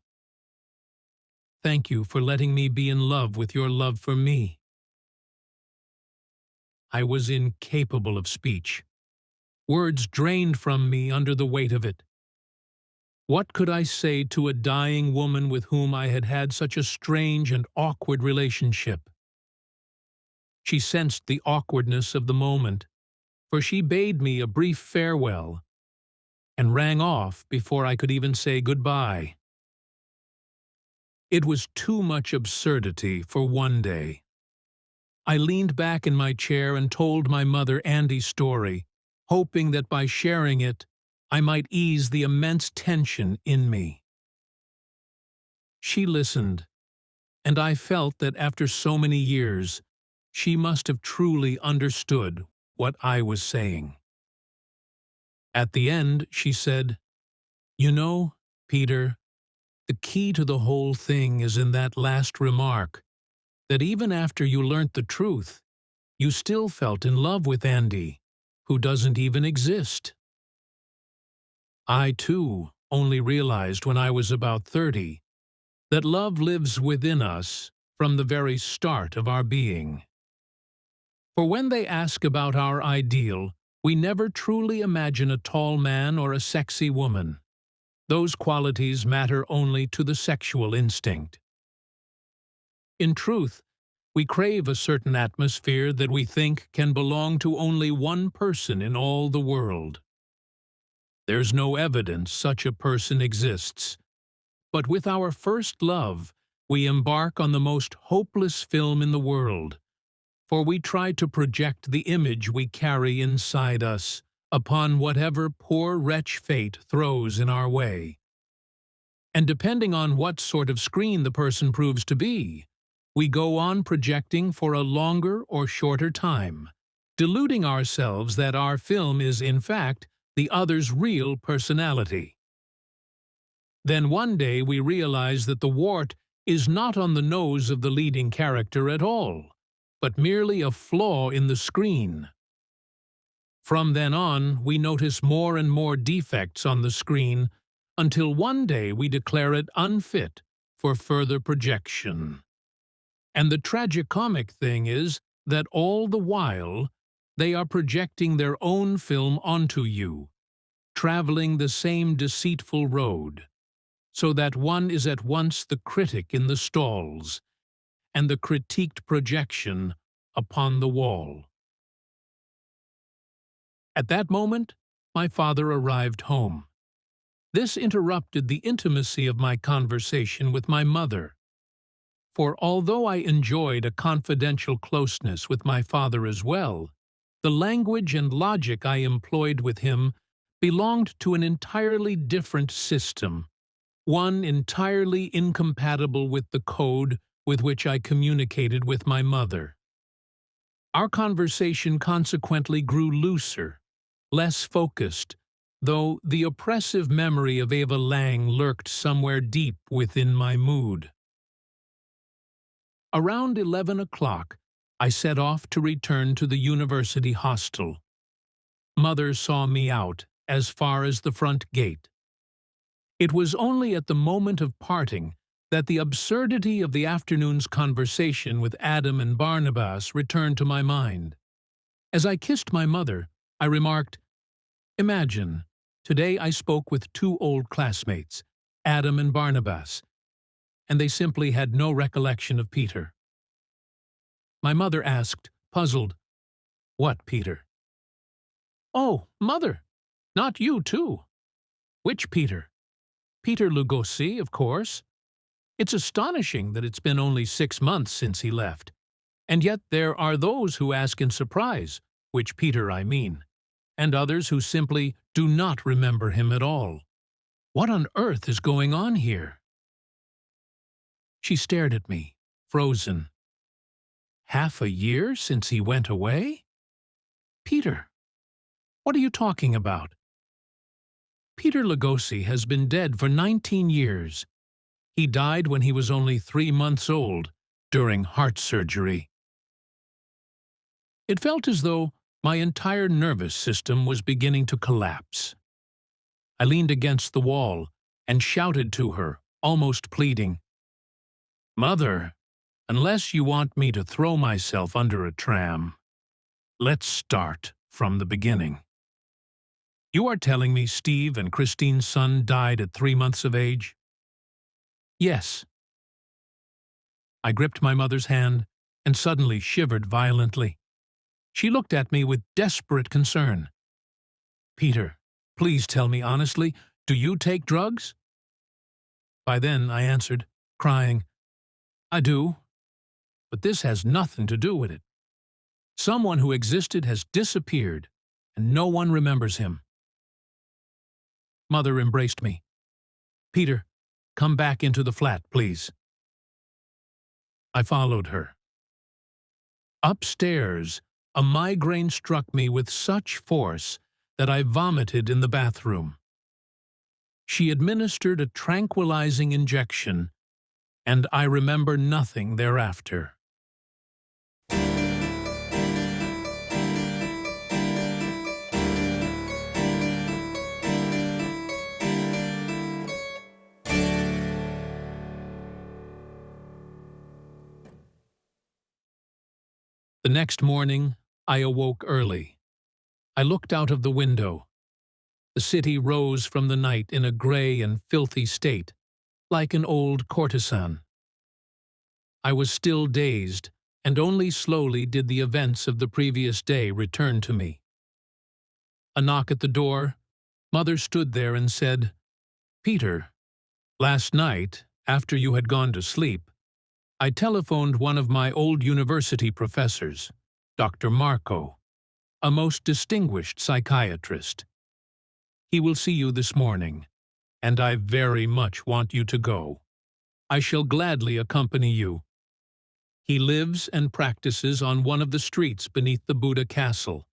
Thank you for letting me be in love with your love for me." I was incapable of speech. Words drained from me under the weight of it. What could I say to a dying woman with whom I had had such a strange and awkward relationship? She sensed the awkwardness of the moment, for she bade me a brief farewell and rang off before I could even say goodbye. It was too much absurdity for one day. I leaned back in my chair and told my mother Andy's story, hoping that by sharing it, I might ease the immense tension in me. She listened, and I felt that after so many years, she must have truly understood what I was saying. At the end, she said, "You know, Peter, the key to the whole thing is in that last remark, that even after you learnt the truth, you still felt in love with Andy, who doesn't even exist." I, too, only realized when I was about 30 that love lives within us from the very start of our being. For when they ask about our ideal, we never truly imagine a tall man or a sexy woman. Those qualities matter only to the sexual instinct. In truth, we crave a certain atmosphere that we think can belong to only one person in all the world. There's no evidence such a person exists, but with our first love, we embark on the most hopeless film in the world, for we try to project the image we carry inside us upon whatever poor wretch fate throws in our way. And depending on what sort of screen the person proves to be, we go on projecting for a longer or shorter time, deluding ourselves that our film is, in fact, the other's real personality. Then one day we realize that the wart is not on the nose of the leading character at all, but merely a flaw in the screen. From then on, we notice more and more defects on the screen until one day we declare it unfit for further projection. And the tragicomic thing is that all the while, they are projecting their own film onto you, traveling the same deceitful road, so that one is at once the critic in the stalls and the critiqued projection upon the wall. At that moment, my father arrived home. This interrupted the intimacy of my conversation with my mother. For although I enjoyed a confidential closeness with my father as well, the language and logic I employed with him belonged to an entirely different system, one entirely incompatible with the code with which I communicated with my mother. Our conversation consequently grew looser, less focused, though the oppressive memory of Eva Lang lurked somewhere deep within my mood. Around 11 o'clock, I set off to return to the university hostel. Mother saw me out as far as the front gate. It was only at the moment of parting that the absurdity of the afternoon's conversation with Adam and Barnabas returned to my mind. As I kissed my mother, I remarked, "Imagine, today I spoke with 2 old classmates, Adam and Barnabas, and they simply had no recollection of Peter." My mother asked, puzzled, "What, Peter?" "Oh, Mother, not you too." "Which Peter?" "Peter Lugosi, of course." It's astonishing that it's been only 6 months since he left, and yet there are those who ask in surprise, which Peter I mean, and others who simply do not remember him at all. What on earth is going on here? She stared at me, frozen. Half a year since he went away? Peter, what are you talking about? Peter Lugosi has been dead for 19 years. He died when he was only 3 months old, during heart surgery. It felt as though my entire nervous system was beginning to collapse. I leaned against the wall and shouted to her, almost pleading, "Mother, unless you want me to throw myself under a tram, let's start from the beginning. You are telling me Steve and Christine's son died at 3 months of age?" "Yes." I gripped my mother's hand and suddenly shivered violently. She looked at me with desperate concern. "Peter, please tell me honestly, do you take drugs?" By then I answered, crying, "I do, but this has nothing to do with it. Someone who existed has disappeared, and no one remembers him." Mother embraced me. "Peter, come back into the flat, please." I followed her. Upstairs, a migraine struck me with such force that I vomited in the bathroom. She administered a tranquilizing injection, and I remember nothing thereafter. The next morning, I awoke early. I looked out of the window. The city rose from the night in a gray and filthy state, like an old courtesan. I was still dazed, and only slowly did the events of the previous day return to me. A knock at the door. Mother stood there and said, "Peter, last night, after you had gone to sleep, I telephoned one of my old university professors, Dr. Marco, a most distinguished psychiatrist. He will see you this morning, and I very much want you to go. I shall gladly accompany you. He lives and practices on one of the streets beneath the Buddha Castle.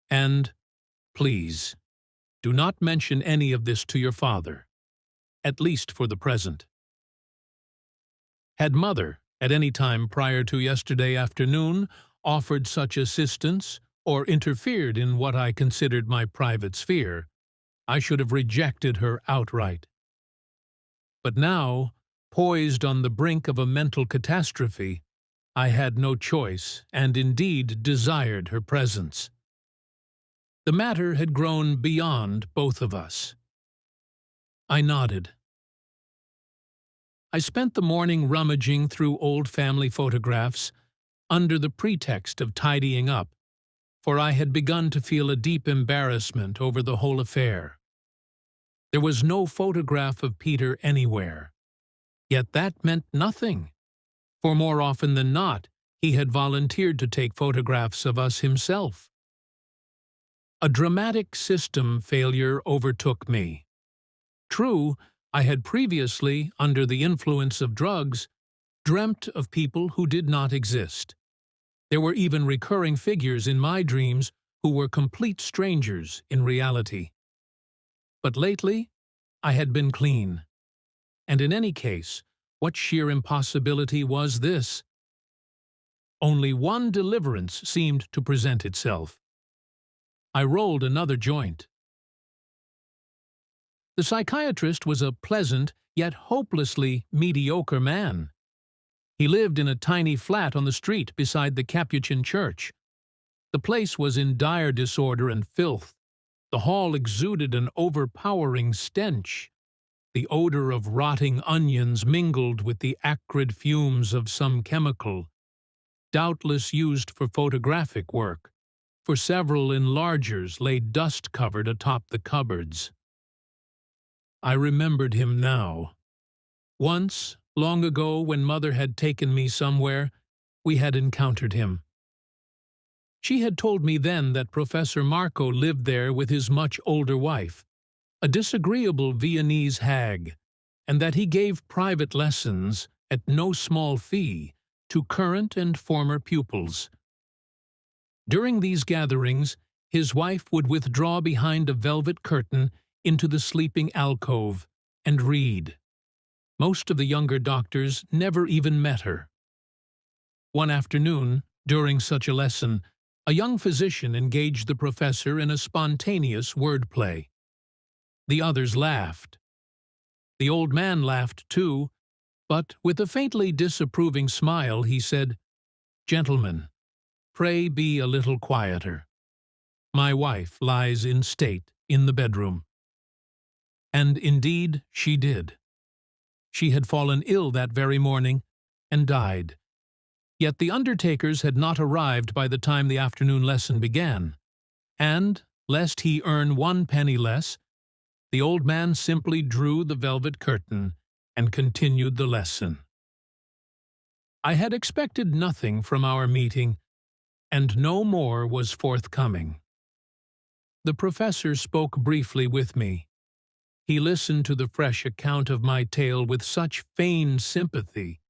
And, please, do not mention any of this to your father, at least for the present." Had Mother, at any time prior to yesterday afternoon, offered such assistance or interfered in what I considered my private sphere, I should have rejected her outright. But now, poised on the brink of a mental catastrophe, I had no choice and indeed desired her presence. The matter had grown beyond both of us. I nodded. I spent the morning rummaging through old family photographs under the pretext of tidying up, for I had begun to feel a deep embarrassment over the whole affair. There was no photograph of Peter anywhere. Yet that meant nothing, for more often than not, he had volunteered to take photographs of us himself. A dramatic system failure overtook me. True, I had previously, under the influence of drugs, dreamt of people who did not exist. There were even recurring figures in my dreams who were complete strangers in reality. But lately, I had been clean. And in any case, what sheer impossibility was this? Only one deliverance seemed to present itself. I rolled another joint. The psychiatrist was a pleasant, yet hopelessly mediocre man. He lived in a tiny flat on the street beside the Capuchin church. The place was in dire disorder and filth. The hall exuded an overpowering stench. The odor of rotting onions mingled with the acrid fumes of some chemical, doubtless used for photographic work, for several enlargers lay dust-covered atop the cupboards. I remembered him now. Once, long ago, when Mother had taken me somewhere, we had encountered him. She had told me then that Professor Marco lived there with his much older wife, a disagreeable Viennese hag, and that he gave private lessons, at no small fee, to current and former pupils. During these gatherings, his wife would withdraw behind a velvet curtain into the sleeping alcove and read. Most of the younger doctors never even met her. One afternoon, during such a lesson, a young physician engaged the professor in a spontaneous wordplay. The others laughed. The old man laughed too, but with a faintly disapproving smile he said, "Gentlemen, pray be a little quieter. My wife lies in state in the bedroom." And indeed she did. She had fallen ill that very morning and died. Yet the undertakers had not arrived by the time the afternoon lesson began, and, lest he earn 1 penny less, the old man simply drew the velvet curtain and continued the lesson. I had expected nothing from our meeting, and no more was forthcoming. The professor spoke briefly with me. He listened to the fresh account of my tale with such feigned sympathy,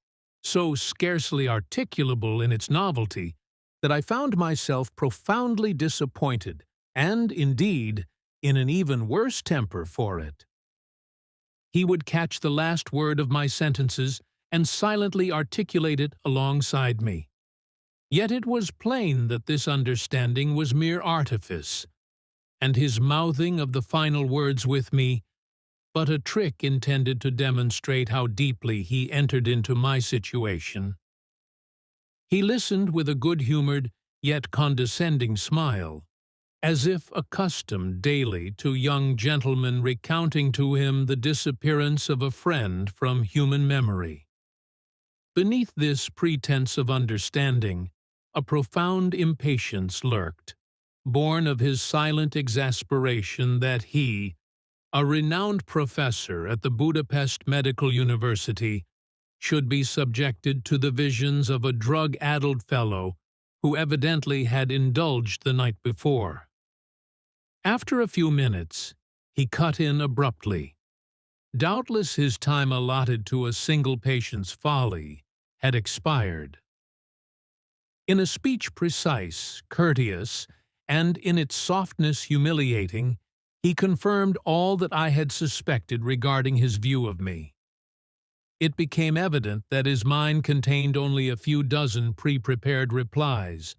so scarcely articulable in its novelty, that I found myself profoundly disappointed, and, indeed, in an even worse temper for it. He would catch the last word of my sentences and silently articulate it alongside me. Yet it was plain that this understanding was mere artifice, and his mouthing of the final words with me but a trick intended to demonstrate how deeply he entered into my situation. He listened with a good-humored yet condescending smile, as if accustomed daily to young gentlemen recounting to him the disappearance of a friend from human memory. Beneath this pretense of understanding, a profound impatience lurked, born of his silent exasperation that he, a renowned professor at the Budapest Medical University, should be subjected to the visions of a drug-addled fellow who evidently had indulged the night before. After a few minutes, he cut in abruptly. Doubtless his time allotted to a single patient's folly had expired. In a speech precise, courteous, and in its softness humiliating, he confirmed all that I had suspected regarding his view of me. It became evident that his mind contained only a few dozen pre-prepared replies,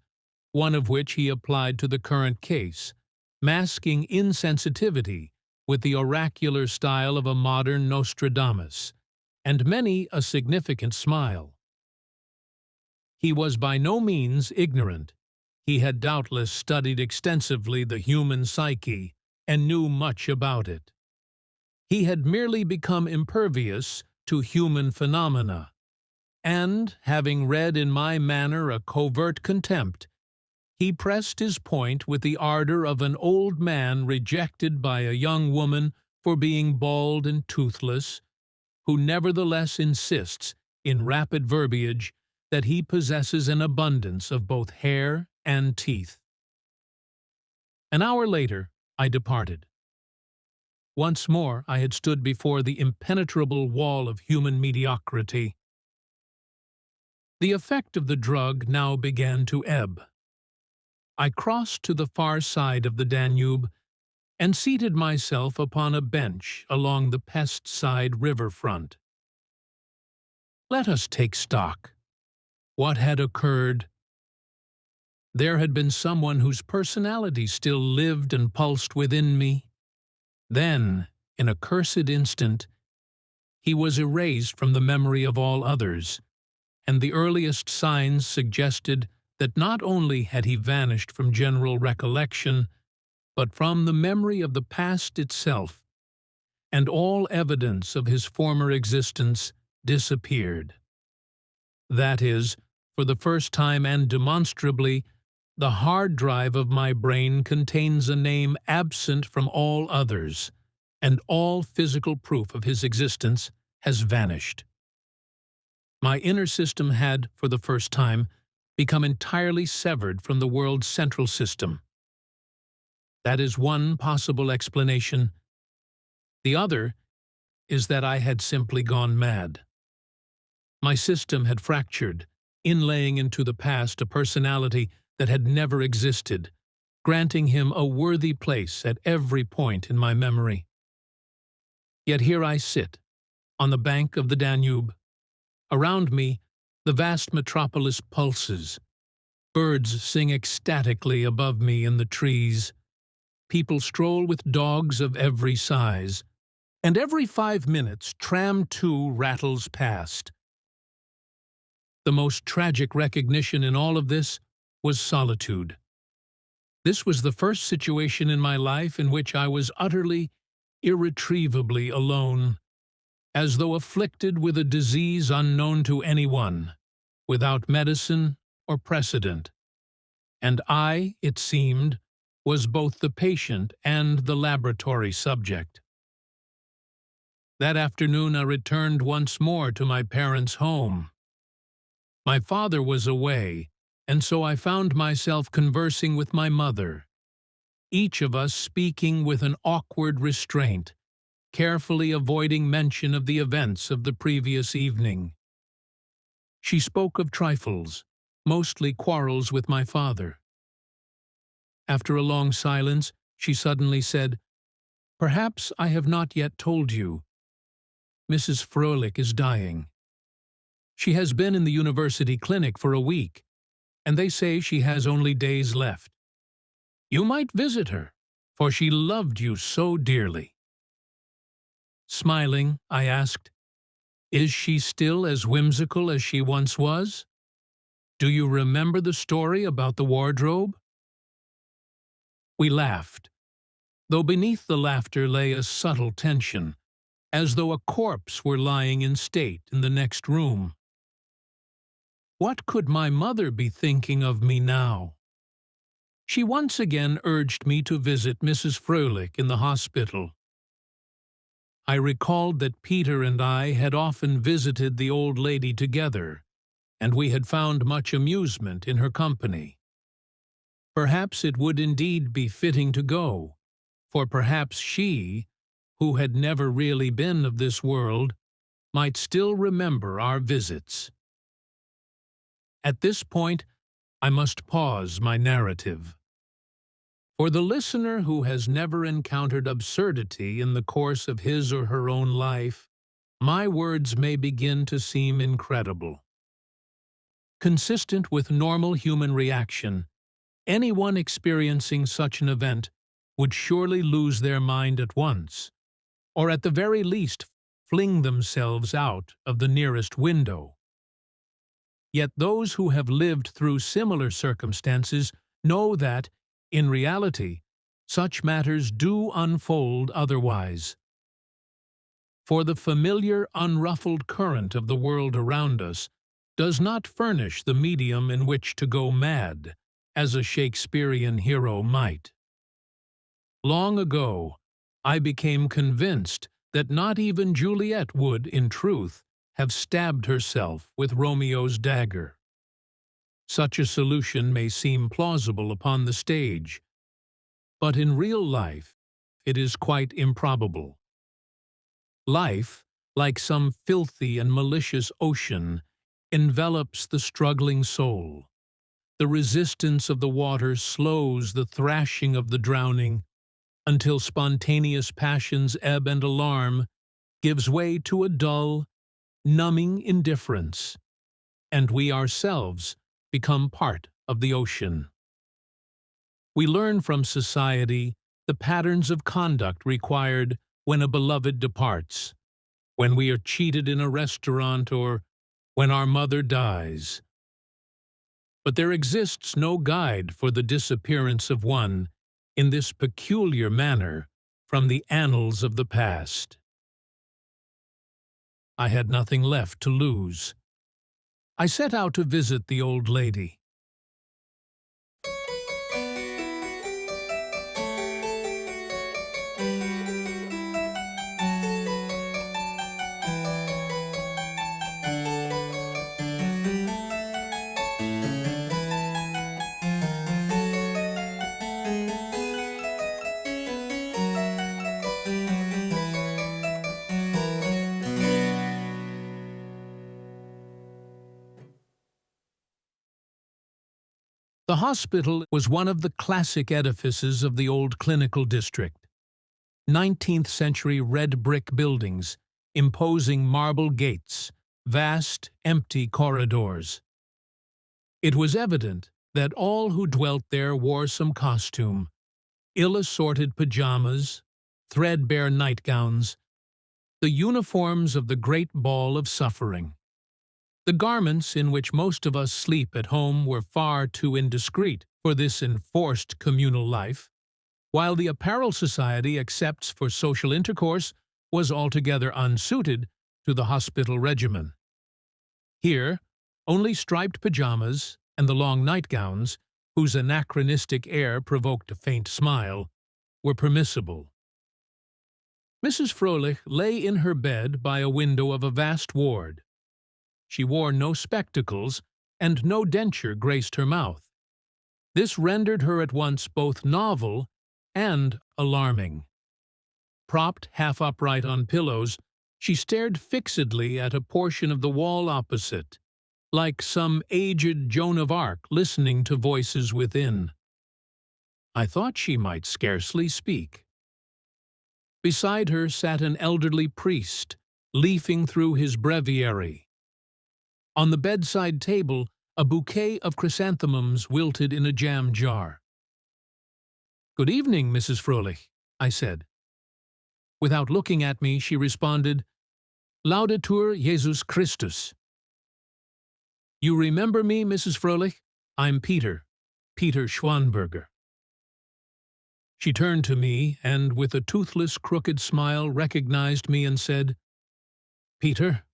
one of which he applied to the current case, masking insensitivity with the oracular style of a modern Nostradamus, and many a significant smile. He was by no means ignorant. He had doubtless studied extensively the human psyche and knew much about it. He had merely become impervious to human phenomena, and, having read in my manner a covert contempt, he pressed his point with the ardor of an old man rejected by a young woman for being bald and toothless, who nevertheless insists, in rapid verbiage, that he possesses an abundance of both hair and teeth. An hour later, I departed. Once more I had stood before the impenetrable wall of human mediocrity. The effect of the drug now began to ebb. I crossed to the far side of the Danube and seated myself upon a bench along the pest-side river-front. Let us take stock. What had occurred? There had been someone whose personality still lived and pulsed within me. Then, in a cursed instant, he was erased from the memory of all others, and the earliest signs suggested that not only had he vanished from general recollection, but from the memory of the past itself, and all evidence of his former existence disappeared. That is, for the first time and demonstrably, the hard drive of my brain contains a name absent from all others, and all physical proof of his existence has vanished. My inner system had, for the first time, become entirely severed from the world's central system. That is one possible explanation. The other is that I had simply gone mad. My system had fractured, inlaying into the past a personality that had never existed, granting him a worthy place at every point in my memory. Yet here I sit, on the bank of the Danube. Around me, the vast metropolis pulses. Birds sing ecstatically above me in the trees. People stroll with dogs of every size. And every 5 minutes, tram 2 rattles past. The most tragic recognition in all of this was solitude. This was the first situation in my life in which I was utterly, irretrievably alone, as though afflicted with a disease unknown to anyone, without medicine or precedent. And I, it seemed, was both the patient and the laboratory subject. That afternoon I returned once more to my parents' home. My father was away, and so I found myself conversing with my mother, each of us speaking with an awkward restraint, carefully avoiding mention of the events of the previous evening. She spoke of trifles, mostly quarrels with my father. After a long silence, she suddenly said, "Perhaps I have not yet told you. Mrs. Fröhlich is dying. She has been in the university clinic for a week, and they say she has only days left. You might visit her, for she loved you so dearly." Smiling, I asked, "Is she still as whimsical as she once was? Do you remember the story about the wardrobe?" We laughed, though beneath the laughter lay a subtle tension, as though a corpse were lying in state in the next room. What could my mother be thinking of me now? She once again urged me to visit Mrs. Fröhlich in the hospital. I recalled that Peter and I had often visited the old lady together, and we had found much amusement in her company. Perhaps it would indeed be fitting to go, for perhaps she, who had never really been of this world, might still remember our visits. At this point, I must pause my narrative. For the listener who has never encountered absurdity in the course of his or her own life, my words may begin to seem incredible. Consistent with normal human reaction, anyone experiencing such an event would surely lose their mind at once, or at the very least fling themselves out of the nearest window. Yet those who have lived through similar circumstances know that, in reality, such matters do unfold otherwise. For the familiar, unruffled current of the world around us does not furnish the medium in which to go mad, as a Shakespearean hero might. Long ago, I became convinced that not even Juliet would, in truth, have stabbed herself with Romeo's dagger. Such a solution may seem plausible upon the stage, but in real life it is quite improbable. Life, like some filthy and malicious ocean, envelops the struggling soul. The resistance of the water slows the thrashing of the drowning, until spontaneous passion's ebb and alarm gives way to a dull, numbing indifference, and we ourselves become part of the ocean. We learn from society the patterns of conduct required when a beloved departs, when we are cheated in a restaurant, or when our mother dies. But there exists no guide for the disappearance of one in this peculiar manner from the annals of the past. I had nothing left to lose. I set out to visit the old lady. The hospital was one of the classic edifices of the old clinical district. 19th-century red brick buildings, imposing marble gates, vast, empty corridors. It was evident that all who dwelt there wore some costume, ill-assorted pajamas, threadbare nightgowns, the uniforms of the great ball of suffering. The garments in which most of us sleep at home were far too indiscreet for this enforced communal life, while the apparel society accepts for social intercourse was altogether unsuited to the hospital regimen. Here, only striped pajamas and the long nightgowns, whose anachronistic air provoked a faint smile, were permissible. Mrs. Fröhlich lay in her bed by a window of a vast ward. She wore no spectacles, and no denture graced her mouth. This rendered her at once both novel and alarming. Propped half upright on pillows, she stared fixedly at a portion of the wall opposite, like some aged Joan of Arc listening to voices within. I thought she might scarcely speak. Beside her sat an elderly priest, leafing through his breviary. On the bedside table, a bouquet of chrysanthemums wilted in a jam jar. "Good evening, Mrs. Fröhlich," I said. Without looking at me, she responded, "Laudetur Jesus Christus." "You remember me, Mrs. Fröhlich? I'm Peter Schwanberger." She turned to me and, with a toothless, crooked smile, recognized me and said, "Peter,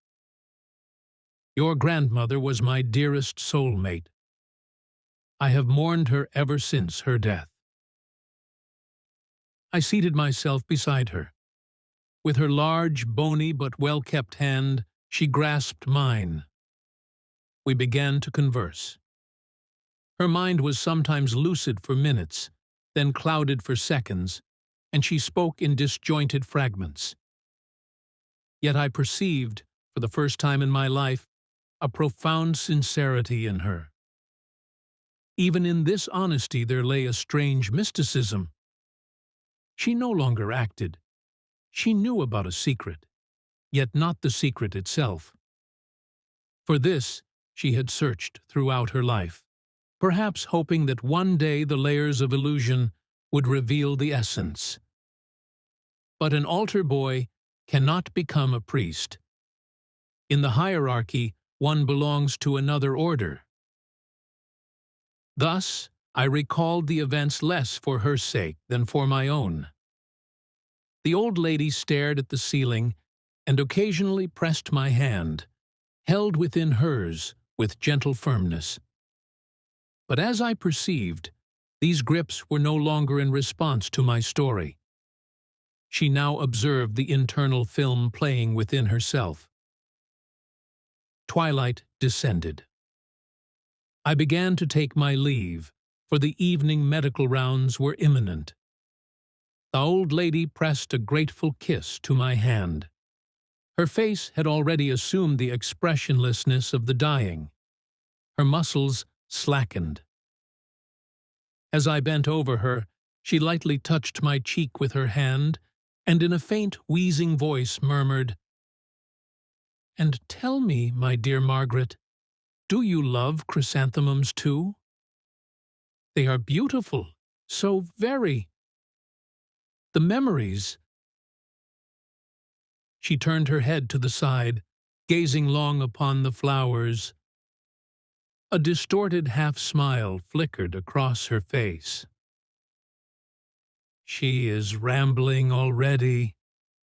your grandmother was my dearest soulmate. I have mourned her ever since her death." I seated myself beside her. With her large, bony but well-kept hand, she grasped mine. We began to converse. Her mind was sometimes lucid for minutes, then clouded for seconds, and she spoke in disjointed fragments. Yet I perceived, for the first time in my life, a profound sincerity in her. Even in this honesty there lay a strange mysticism. She no longer acted. She knew about a secret, yet not the secret itself. For this she had searched throughout her life, perhaps hoping that one day the layers of illusion would reveal the essence. But an altar boy cannot become a priest. In the hierarchy, one belongs to another order. Thus, I recalled the events less for her sake than for my own. The old lady stared at the ceiling and occasionally pressed my hand, held within hers with gentle firmness. But as I perceived, these grips were no longer in response to my story. She now observed the internal film playing within herself. Twilight descended. I began to take my leave, for the evening medical rounds were imminent. The old lady pressed a grateful kiss to my hand. Her face had already assumed the expressionlessness of the dying. Her muscles slackened. As I bent over her, she lightly touched my cheek with her hand, and in a faint, wheezing voice murmured, "And tell me, my dear Margaret, do you love chrysanthemums too? They are beautiful, so very. The memories—" She turned her head to the side, gazing long upon the flowers. A distorted half-smile flickered across her face. "She is rambling already,"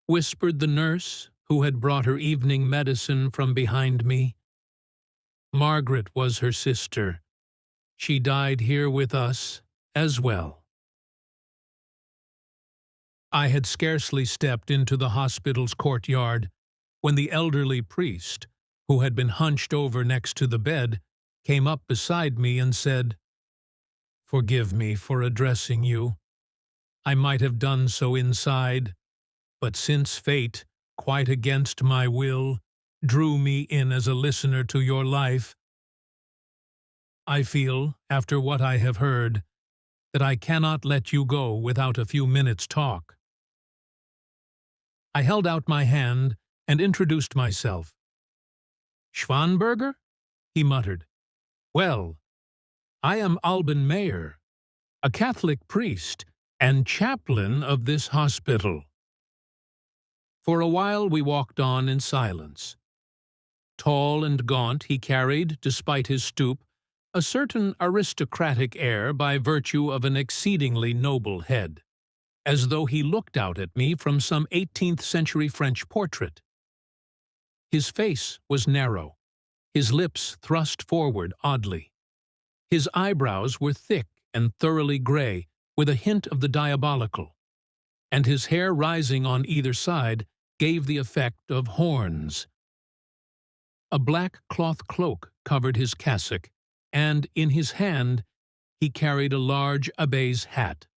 whispered the nurse, who had brought her evening medicine from behind me. "Margaret was her sister. She died here with us as well." I had scarcely stepped into the hospital's courtyard when the elderly priest, who had been hunched over next to the bed, came up beside me and said, "Forgive me for addressing you. I might have done so inside, but since fate, quite against my will, drew me in as a listener to your life, I feel, after what I have heard, that I cannot let you go without a few minutes' talk." I held out my hand and introduced myself. "Schwanberger?" he muttered. "Well, I am Alban Mayer, a Catholic priest and chaplain of this hospital." For a while we walked on in silence. Tall and gaunt, he carried, despite his stoop, a certain aristocratic air by virtue of an exceedingly noble head, as though he looked out at me from some 18th-century French portrait. His face was narrow, his lips thrust forward oddly. His eyebrows were thick and thoroughly grey, with a hint of the diabolical, and his hair rising on either side gave the effect of horns. A black cloth cloak covered his cassock, and in his hand he carried a large abbé's hat.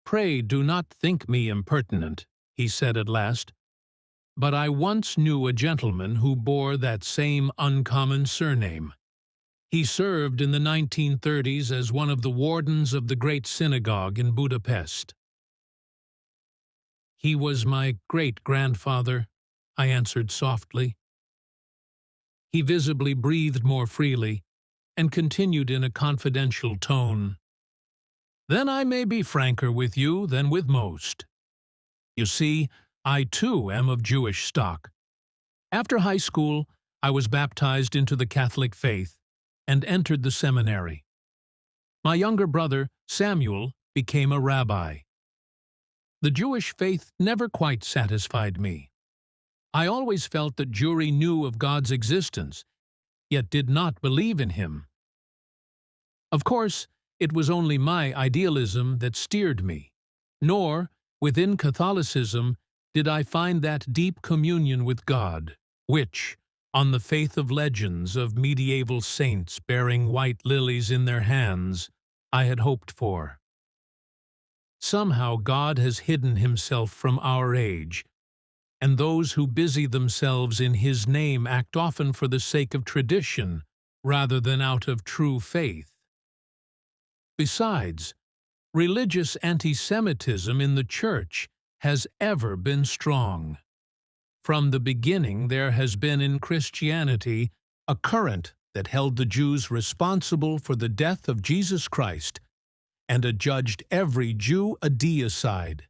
"Pray do not think me impertinent," he said at last, "but I once knew a gentleman who bore that same uncommon surname. He served in the 1930s as one of the wardens of the great synagogue in Budapest." "He was my great-grandfather," I answered softly. He visibly breathed more freely, and continued in a confidential tone. "Then I may be franker with you than with most. You see, I too am of Jewish stock. After high school, I was baptized into the Catholic faith and entered the seminary. My younger brother, Samuel, became a rabbi. The Jewish faith never quite satisfied me. I always felt that Jewry knew of God's existence, yet did not believe in him. Of course, it was only my idealism that steered me, nor, within Catholicism, did I find that deep communion with God, which, on the faith of legends of medieval saints bearing white lilies in their hands, I had hoped for. Somehow God has hidden himself from our age, and those who busy themselves in his name act often for the sake of tradition rather than out of true faith. Besides, religious anti-Semitism in the Church has ever been strong. From the beginning there has been in Christianity a current that held the Jews responsible for the death of Jesus Christ and adjudged every Jew a deicide.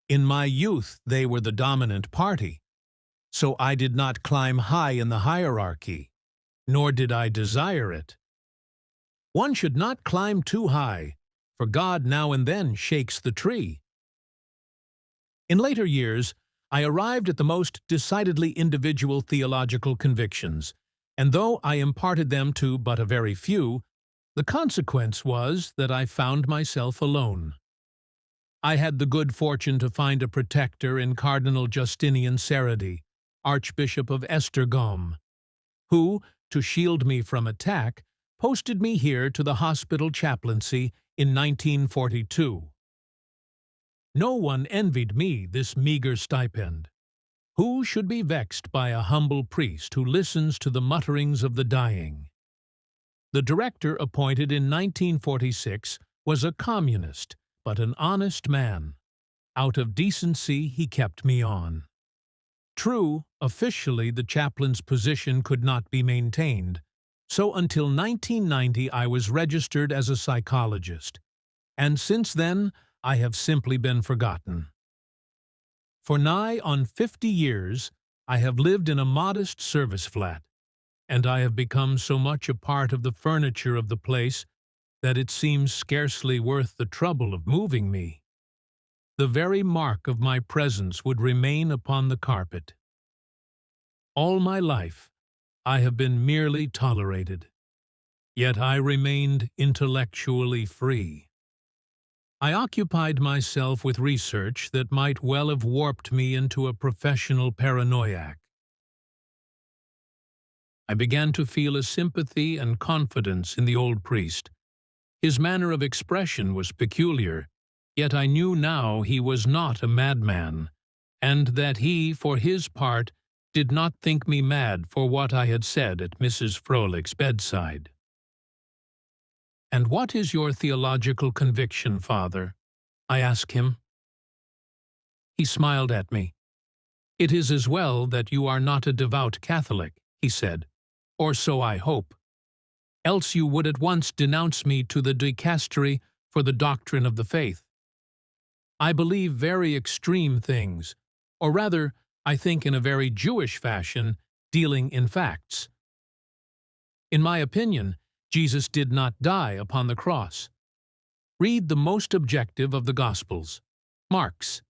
In my youth they were the dominant party, so I did not climb high in the hierarchy, nor did I desire it. One should not climb too high, for God now and then shakes the tree. In later years, I arrived at the most decidedly individual theological convictions, and though I imparted them to but a very few, the consequence was that I found myself alone. I had the good fortune to find a protector in Cardinal Justinian Seredy, Archbishop of Esztergom, who, to shield me from attack, posted me here to the hospital chaplaincy in 1942. No one envied me this meager stipend. Who should be vexed by a humble priest who listens to the mutterings of the dying? The director appointed in 1946 was a communist, but an honest man. Out of decency he kept me on. True, officially the chaplain's position could not be maintained, so until 1990 I was registered as a psychologist, and since then I have simply been forgotten. For nigh on 50 years I have lived in a modest service flat, and I have become so much a part of the furniture of the place that it seems scarcely worth the trouble of moving me. The very mark of my presence would remain upon the carpet. All my life I have been merely tolerated, yet I remained intellectually free. I occupied myself with research that might well have warped me into a professional paranoiac. I began to feel a sympathy and confidence in the old priest. His manner of expression was peculiar, yet I knew now he was not a madman, and that he, for his part, did not think me mad for what I had said at Mrs. Froelic's bedside. "And what is your theological conviction, Father?" I asked him. He smiled at me. "It is as well that you are not a devout Catholic," he said, "or so I hope. Else you would at once denounce me to the dicastery for the doctrine of the faith. I believe very extreme things, or rather, I think in a very Jewish fashion, dealing in facts. In my opinion, Jesus did not die upon the cross. Read the most objective of the Gospels, Mark's.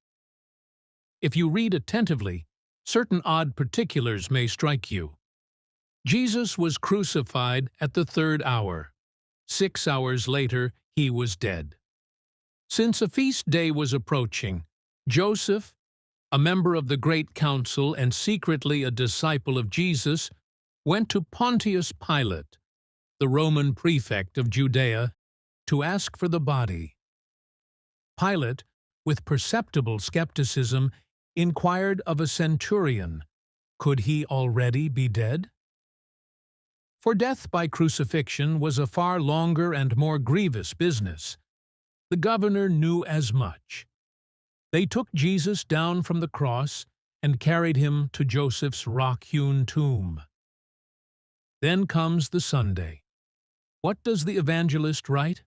If you read attentively, certain odd particulars may strike you. Jesus was crucified at the 3rd hour. 6 hours later, he was dead. Since a feast day was approaching, Joseph, a member of the Great Council and secretly a disciple of Jesus, went to Pontius Pilate, the Roman prefect of Judea, to ask for the body. Pilate, with perceptible skepticism, inquired of a centurion, could he already be dead? For death by crucifixion was a far longer and more grievous business. The governor knew as much. They took Jesus down from the cross and carried him to Joseph's rock-hewn tomb. Then comes the Sunday. What does the evangelist write?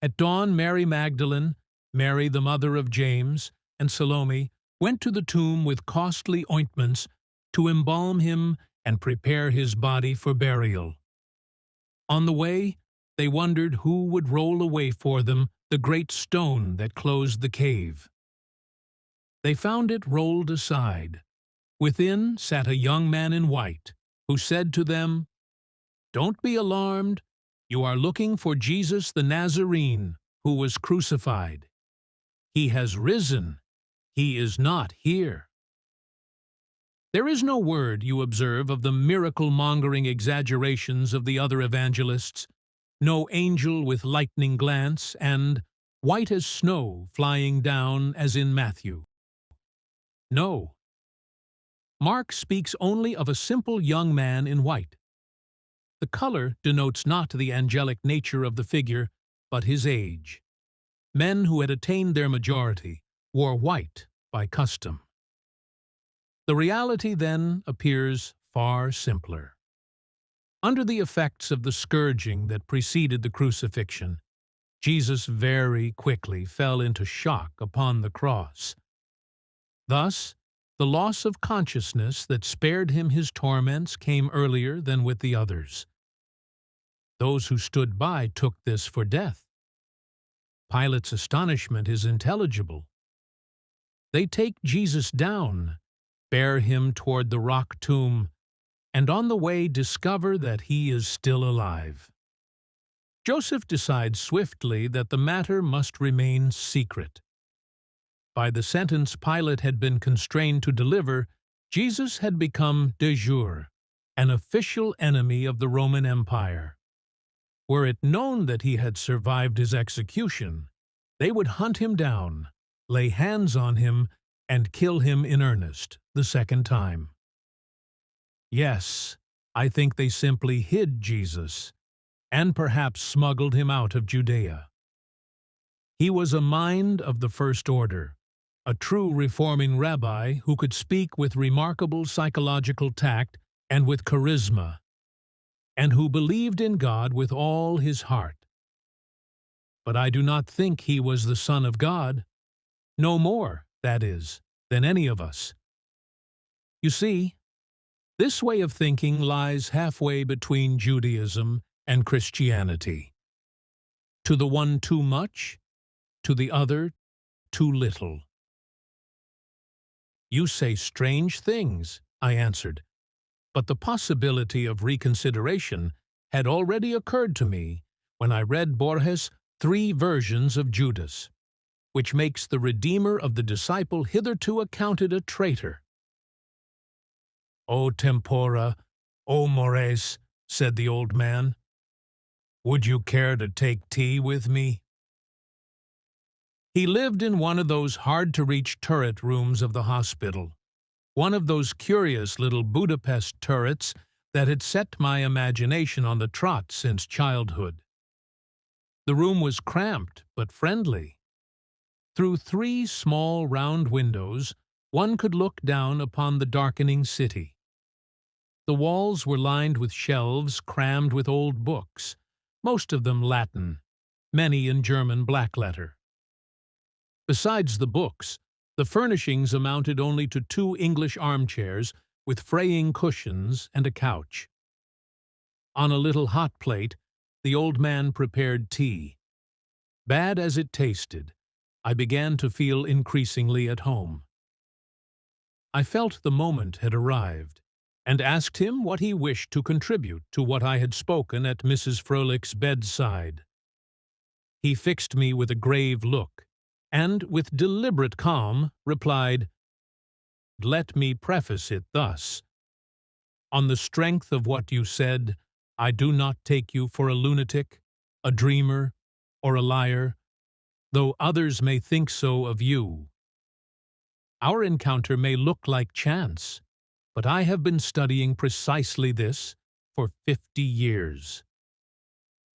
At dawn, Mary Magdalene, Mary the mother of James, and Salome went to the tomb with costly ointments to embalm him and prepare his body for burial. On the way, they wondered who would roll away for them the great stone that closed the cave. They found it rolled aside. Within sat a young man in white, who said to them, "Don't be alarmed. You are looking for Jesus the Nazarene, who was crucified. He has risen. He is not here." There is no word, you observe, of the miracle-mongering exaggerations of the other evangelists, no angel with lightning glance, and white as snow flying down as in Matthew. No. Mark speaks only of a simple young man in white. The color denotes not the angelic nature of the figure, but his age. Men who had attained their majority wore white by custom. The reality, then, appears far simpler. Under the effects of the scourging that preceded the crucifixion, Jesus very quickly fell into shock upon the cross. Thus, the loss of consciousness that spared him his torments came earlier than with the others. Those who stood by took this for death. Pilate's astonishment is intelligible. They take Jesus down, bear him toward the rock tomb, and on the way discover that he is still alive. Joseph decides swiftly that the matter must remain secret. By the sentence Pilate had been constrained to deliver, Jesus had become de jure, an official enemy of the Roman Empire. Were it known that he had survived his execution, they would hunt him down, lay hands on him, and kill him in earnest the second time. Yes, I think they simply hid Jesus, and perhaps smuggled him out of Judea. He was a mind of the first order, a true reforming rabbi who could speak with remarkable psychological tact and with charisma, and who believed in God with all his heart. But I do not think he was the Son of God, no more, that is, than any of us. You see, this way of thinking lies halfway between Judaism and Christianity. To the one too much, to the other too little. You say strange things, I answered, but the possibility of reconsideration had already occurred to me when I read Borges' 3 versions of Judas, which makes the Redeemer of the disciple hitherto accounted a traitor. "O tempora, O mores," said the old man. "Would you care to take tea with me?" He lived in one of those hard-to-reach turret rooms of the hospital. one of those curious little Budapest turrets that had set my imagination on the trot since childhood. The room was cramped but friendly. Through 3 small round windows, one could look down upon the darkening city. The walls were lined with shelves crammed with old books, most of them Latin, many in German blackletter. Besides the books, the furnishings amounted only to 2 English armchairs with fraying cushions and a couch. On a little hot plate, the old man prepared tea. Bad as it tasted, I began to feel increasingly at home. I felt the moment had arrived, and asked him what he wished to contribute to what I had spoken at Mrs. Fröhlich's bedside. He fixed me with a grave look, and, with deliberate calm, replied, "Let me preface it thus. On the strength of what you said, I do not take you for a lunatic, a dreamer, or a liar, though others may think so of you. Our encounter may look like chance, but I have been studying precisely this for 50 years.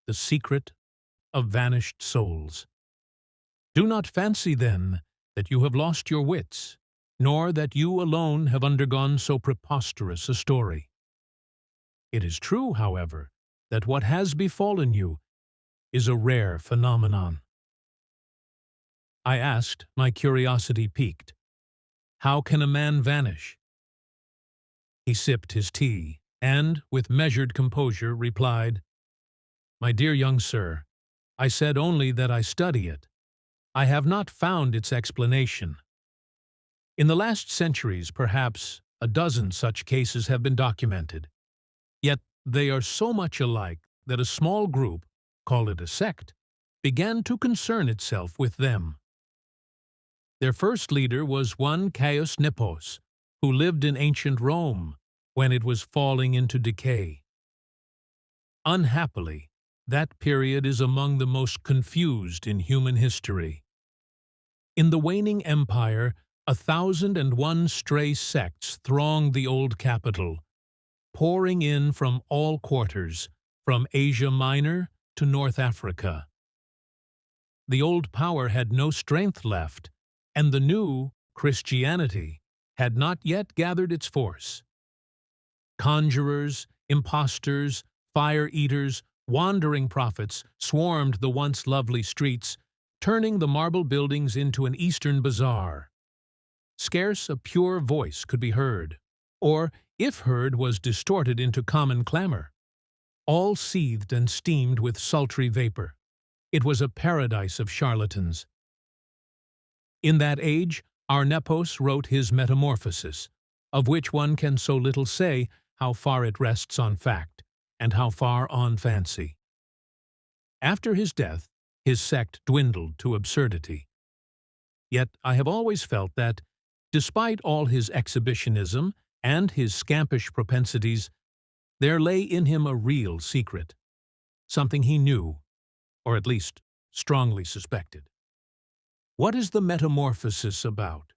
The secret of vanished souls. Do not fancy, then, that you have lost your wits, nor that you alone have undergone so preposterous a story. It is true, however, that what has befallen you is a rare phenomenon." I asked, my curiosity piqued, "How can a man vanish?" He sipped his tea, and, with measured composure, replied, "My dear young sir, I said only that I study it. I have not found its explanation. In the last centuries, perhaps, a dozen such cases have been documented. Yet they are so much alike that a small group, call it a sect, began to concern itself with them. Their first leader was one Caius Nepos, who lived in ancient Rome when it was falling into decay. Unhappily, that period is among the most confused in human history. In the waning empire, 1,001 stray sects thronged the old capital, pouring in from all quarters, from Asia Minor to North Africa. The old power had no strength left, and the new, Christianity, had not yet gathered its force. Conjurers, impostors, fire-eaters, wandering prophets swarmed the once lovely streets, turning the marble buildings into an Eastern bazaar. Scarce a pure voice could be heard, or, if heard, was distorted into common clamor. All seethed and steamed with sultry vapor. It was a paradise of charlatans. In that age, our Nepos wrote his Metamorphosis, of which one can so little say how far it rests on fact, and how far on fancy. After his death, his sect dwindled to absurdity. Yet I have always felt that, despite all his exhibitionism and his scampish propensities, there lay in him a real secret, something he knew, or at least strongly suspected. What is the metamorphosis about?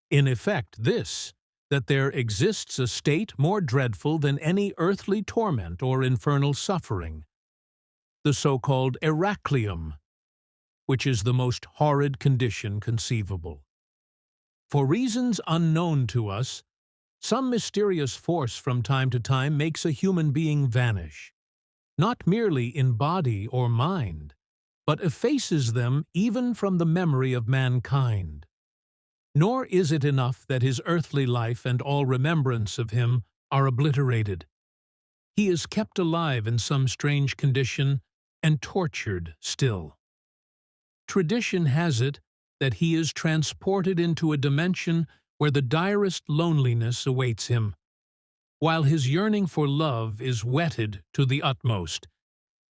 In effect, this, that there exists a state more dreadful than any earthly torment or infernal suffering, the so-called Eraclium, which is the most horrid condition conceivable. For reasons unknown to us, some mysterious force from time to time makes a human being vanish, not merely in body or mind, but effaces them even from the memory of mankind. Nor is it enough that his earthly life and all remembrance of him are obliterated. He is kept alive in some strange condition and tortured still. Tradition has it that he is transported into a dimension where the direst loneliness awaits him, while his yearning for love is whetted to the utmost,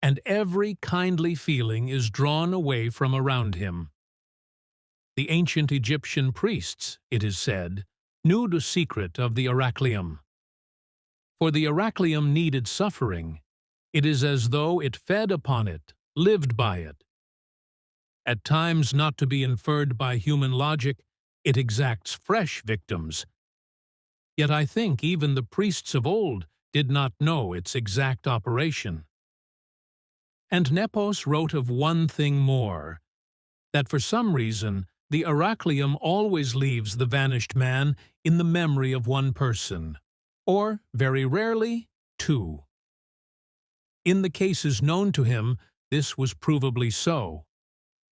and every kindly feeling is drawn away from around him. The ancient Egyptian priests, it is said, knew the secret of the Eraclium. For the Eraclium needed suffering. It is as though it fed upon it, lived by it. At times not to be inferred by human logic, it exacts fresh victims. yet I think even the priests of old did not know its exact operation. And Nepos wrote of one thing more, that for some reason the Heracleum always leaves the vanished man in the memory of one person, or, very rarely, two. In the cases known to him, this was provably so.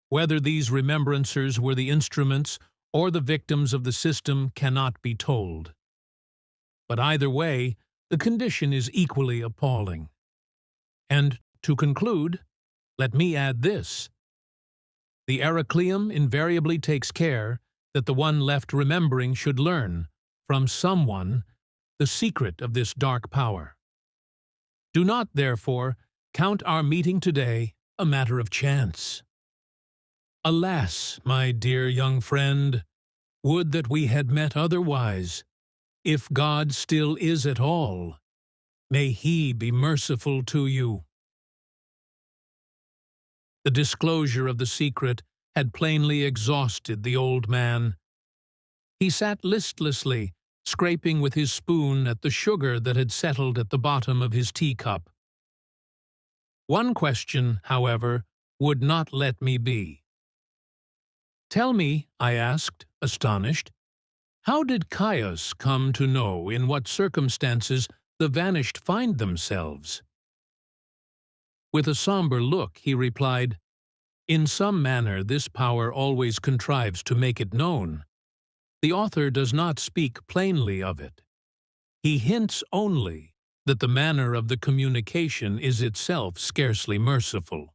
Whether these remembrancers were the instruments or the victims of the system cannot be told. But either way, the condition is equally appalling. And, to conclude, let me add this. The Heracleum invariably takes care that the one left remembering should learn, from someone, the secret of this dark power. Do not, therefore, count our meeting today a matter of chance. Alas, my dear young friend, would that we had met otherwise. If God still is at all, may He be merciful to you. The disclosure of the secret had plainly exhausted the old man. He sat listlessly, scraping with his spoon at the sugar that had settled at the bottom of his teacup. One question, however, would not let me be. "Tell me," I asked, astonished, "how did Caius come to know in what circumstances the vanished find themselves?" With a somber look, he replied, "In some manner this power always contrives to make it known. The author does not speak plainly of it. He hints only that the manner of the communication is itself scarcely merciful."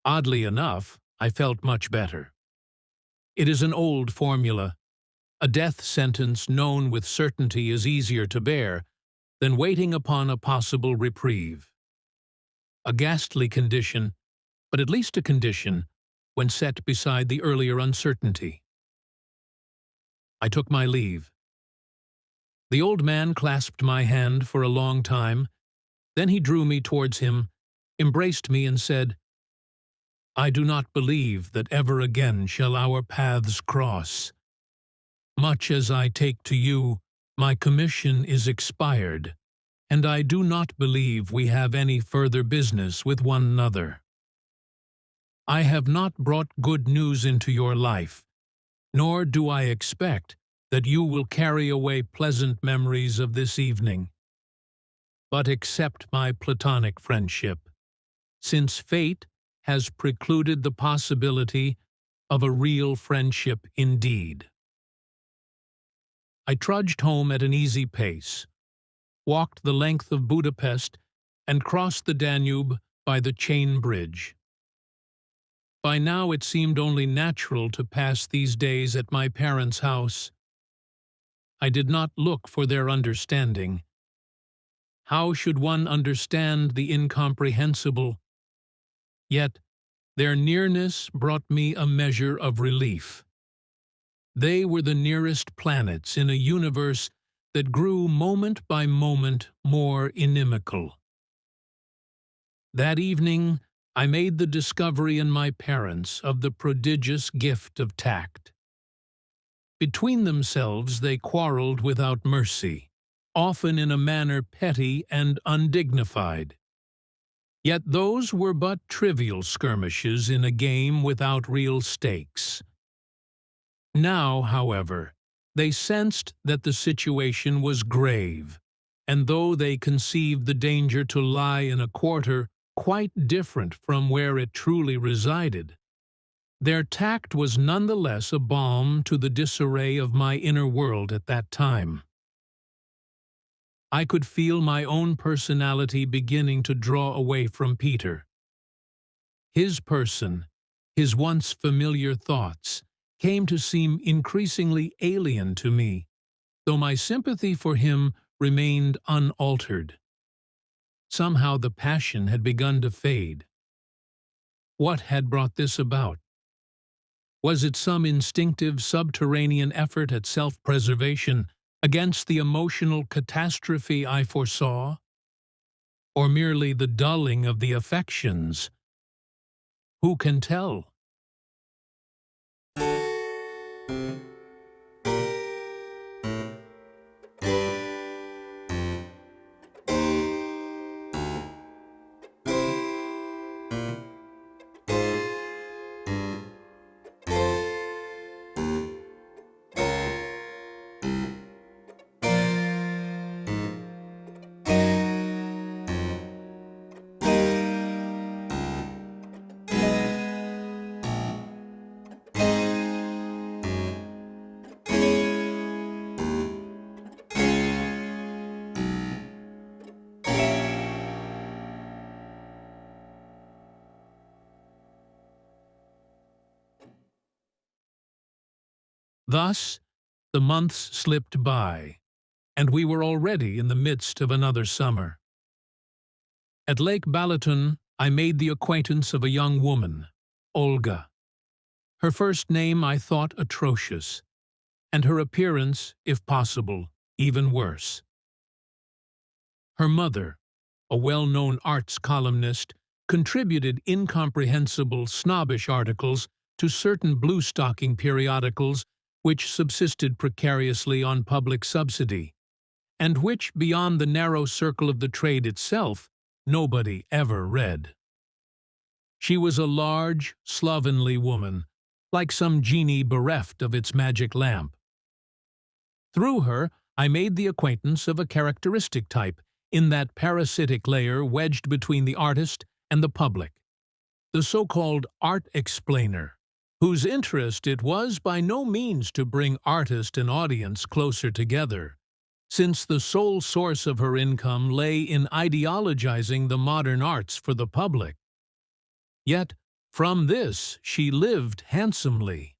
Oddly enough, I felt much better. It is an old formula. A death sentence known with certainty is easier to bear than waiting upon a possible reprieve. A ghastly condition, but at least a condition, when set beside the earlier uncertainty. I took my leave. The old man clasped my hand for a long time, then he drew me towards him, embraced me and said, "I do not believe that ever again shall our paths cross. Much as I take to you, my commission is expired, and I do not believe we have any further business with one another. I have not brought good news into your life, nor do I expect that you will carry away pleasant memories of this evening. But accept my platonic friendship, since fate has precluded the possibility of a real friendship indeed." I trudged home at an easy pace, walked the length of Budapest, and crossed the Danube by the chain bridge. By now it seemed only natural to pass these days at my parents' house. I did not look for their understanding. How should one understand the incomprehensible? Yet their nearness brought me a measure of relief. They were the nearest planets in a universe that grew moment by moment more inimical. That evening, I made the discovery in my parents of the prodigious gift of tact. Between themselves they quarreled without mercy, often in a manner petty and undignified. Yet those were but trivial skirmishes in a game without real stakes. Now, however, they sensed that the situation was grave, and though they conceived the danger to lie in a quarter quite different from where it truly resided, their tact was nonetheless a balm to the disarray of my inner world at that time. I could feel my own personality beginning to draw away from Peter. His person, his once familiar thoughts, came to seem increasingly alien to me, though my sympathy for him remained unaltered. Somehow the passion had begun to fade. What had brought this about? Was it some instinctive subterranean effort at self-preservation against the emotional catastrophe I foresaw? Or merely the dulling of the affections? Who can tell? Thus, the months slipped by, and we were already in the midst of another summer. At Lake Balaton, I made the acquaintance of a young woman, Olga. Her first name I thought atrocious, and her appearance, if possible, even worse. Her mother, a well-known arts columnist, contributed incomprehensible, snobbish articles to certain blue-stocking periodicals which subsisted precariously on public subsidy, and which, beyond the narrow circle of the trade itself, nobody ever read. She was a large, slovenly woman, like some genie bereft of its magic lamp. Through her, I made the acquaintance of a characteristic type in that parasitic layer wedged between the artist and the public, the so-called art explainer, whose interest it was by no means to bring artist and audience closer together, since the sole source of her income lay in ideologizing the modern arts for the public. Yet, from this she lived handsomely.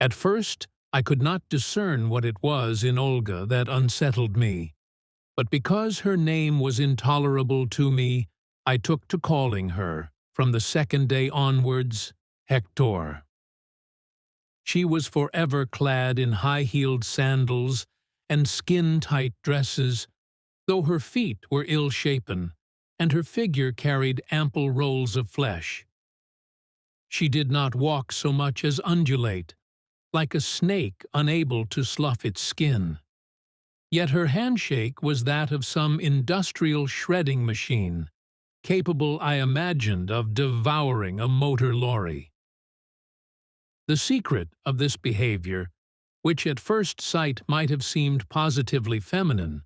At first, I could not discern what it was in Olga that unsettled me, but because her name was intolerable to me, I took to calling her, from the second day onwards, Hector. She was forever clad in high-heeled sandals and skin-tight dresses, though her feet were ill-shapen, and her figure carried ample rolls of flesh. She did not walk so much as undulate, like a snake unable to slough its skin. Yet her handshake was that of some industrial shredding machine, capable, I imagined, of devouring a motor lorry. The secret of this behavior, which at first sight might have seemed positively feminine,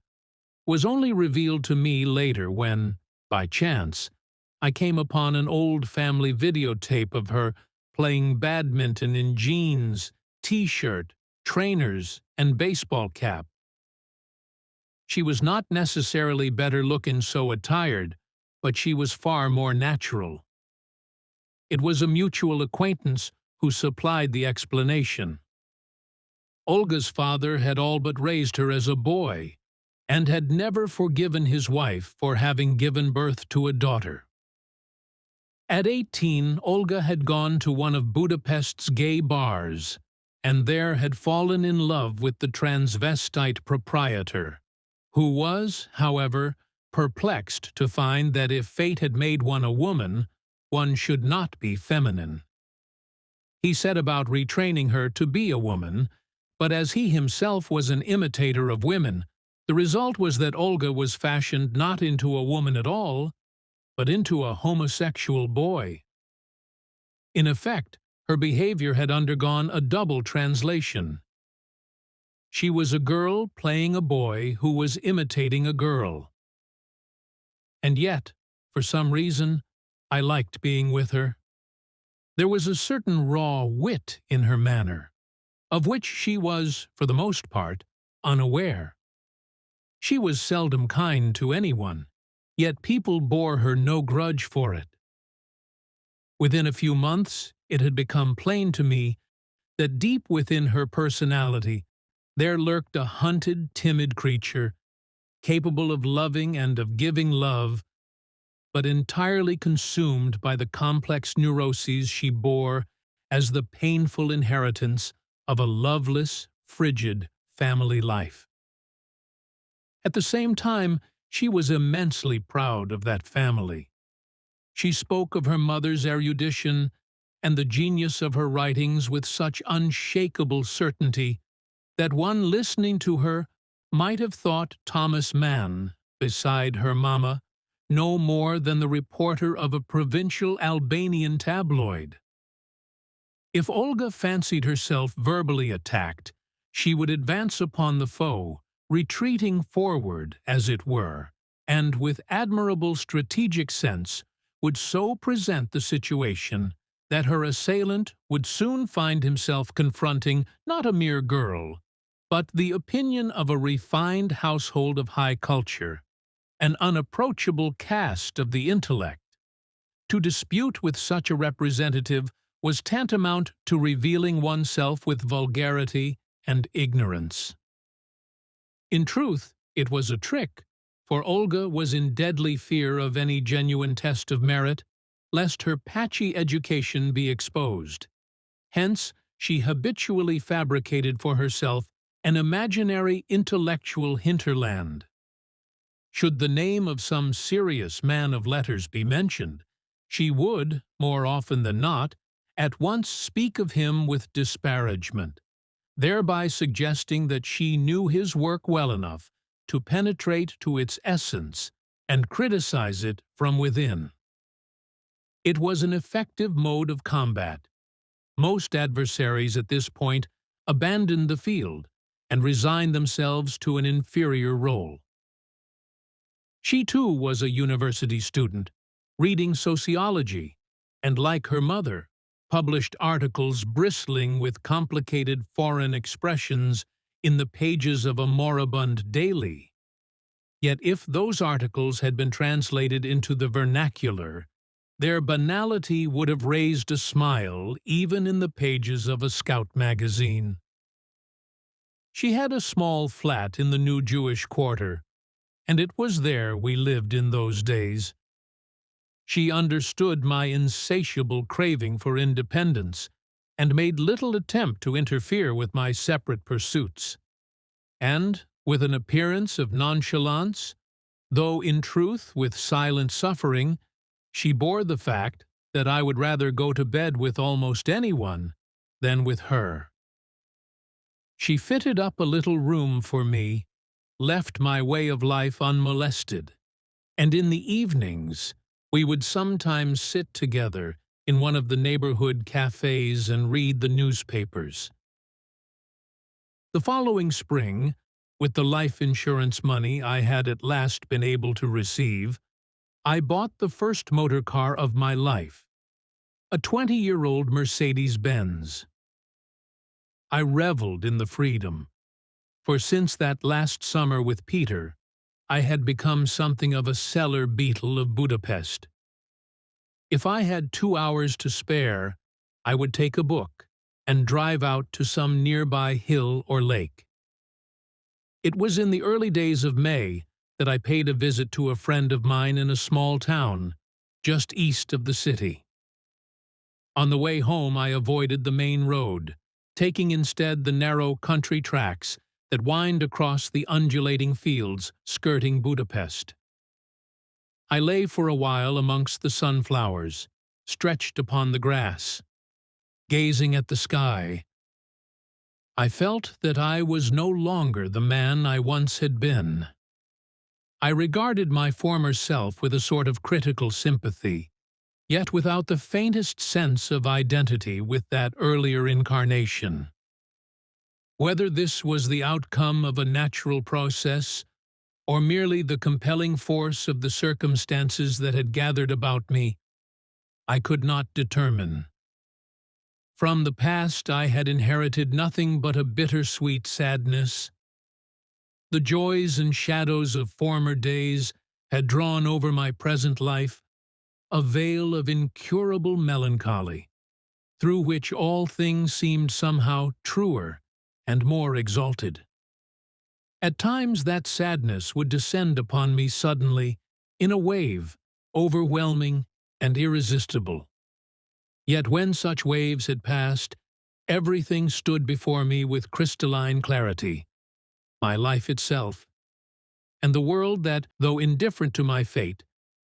was only revealed to me later when, by chance, I came upon an old family videotape of her playing badminton in jeans, t-shirt, trainers, and baseball cap. She was not necessarily better looking so attired, but she was far more natural. It was a mutual acquaintance who supplied the explanation. Olga's father had all but raised her as a boy, and had never forgiven his wife for having given birth to a daughter. At 18, Olga had gone to one of Budapest's gay bars, and there had fallen in love with the transvestite proprietor, who was, however, perplexed to find that if fate had made one a woman, one should not be feminine. He set about retraining her to be a woman, but as he himself was an imitator of women, the result was that Olga was fashioned not into a woman at all, but into a homosexual boy. In effect, her behavior had undergone a double translation. She was a girl playing a boy who was imitating a girl. And yet, for some reason, I liked being with her. There was a certain raw wit in her manner, of which she was, for the most part, unaware. She was seldom kind to anyone, yet people bore her no grudge for it. Within a few months, it had become plain to me that deep within her personality there lurked a hunted, timid creature, capable of loving and of giving love, but entirely consumed by the complex neuroses she bore as the painful inheritance of a loveless, frigid family life. At the same time, she was immensely proud of that family. She spoke of her mother's erudition and the genius of her writings with such unshakable certainty that one listening to her might have thought Thomas Mann beside her mamma, no more than the reporter of a provincial Albanian tabloid. If Olga fancied herself verbally attacked, she would advance upon the foe, retreating forward, as it were, and with admirable strategic sense would so present the situation that her assailant would soon find himself confronting not a mere girl, but the opinion of a refined household of high culture, an unapproachable caste of the intellect. To dispute with such a representative was tantamount to revealing oneself with vulgarity and ignorance. In truth, it was a trick, for Olga was in deadly fear of any genuine test of merit, lest her patchy education be exposed. Hence, she habitually fabricated for herself an imaginary intellectual hinterland. Should the name of some serious man of letters be mentioned, she would, more often than not, at once speak of him with disparagement, thereby suggesting that she knew his work well enough to penetrate to its essence and criticize it from within. It was an effective mode of combat. Most adversaries at this point abandoned the field and resigned themselves to an inferior role. She too was a university student, reading sociology, and like her mother, published articles bristling with complicated foreign expressions in the pages of a moribund daily. Yet if those articles had been translated into the vernacular, their banality would have raised a smile even in the pages of a scout magazine. She had a small flat in the new Jewish quarter, and it was there we lived in those days. She understood my insatiable craving for independence and made little attempt to interfere with my separate pursuits. And, with an appearance of nonchalance, though in truth with silent suffering, she bore the fact that I would rather go to bed with almost anyone than with her. She fitted up a little room for me, left my way of life unmolested, and in the evenings we would sometimes sit together in one of the neighborhood cafes and read the newspapers. The following spring, with the life insurance money I had at last been able to receive, I bought the first motor car of my life, a 20-year-old Mercedes-Benz. I reveled in the freedom, for since that last summer with Peter, I had become something of a cellar beetle of Budapest. If I had 2 hours to spare, I would take a book and drive out to some nearby hill or lake. It was in the early days of May that I paid a visit to a friend of mine in a small town, just east of the city. On the way home I avoided the main road, taking instead the narrow country tracks that wind across the undulating fields skirting Budapest. I lay for a while amongst the sunflowers, stretched upon the grass, gazing at the sky. I felt that I was no longer the man I once had been. I regarded my former self with a sort of critical sympathy, yet without the faintest sense of identity with that earlier incarnation. Whether this was the outcome of a natural process, or merely the compelling force of the circumstances that had gathered about me, I could not determine. From the past I had inherited nothing but a bittersweet sadness. The joys and shadows of former days had drawn over my present life a veil of incurable melancholy, through which all things seemed somehow truer and more exalted. At times that sadness would descend upon me suddenly, in a wave, overwhelming and irresistible. Yet when such waves had passed, everything stood before me with crystalline clarity, my life itself, and the world that, though indifferent to my fate,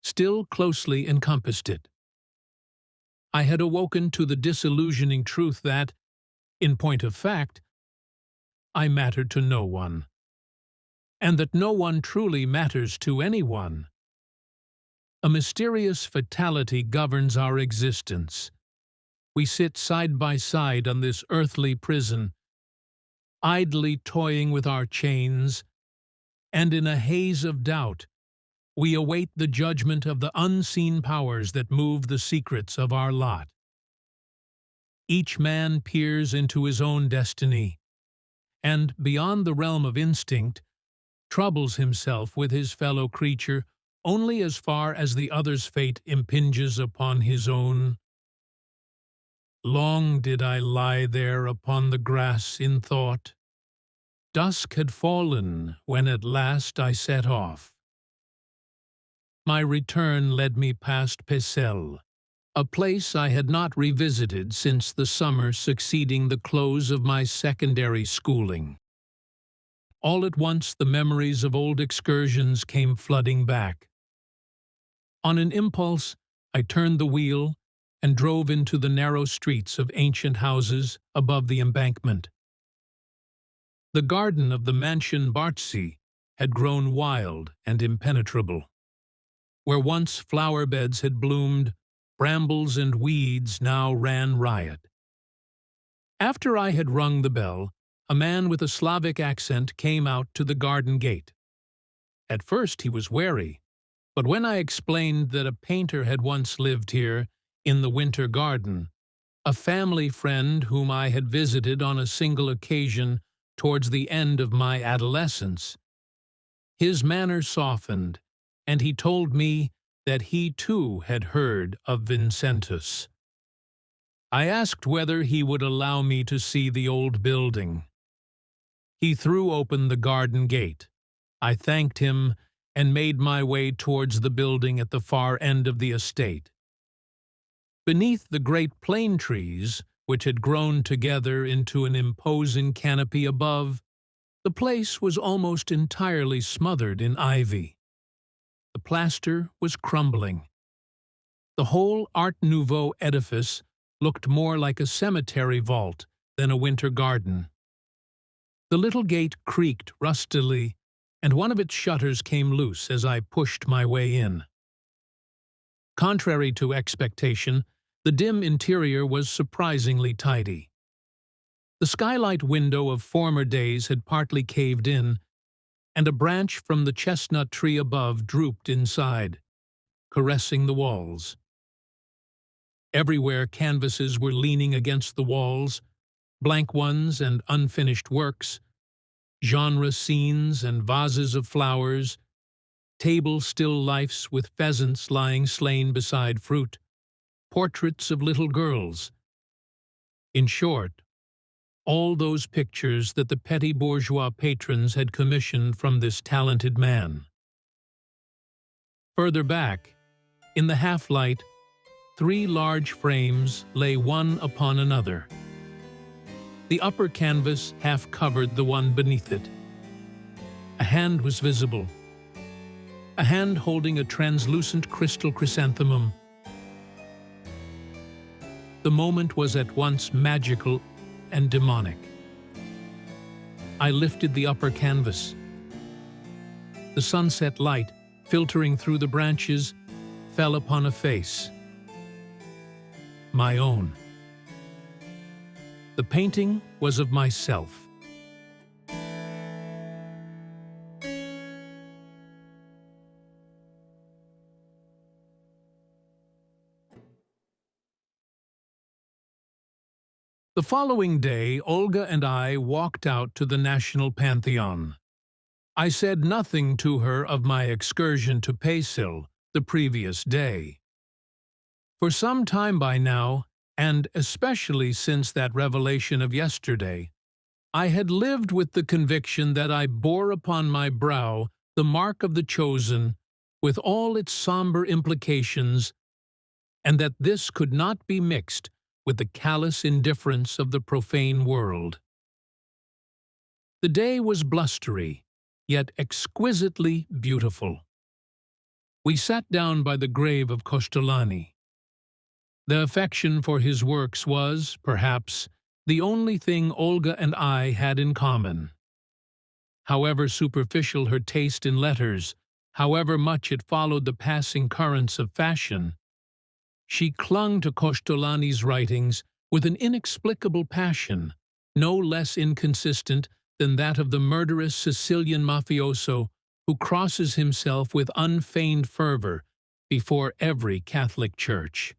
still closely encompassed it. I had awoken to the disillusioning truth that, in point of fact, I mattered to no one, and that no one truly matters to anyone. a mysterious fatality governs our existence. We sit side by side on this earthly prison, idly toying with our chains, and in a haze of doubt, we await the judgment of the unseen powers that move the secrets of our lot. Each man peers into his own destiny, and, beyond the realm of instinct, troubles himself with his fellow creature only as far as the other's fate impinges upon his own. Long did I lie there upon the grass in thought. Dusk had fallen when at last I set off. My return led me past Pesel, a place I had not revisited since the summer succeeding the close of my secondary schooling. All at once the memories of old excursions came flooding back. On an impulse, I turned the wheel and drove into the narrow streets of ancient houses above the embankment. The garden of the mansion Bartzi had grown wild and impenetrable. Where once flower beds had bloomed, brambles and weeds now ran riot. After I had rung the bell, a man with a Slavic accent came out to the garden gate. At first he was wary, but when I explained that a painter had once lived here, in the winter garden, a family friend whom I had visited on a single occasion towards the end of my adolescence, his manner softened, and he told me that he too had heard of Vincentus. I asked whether he would allow me to see the old building. He threw open the garden gate. I thanked him and made my way towards the building at the far end of the estate. Beneath the great plane trees, which had grown together into an imposing canopy above, the place was almost entirely smothered in ivy. The plaster was crumbling. The whole Art Nouveau edifice looked more like a cemetery vault than a winter garden. The little gate creaked rustily, and one of its shutters came loose as I pushed my way in. Contrary to expectation, the dim interior was surprisingly tidy. The skylight window of former days had partly caved in, and a branch from the chestnut tree above drooped inside, caressing the walls. Everywhere canvases were leaning against the walls, blank ones and unfinished works, genre scenes and vases of flowers, table still lifes with pheasants lying slain beside fruit, portraits of little girls. In short, all those pictures that the petty bourgeois patrons had commissioned from this talented man. Further back, in the half-light, 3 large frames lay one upon another. The upper canvas half covered the one beneath it. A hand was visible, a hand holding a translucent crystal chrysanthemum. The moment was at once magical and demonic. I lifted the upper canvas. The sunset light, filtering through the branches, fell upon a face. My own. The painting was of myself. The following day, Olga and I walked out to the National Pantheon. I said nothing to her of my excursion to Pesel the previous day. For some time by now, and especially since that revelation of yesterday, I had lived with the conviction that I bore upon my brow the mark of the chosen, with all its somber implications, and that this could not be mixed with the callous indifference of the profane world. The day was blustery, yet exquisitely beautiful. We sat down by the grave of Costolani. The affection for his works was, perhaps, the only thing Olga and I had in common. However superficial her taste in letters, however much it followed the passing currents of fashion, she clung to Kostolany's writings with an inexplicable passion, no less inconsistent than that of the murderous Sicilian mafioso who crosses himself with unfeigned fervor before every Catholic church.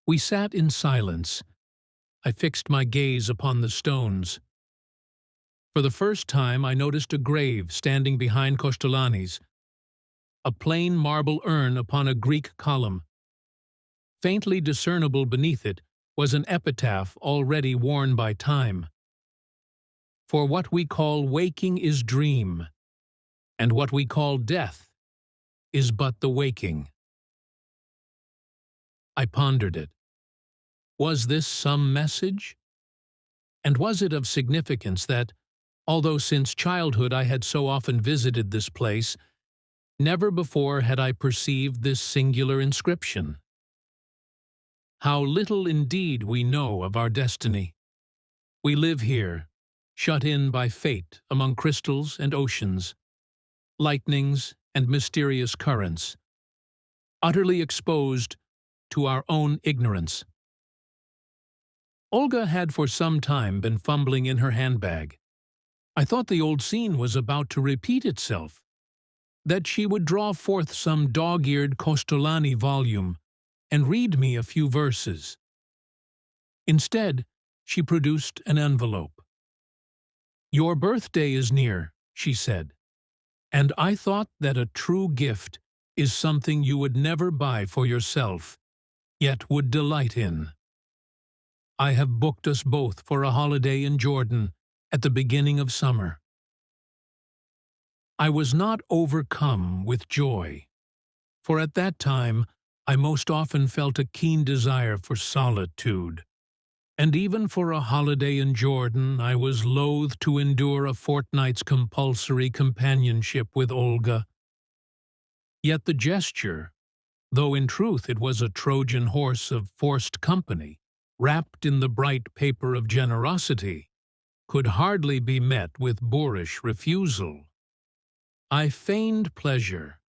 We sat in silence. I fixed my gaze upon the stones. For the first time I noticed a grave standing behind Kostolany's, a plain marble urn upon a Greek column. Faintly discernible beneath it was an epitaph already worn by time. For what we call waking is dream, and what we call death is but the waking. I pondered it. Was this some message? And was it of significance that, although since childhood I had so often visited this place, never before had I perceived this singular inscription? How little indeed we know of our destiny. We live here, shut in by fate among crystals and oceans, lightnings and mysterious currents, utterly exposed to our own ignorance. Olga had for some time been fumbling in her handbag. I thought the old scene was about to repeat itself, that she would draw forth some dog-eared Kostolany volume and read me a few verses. Instead, she produced an envelope. "Your birthday is near," she said, "and I thought that a true gift is something you would never buy for yourself, yet would delight in. I have booked us both for a holiday in Jordan at the beginning of summer." I was not overcome with joy, for at that time I most often felt a keen desire for solitude, and even for a holiday in Jordan I was loath to endure a fortnight's compulsory companionship with Olga. Yet the gesture, though in truth it was a Trojan horse of forced company, wrapped in the bright paper of generosity, could hardly be met with boorish refusal. I feigned pleasure,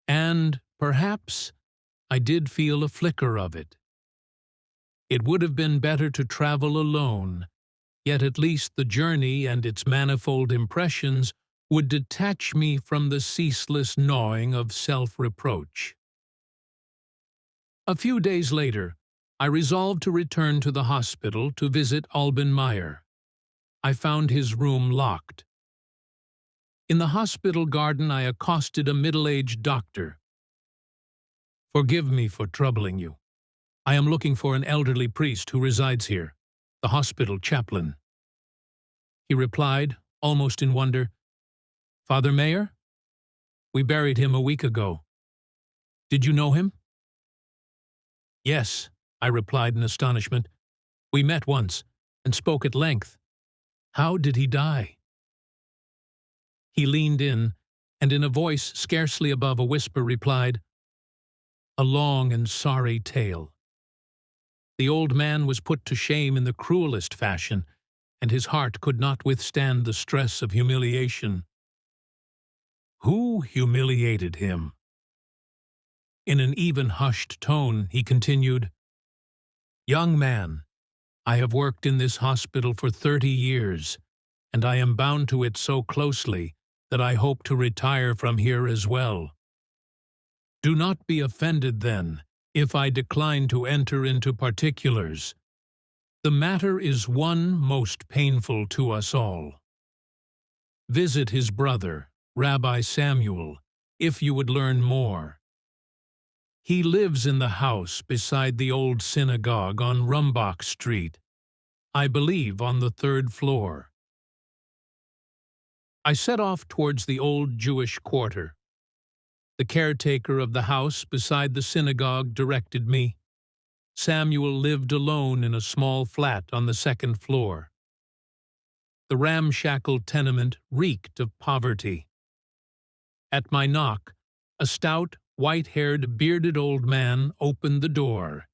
and, perhaps, I did feel a flicker of it. It would have been better to travel alone, yet at least the journey and its manifold impressions would detach me from the ceaseless gnawing of self-reproach. A few days later, I resolved to return to the hospital to visit Alban Meyer. I found his room locked. In the hospital garden I accosted a middle-aged doctor. "Forgive me for troubling you. I am looking for an elderly priest who resides here, the hospital chaplain." He replied, almost in wonder, "Father Meyer? We buried him a week ago. Did you know him?" "Yes," I replied in astonishment. "We met once and spoke at length. How did he die?" He leaned in a voice scarcely above a whisper replied, "A long and sorry tale. The old man was put to shame in the cruelest fashion, and his heart could not withstand the stress of humiliation." "Who humiliated him?" In an even hushed tone, he continued, "Young man, I have worked in this hospital for 30 years, and I am bound to it so closely that I hope to retire from here as well. Do not be offended, then, if I decline to enter into particulars. The matter is one most painful to us all. Visit his brother, Rabbi Samuel, if you would learn more. He lives in the house beside the old synagogue on Rumbach Street, I believe on the 3rd floor." I set off towards the old Jewish quarter. The caretaker of the house beside the synagogue directed me. Samuel lived alone in a small flat on the 2nd floor. The ramshackle tenement reeked of poverty. At my knock, a stout, white-haired, bearded old man opened the door.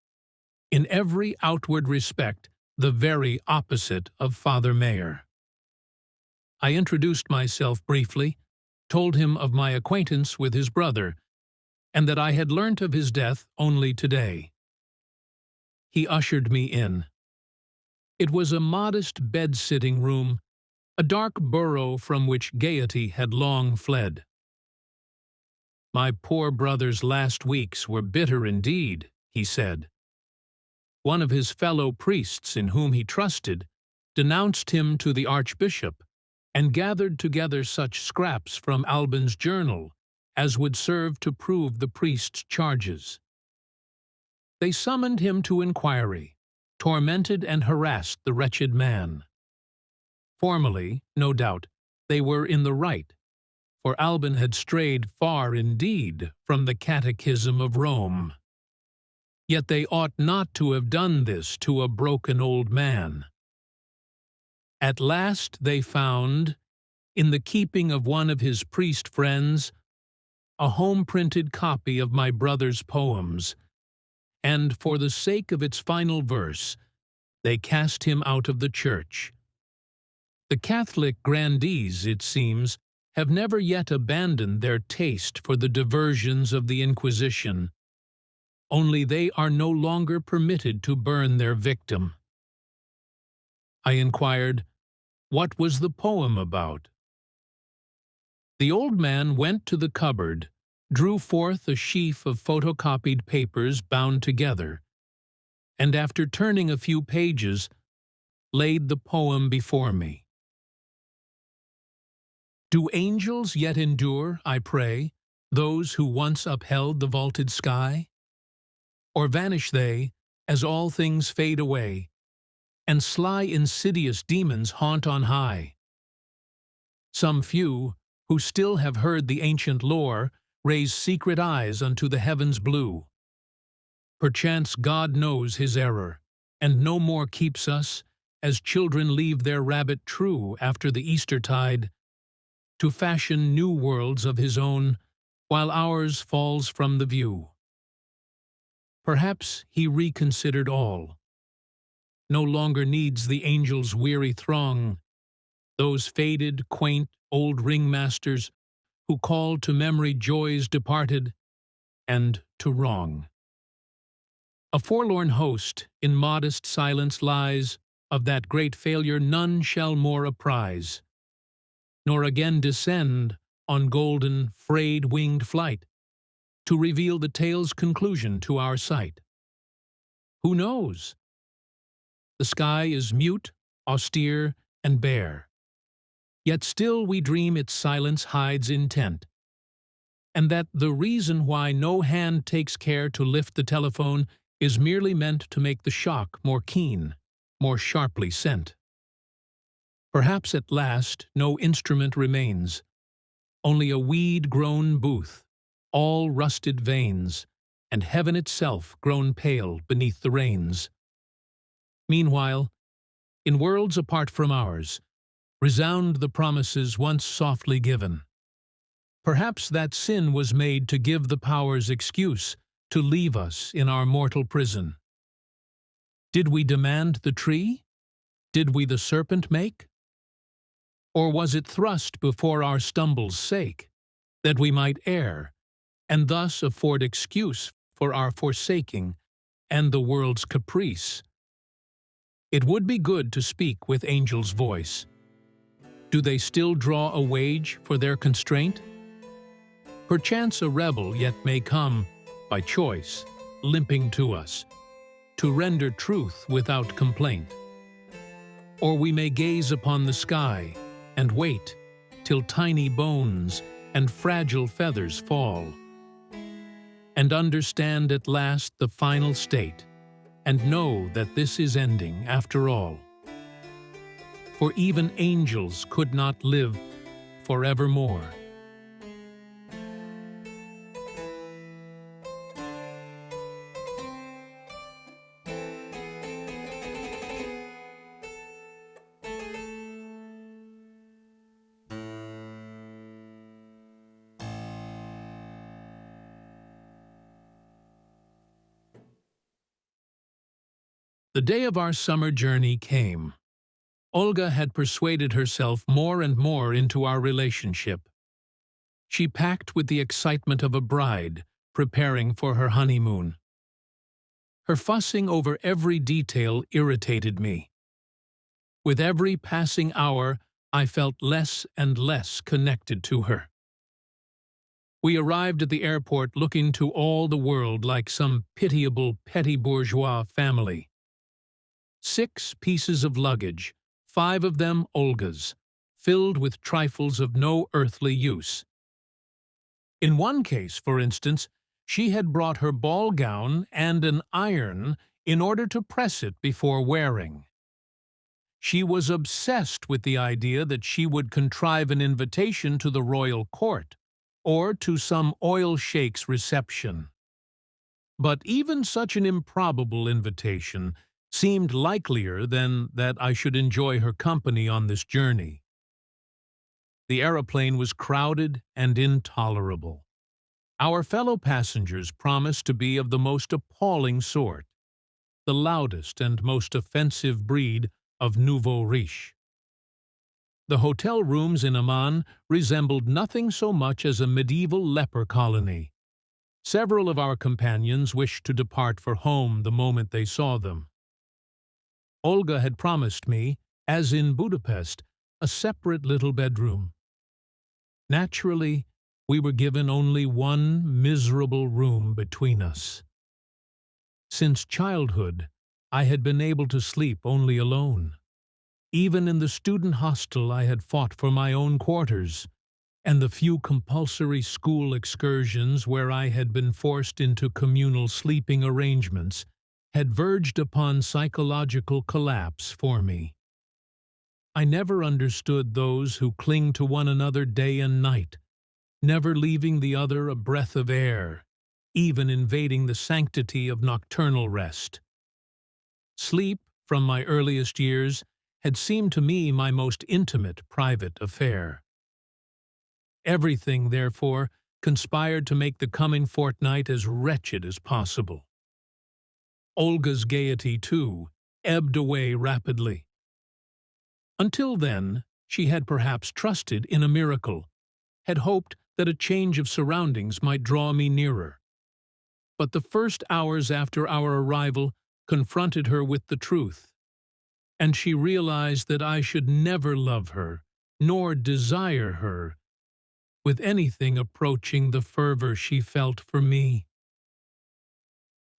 In every outward respect, the very opposite of Father Meyer. I introduced myself briefly, told him of my acquaintance with his brother, and that I had learnt of his death only today. He ushered me in. It was a modest bed-sitting room, a dark burrow from which gaiety had long fled. "My poor brother's last weeks were bitter indeed," he said. One of his fellow priests in whom he trusted denounced him to the archbishop and gathered together such scraps from Albin's journal as would serve to prove the priest's charges. They summoned him to inquiry, tormented and harassed the wretched man. Formally, no doubt, they were in the right, for Albin had strayed far indeed from the Catechism of Rome. Yet they ought not to have done this to a broken old man. At last they found, in the keeping of one of his priest friends, a home-printed copy of my brother's poems, and for the sake of its final verse, they cast him out of the church. The Catholic grandees, it seems, have never yet abandoned their taste for the diversions of the Inquisition, only they are no longer permitted to burn their victim. I inquired, what was the poem about? The old man went to the cupboard, drew forth a sheaf of photocopied papers bound together, and after turning a few pages, laid the poem before me. Do angels yet endure, I pray, those who once upheld the vaulted sky? Or vanish they, as all things fade away, and sly insidious demons haunt on high? Some few, who still have heard the ancient lore, raise secret eyes unto the heavens blue. Perchance God knows his error, and no more keeps us, as children leave their rabbit true after the Eastertide, to fashion new worlds of his own, while ours falls from the view. Perhaps he reconsidered all. No longer needs the angels' weary throng, those faded, quaint, old ringmasters who call to memory joys departed, and to wrong. A forlorn host in modest silence lies, of that great failure none shall more apprise, nor again descend on golden, frayed-winged flight, to reveal the tale's conclusion to our sight. Who knows? The sky is mute, austere, and bare, yet still we dream its silence hides intent, and that the reason why no hand takes care to lift the telephone is merely meant to make the shock more keen, more sharply sent. Perhaps at last no instrument remains, only a weed-grown booth, all rusted veins, and heaven itself grown pale beneath the rains. Meanwhile, in worlds apart from ours, resound the promises once softly given. Perhaps that sin was made to give the powers excuse to leave us in our mortal prison. Did we demand the tree? Did we the serpent make? Or was it thrust before our stumble's sake, that we might err, and thus afford excuse for our forsaking and the world's caprice? It would be good to speak with angels' voice. Do they still draw a wage for their constraint? Perchance a rebel yet may come, by choice, limping to us, to render truth without complaint. Or we may gaze upon the sky and wait till tiny bones and fragile feathers fall, and understand at last the final state, and know that this is ending after all. For even angels could not live forevermore. The day of our summer journey came. Olga had persuaded herself more and more into our relationship. She packed with the excitement of a bride preparing for her honeymoon. Her fussing over every detail irritated me. With every passing hour, I felt less and less connected to her. We arrived at the airport looking to all the world like some pitiable petty bourgeois family. 6 pieces of luggage, 5 of them Olga's, filled with trifles of no earthly use. In one case, for instance, she had brought her ball gown and an iron in order to press it before wearing. She was obsessed with the idea that she would contrive an invitation to the royal court, or to some oil sheik's reception. But even such an improbable invitation seemed likelier than that I should enjoy her company on this journey. The aeroplane was crowded and intolerable. Our fellow passengers promised to be of the most appalling sort, the loudest and most offensive breed of nouveau riche. The hotel rooms in Amman resembled nothing so much as a medieval leper colony. Several of our companions wished to depart for home the moment they saw them. Olga had promised me, as in Budapest, a separate little bedroom. Naturally, we were given only one miserable room between us. Since childhood, I had been able to sleep only alone. Even in the student hostel I had fought for my own quarters, and the few compulsory school excursions where I had been forced into communal sleeping arrangements had verged upon psychological collapse for me. I never understood those who cling to one another day and night, never leaving the other a breath of air, even invading the sanctity of nocturnal rest. Sleep, from my earliest years, had seemed to me my most intimate private affair. Everything, therefore, conspired to make the coming fortnight as wretched as possible. Olga's gaiety, too, ebbed away rapidly. Until then, she had perhaps trusted in a miracle, had hoped that a change of surroundings might draw me nearer. But the first hours after our arrival confronted her with the truth, and she realized that I should never love her, nor desire her, with anything approaching the fervor she felt for me.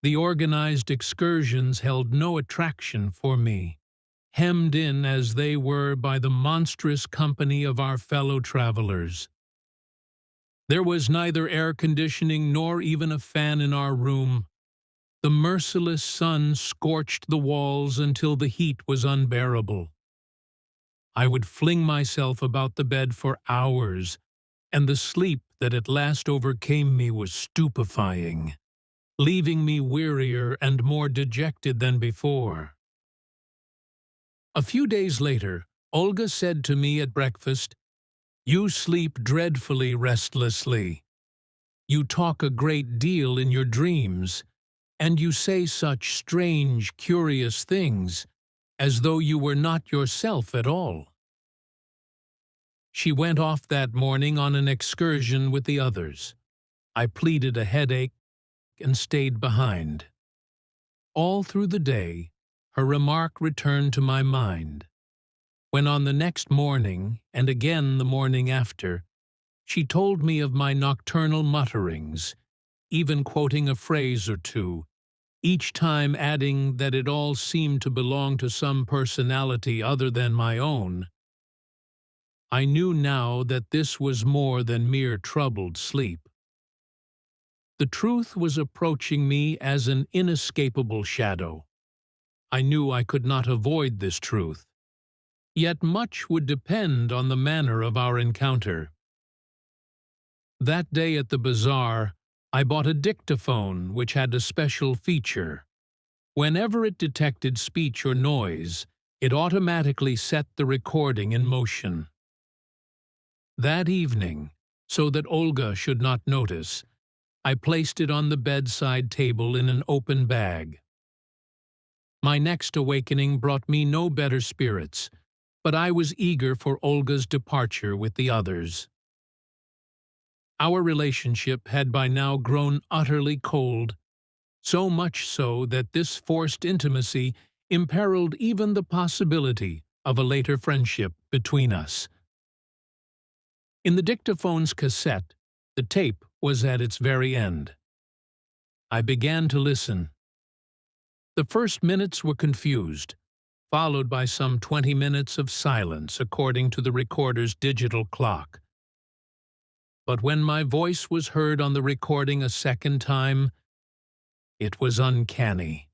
The organized excursions held no attraction for me, hemmed in as they were by the monstrous company of our fellow travelers. There was neither air conditioning nor even a fan in our room. The merciless sun scorched the walls until the heat was unbearable. I would fling myself about the bed for hours, and the sleep that at last overcame me was stupefying, leaving me wearier and more dejected than before. A few days later, Olga said to me at breakfast, "You sleep dreadfully restlessly. You talk a great deal in your dreams, and you say such strange, curious things, as though you were not yourself at all." She went off that morning on an excursion with the others. I pleaded a headache and stayed behind. All through the day, her remark returned to my mind. When on the next morning, and again the morning after, she told me of my nocturnal mutterings, even quoting a phrase or two, each time adding that it all seemed to belong to some personality other than my own, I knew now that this was more than mere troubled sleep. The truth was approaching me as an inescapable shadow. I knew I could not avoid this truth. Yet much would depend on the manner of our encounter. That day at the bazaar, I bought a dictaphone which had a special feature. Whenever it detected speech or noise, it automatically set the recording in motion. That evening, so that Olga should not notice, I placed it on the bedside table in an open bag. My next awakening brought me no better spirits, but I was eager for Olga's departure with the others. Our relationship had by now grown utterly cold, so much so that this forced intimacy imperiled even the possibility of a later friendship between us. In the dictaphone's cassette, the tape was at its very end. I began to listen. The first minutes were confused, followed by some 20 minutes of silence according to the recorder's digital clock. But when my voice was heard on the recording a second time, it was uncanny.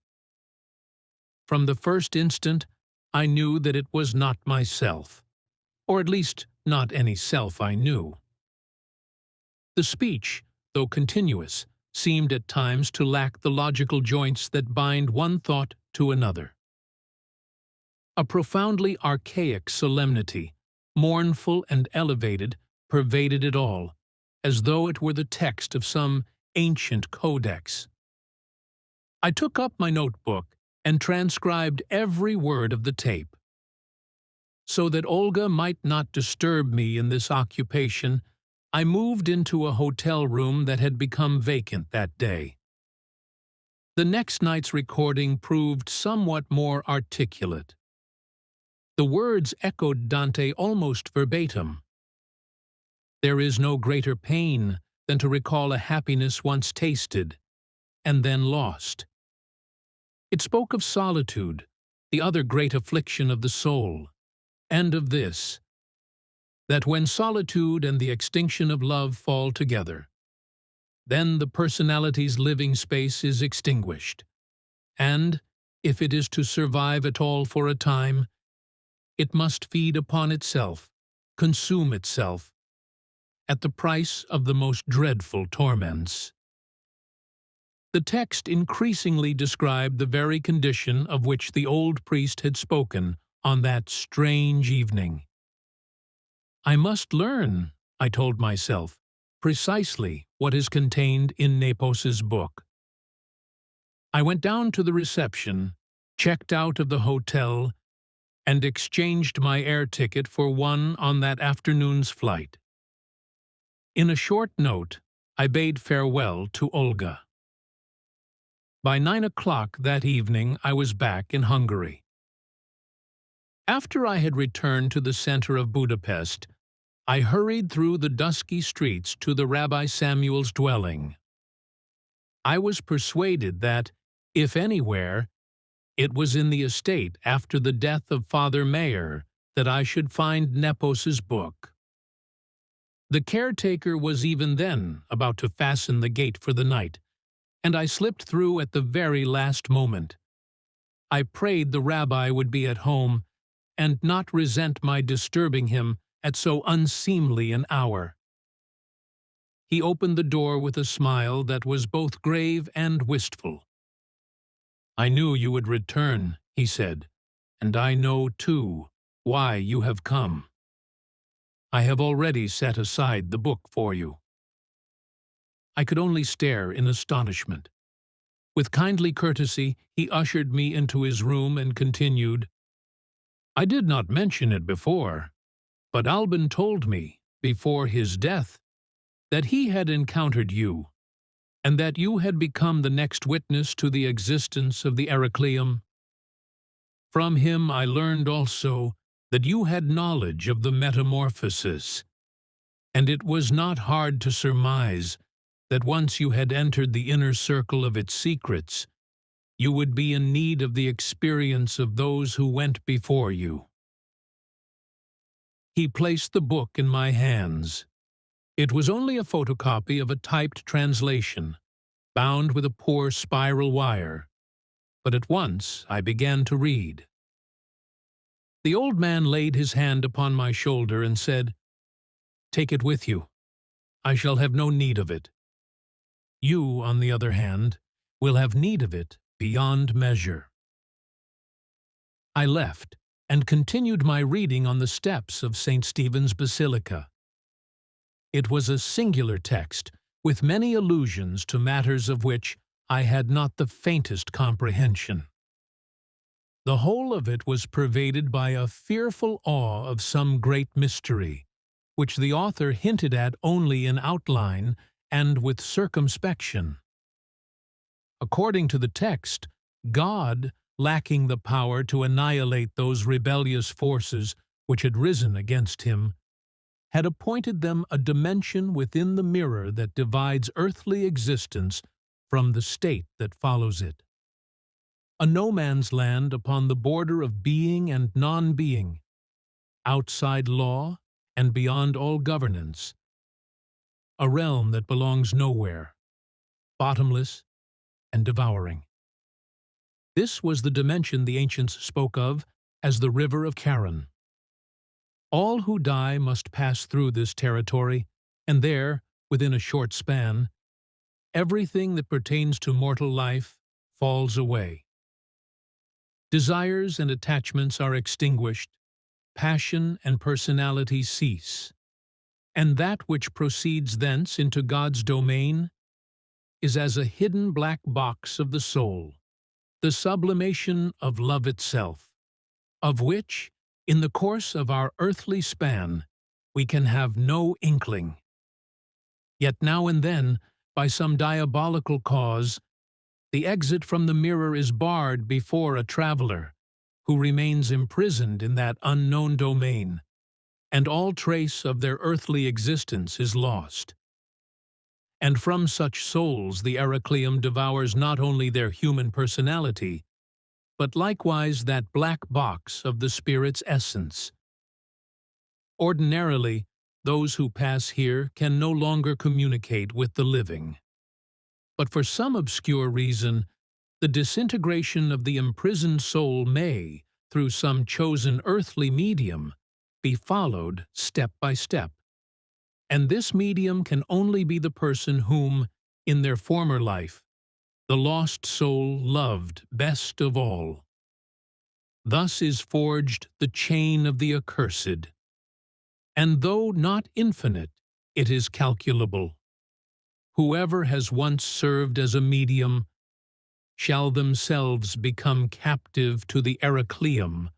From the first instant, I knew that it was not myself, or at least not any self I knew. The speech, though continuous, seemed at times to lack the logical joints that bind one thought to another. A profoundly archaic solemnity, mournful and elevated, pervaded it all, as though it were the text of some ancient codex. I took up my notebook and transcribed every word of the tape. So that Olga might not disturb me in this occupation, I moved into a hotel room that had become vacant that day. The next night's recording proved somewhat more articulate. The words echoed Dante almost verbatim. There is no greater pain than to recall a happiness once tasted and then lost. It spoke of solitude, the other great affliction of the soul, and of this, that when solitude and the extinction of love fall together, then the personality's living space is extinguished, and, if it is to survive at all for a time, it must feed upon itself, consume itself, at the price of the most dreadful torments. The text increasingly described the very condition of which the old priest had spoken on that strange evening. I must learn, I told myself, precisely what is contained in Nepos's book. I went down to the reception, checked out of the hotel, and exchanged my air ticket for one on that afternoon's flight. In a short note, I bade farewell to Olga. By 9 o'clock that evening, I was back in Hungary. After I had returned to the center of Budapest, I hurried through the dusky streets to the Rabbi Samuel's dwelling. I was persuaded that, if anywhere, it was in the estate after the death of Father Mayer that I should find Nepos's book. The caretaker was even then about to fasten the gate for the night, and I slipped through at the very last moment. I prayed the rabbi would be at home and not resent my disturbing him at so unseemly an hour. He opened the door with a smile that was both grave and wistful. "I knew you would return," he said, "and I know, too, why you have come. I have already set aside the book for you." I could only stare in astonishment. With kindly courtesy, he ushered me into his room and continued, "I did not mention it before, but Alban told me, before his death, that he had encountered you, and that you had become the next witness to the existence of the Heracleum. From him I learned also that you had knowledge of the Metamorphosis, and it was not hard to surmise that once you had entered the inner circle of its secrets, you would be in need of the experience of those who went before you." He placed the book in my hands. It was only a photocopy of a typed translation, bound with a poor spiral wire, but at once I began to read. The old man laid his hand upon my shoulder and said, "Take it with you. I shall have no need of it. You, on the other hand, will have need of it beyond measure." I left and continued my reading on the steps of St. Stephen's Basilica. It was a singular text, with many allusions to matters of which I had not the faintest comprehension. The whole of it was pervaded by a fearful awe of some great mystery, which the author hinted at only in outline and with circumspection. According to the text, God, lacking the power to annihilate those rebellious forces which had risen against him, had appointed them a dimension within the mirror that divides earthly existence from the state that follows it. A no-man's land upon the border of being and non-being, outside law and beyond all governance. A realm that belongs nowhere, bottomless and devouring. This was the dimension the ancients spoke of as the River of Charon. All who die must pass through this territory, and there, within a short span, everything that pertains to mortal life falls away. Desires and attachments are extinguished, passion and personality cease, and that which proceeds thence into God's domain is as a hidden black box of the soul, the sublimation of love itself, of which, in the course of our earthly span, we can have no inkling. Yet now and then, by some diabolical cause, the exit from the mirror is barred before a traveler, who remains imprisoned in that unknown domain, and all trace of their earthly existence is lost. And from such souls the Heracleum devours not only their human personality, but likewise that black box of the spirit's essence. Ordinarily, those who pass here can no longer communicate with the living. But for some obscure reason, the disintegration of the imprisoned soul may, through some chosen earthly medium, be followed step by step. And this medium can only be the person whom, in their former life, the lost soul loved best of all. Thus is forged the chain of the accursed. And though not infinite, it is calculable. Whoever has once served as a medium shall themselves become captive to the Heracleum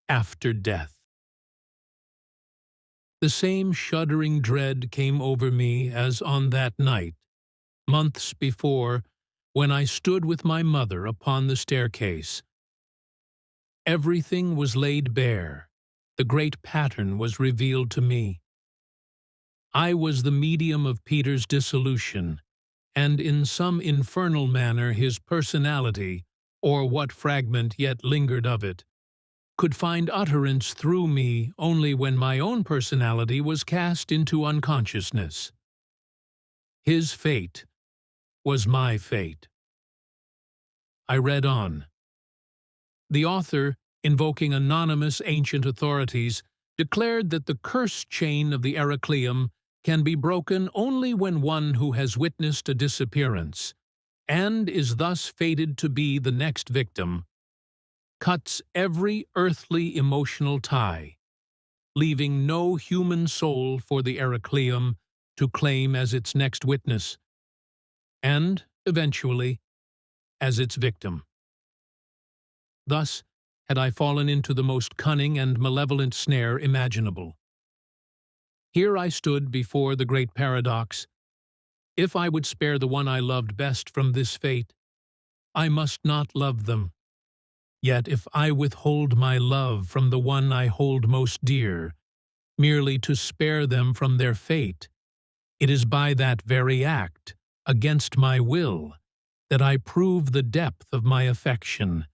after death. The same shuddering dread came over me as on that night, months before, when I stood with my mother upon the staircase. Everything was laid bare. The great pattern was revealed to me. I was the medium of Peter's dissolution, and in some infernal manner his personality, or what fragment yet lingered of it, could find utterance through me only when my own personality was cast into unconsciousness. His fate was my fate. I read on. The author, invoking anonymous ancient authorities, declared that the curse chain of the Heracleum can be broken only when one who has witnessed a disappearance, and is thus fated to be the next victim, cuts every earthly emotional tie, leaving no human soul for the Heracleum to claim as its next witness, and, eventually, as its victim. Thus had I fallen into the most cunning and malevolent snare imaginable. Here I stood before the great paradox. If I would spare the one I loved best from this fate, I must not love them. Yet if I withhold my love from the one I hold most dear, merely to spare them from their fate, it is by that very act, against my will, that I prove the depth of my affection.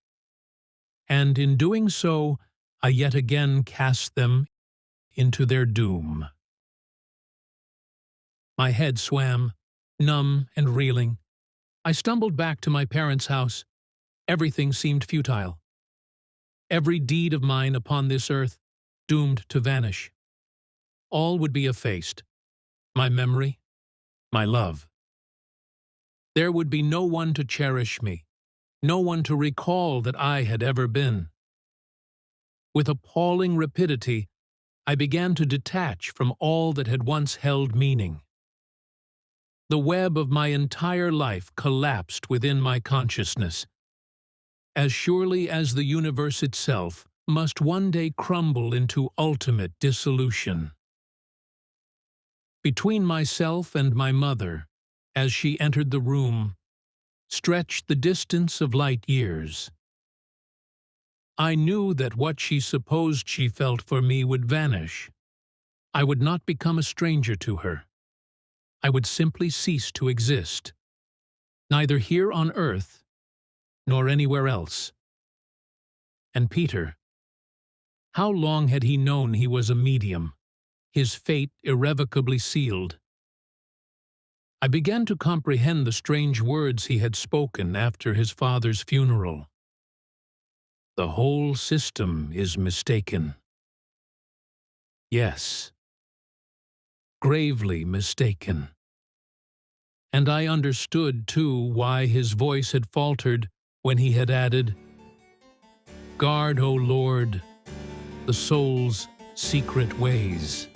And in doing so, I yet again cast them into their doom. My head swam, numb and reeling. I stumbled back to my parents' house. Everything seemed futile. Every deed of mine upon this earth doomed to vanish. All would be effaced. My memory, my love. There would be no one to cherish me, no one to recall that I had ever been. With appalling rapidity, I began to detach from all that had once held meaning. The web of my entire life collapsed within my consciousness. As surely as the universe itself must one day crumble into ultimate dissolution. Between myself and my mother, as she entered the room, stretched the distance of light years. I knew that what she supposed she felt for me would vanish. I would not become a stranger to her. I would simply cease to exist, neither here on earth nor anywhere else. And Peter, how long had he known he was a medium, his fate irrevocably sealed? I began to comprehend the strange words he had spoken after his father's funeral. The whole system is mistaken. Yes, gravely mistaken. And I understood, too, why his voice had faltered when he had added, "Guard, O Lord, the soul's secret ways."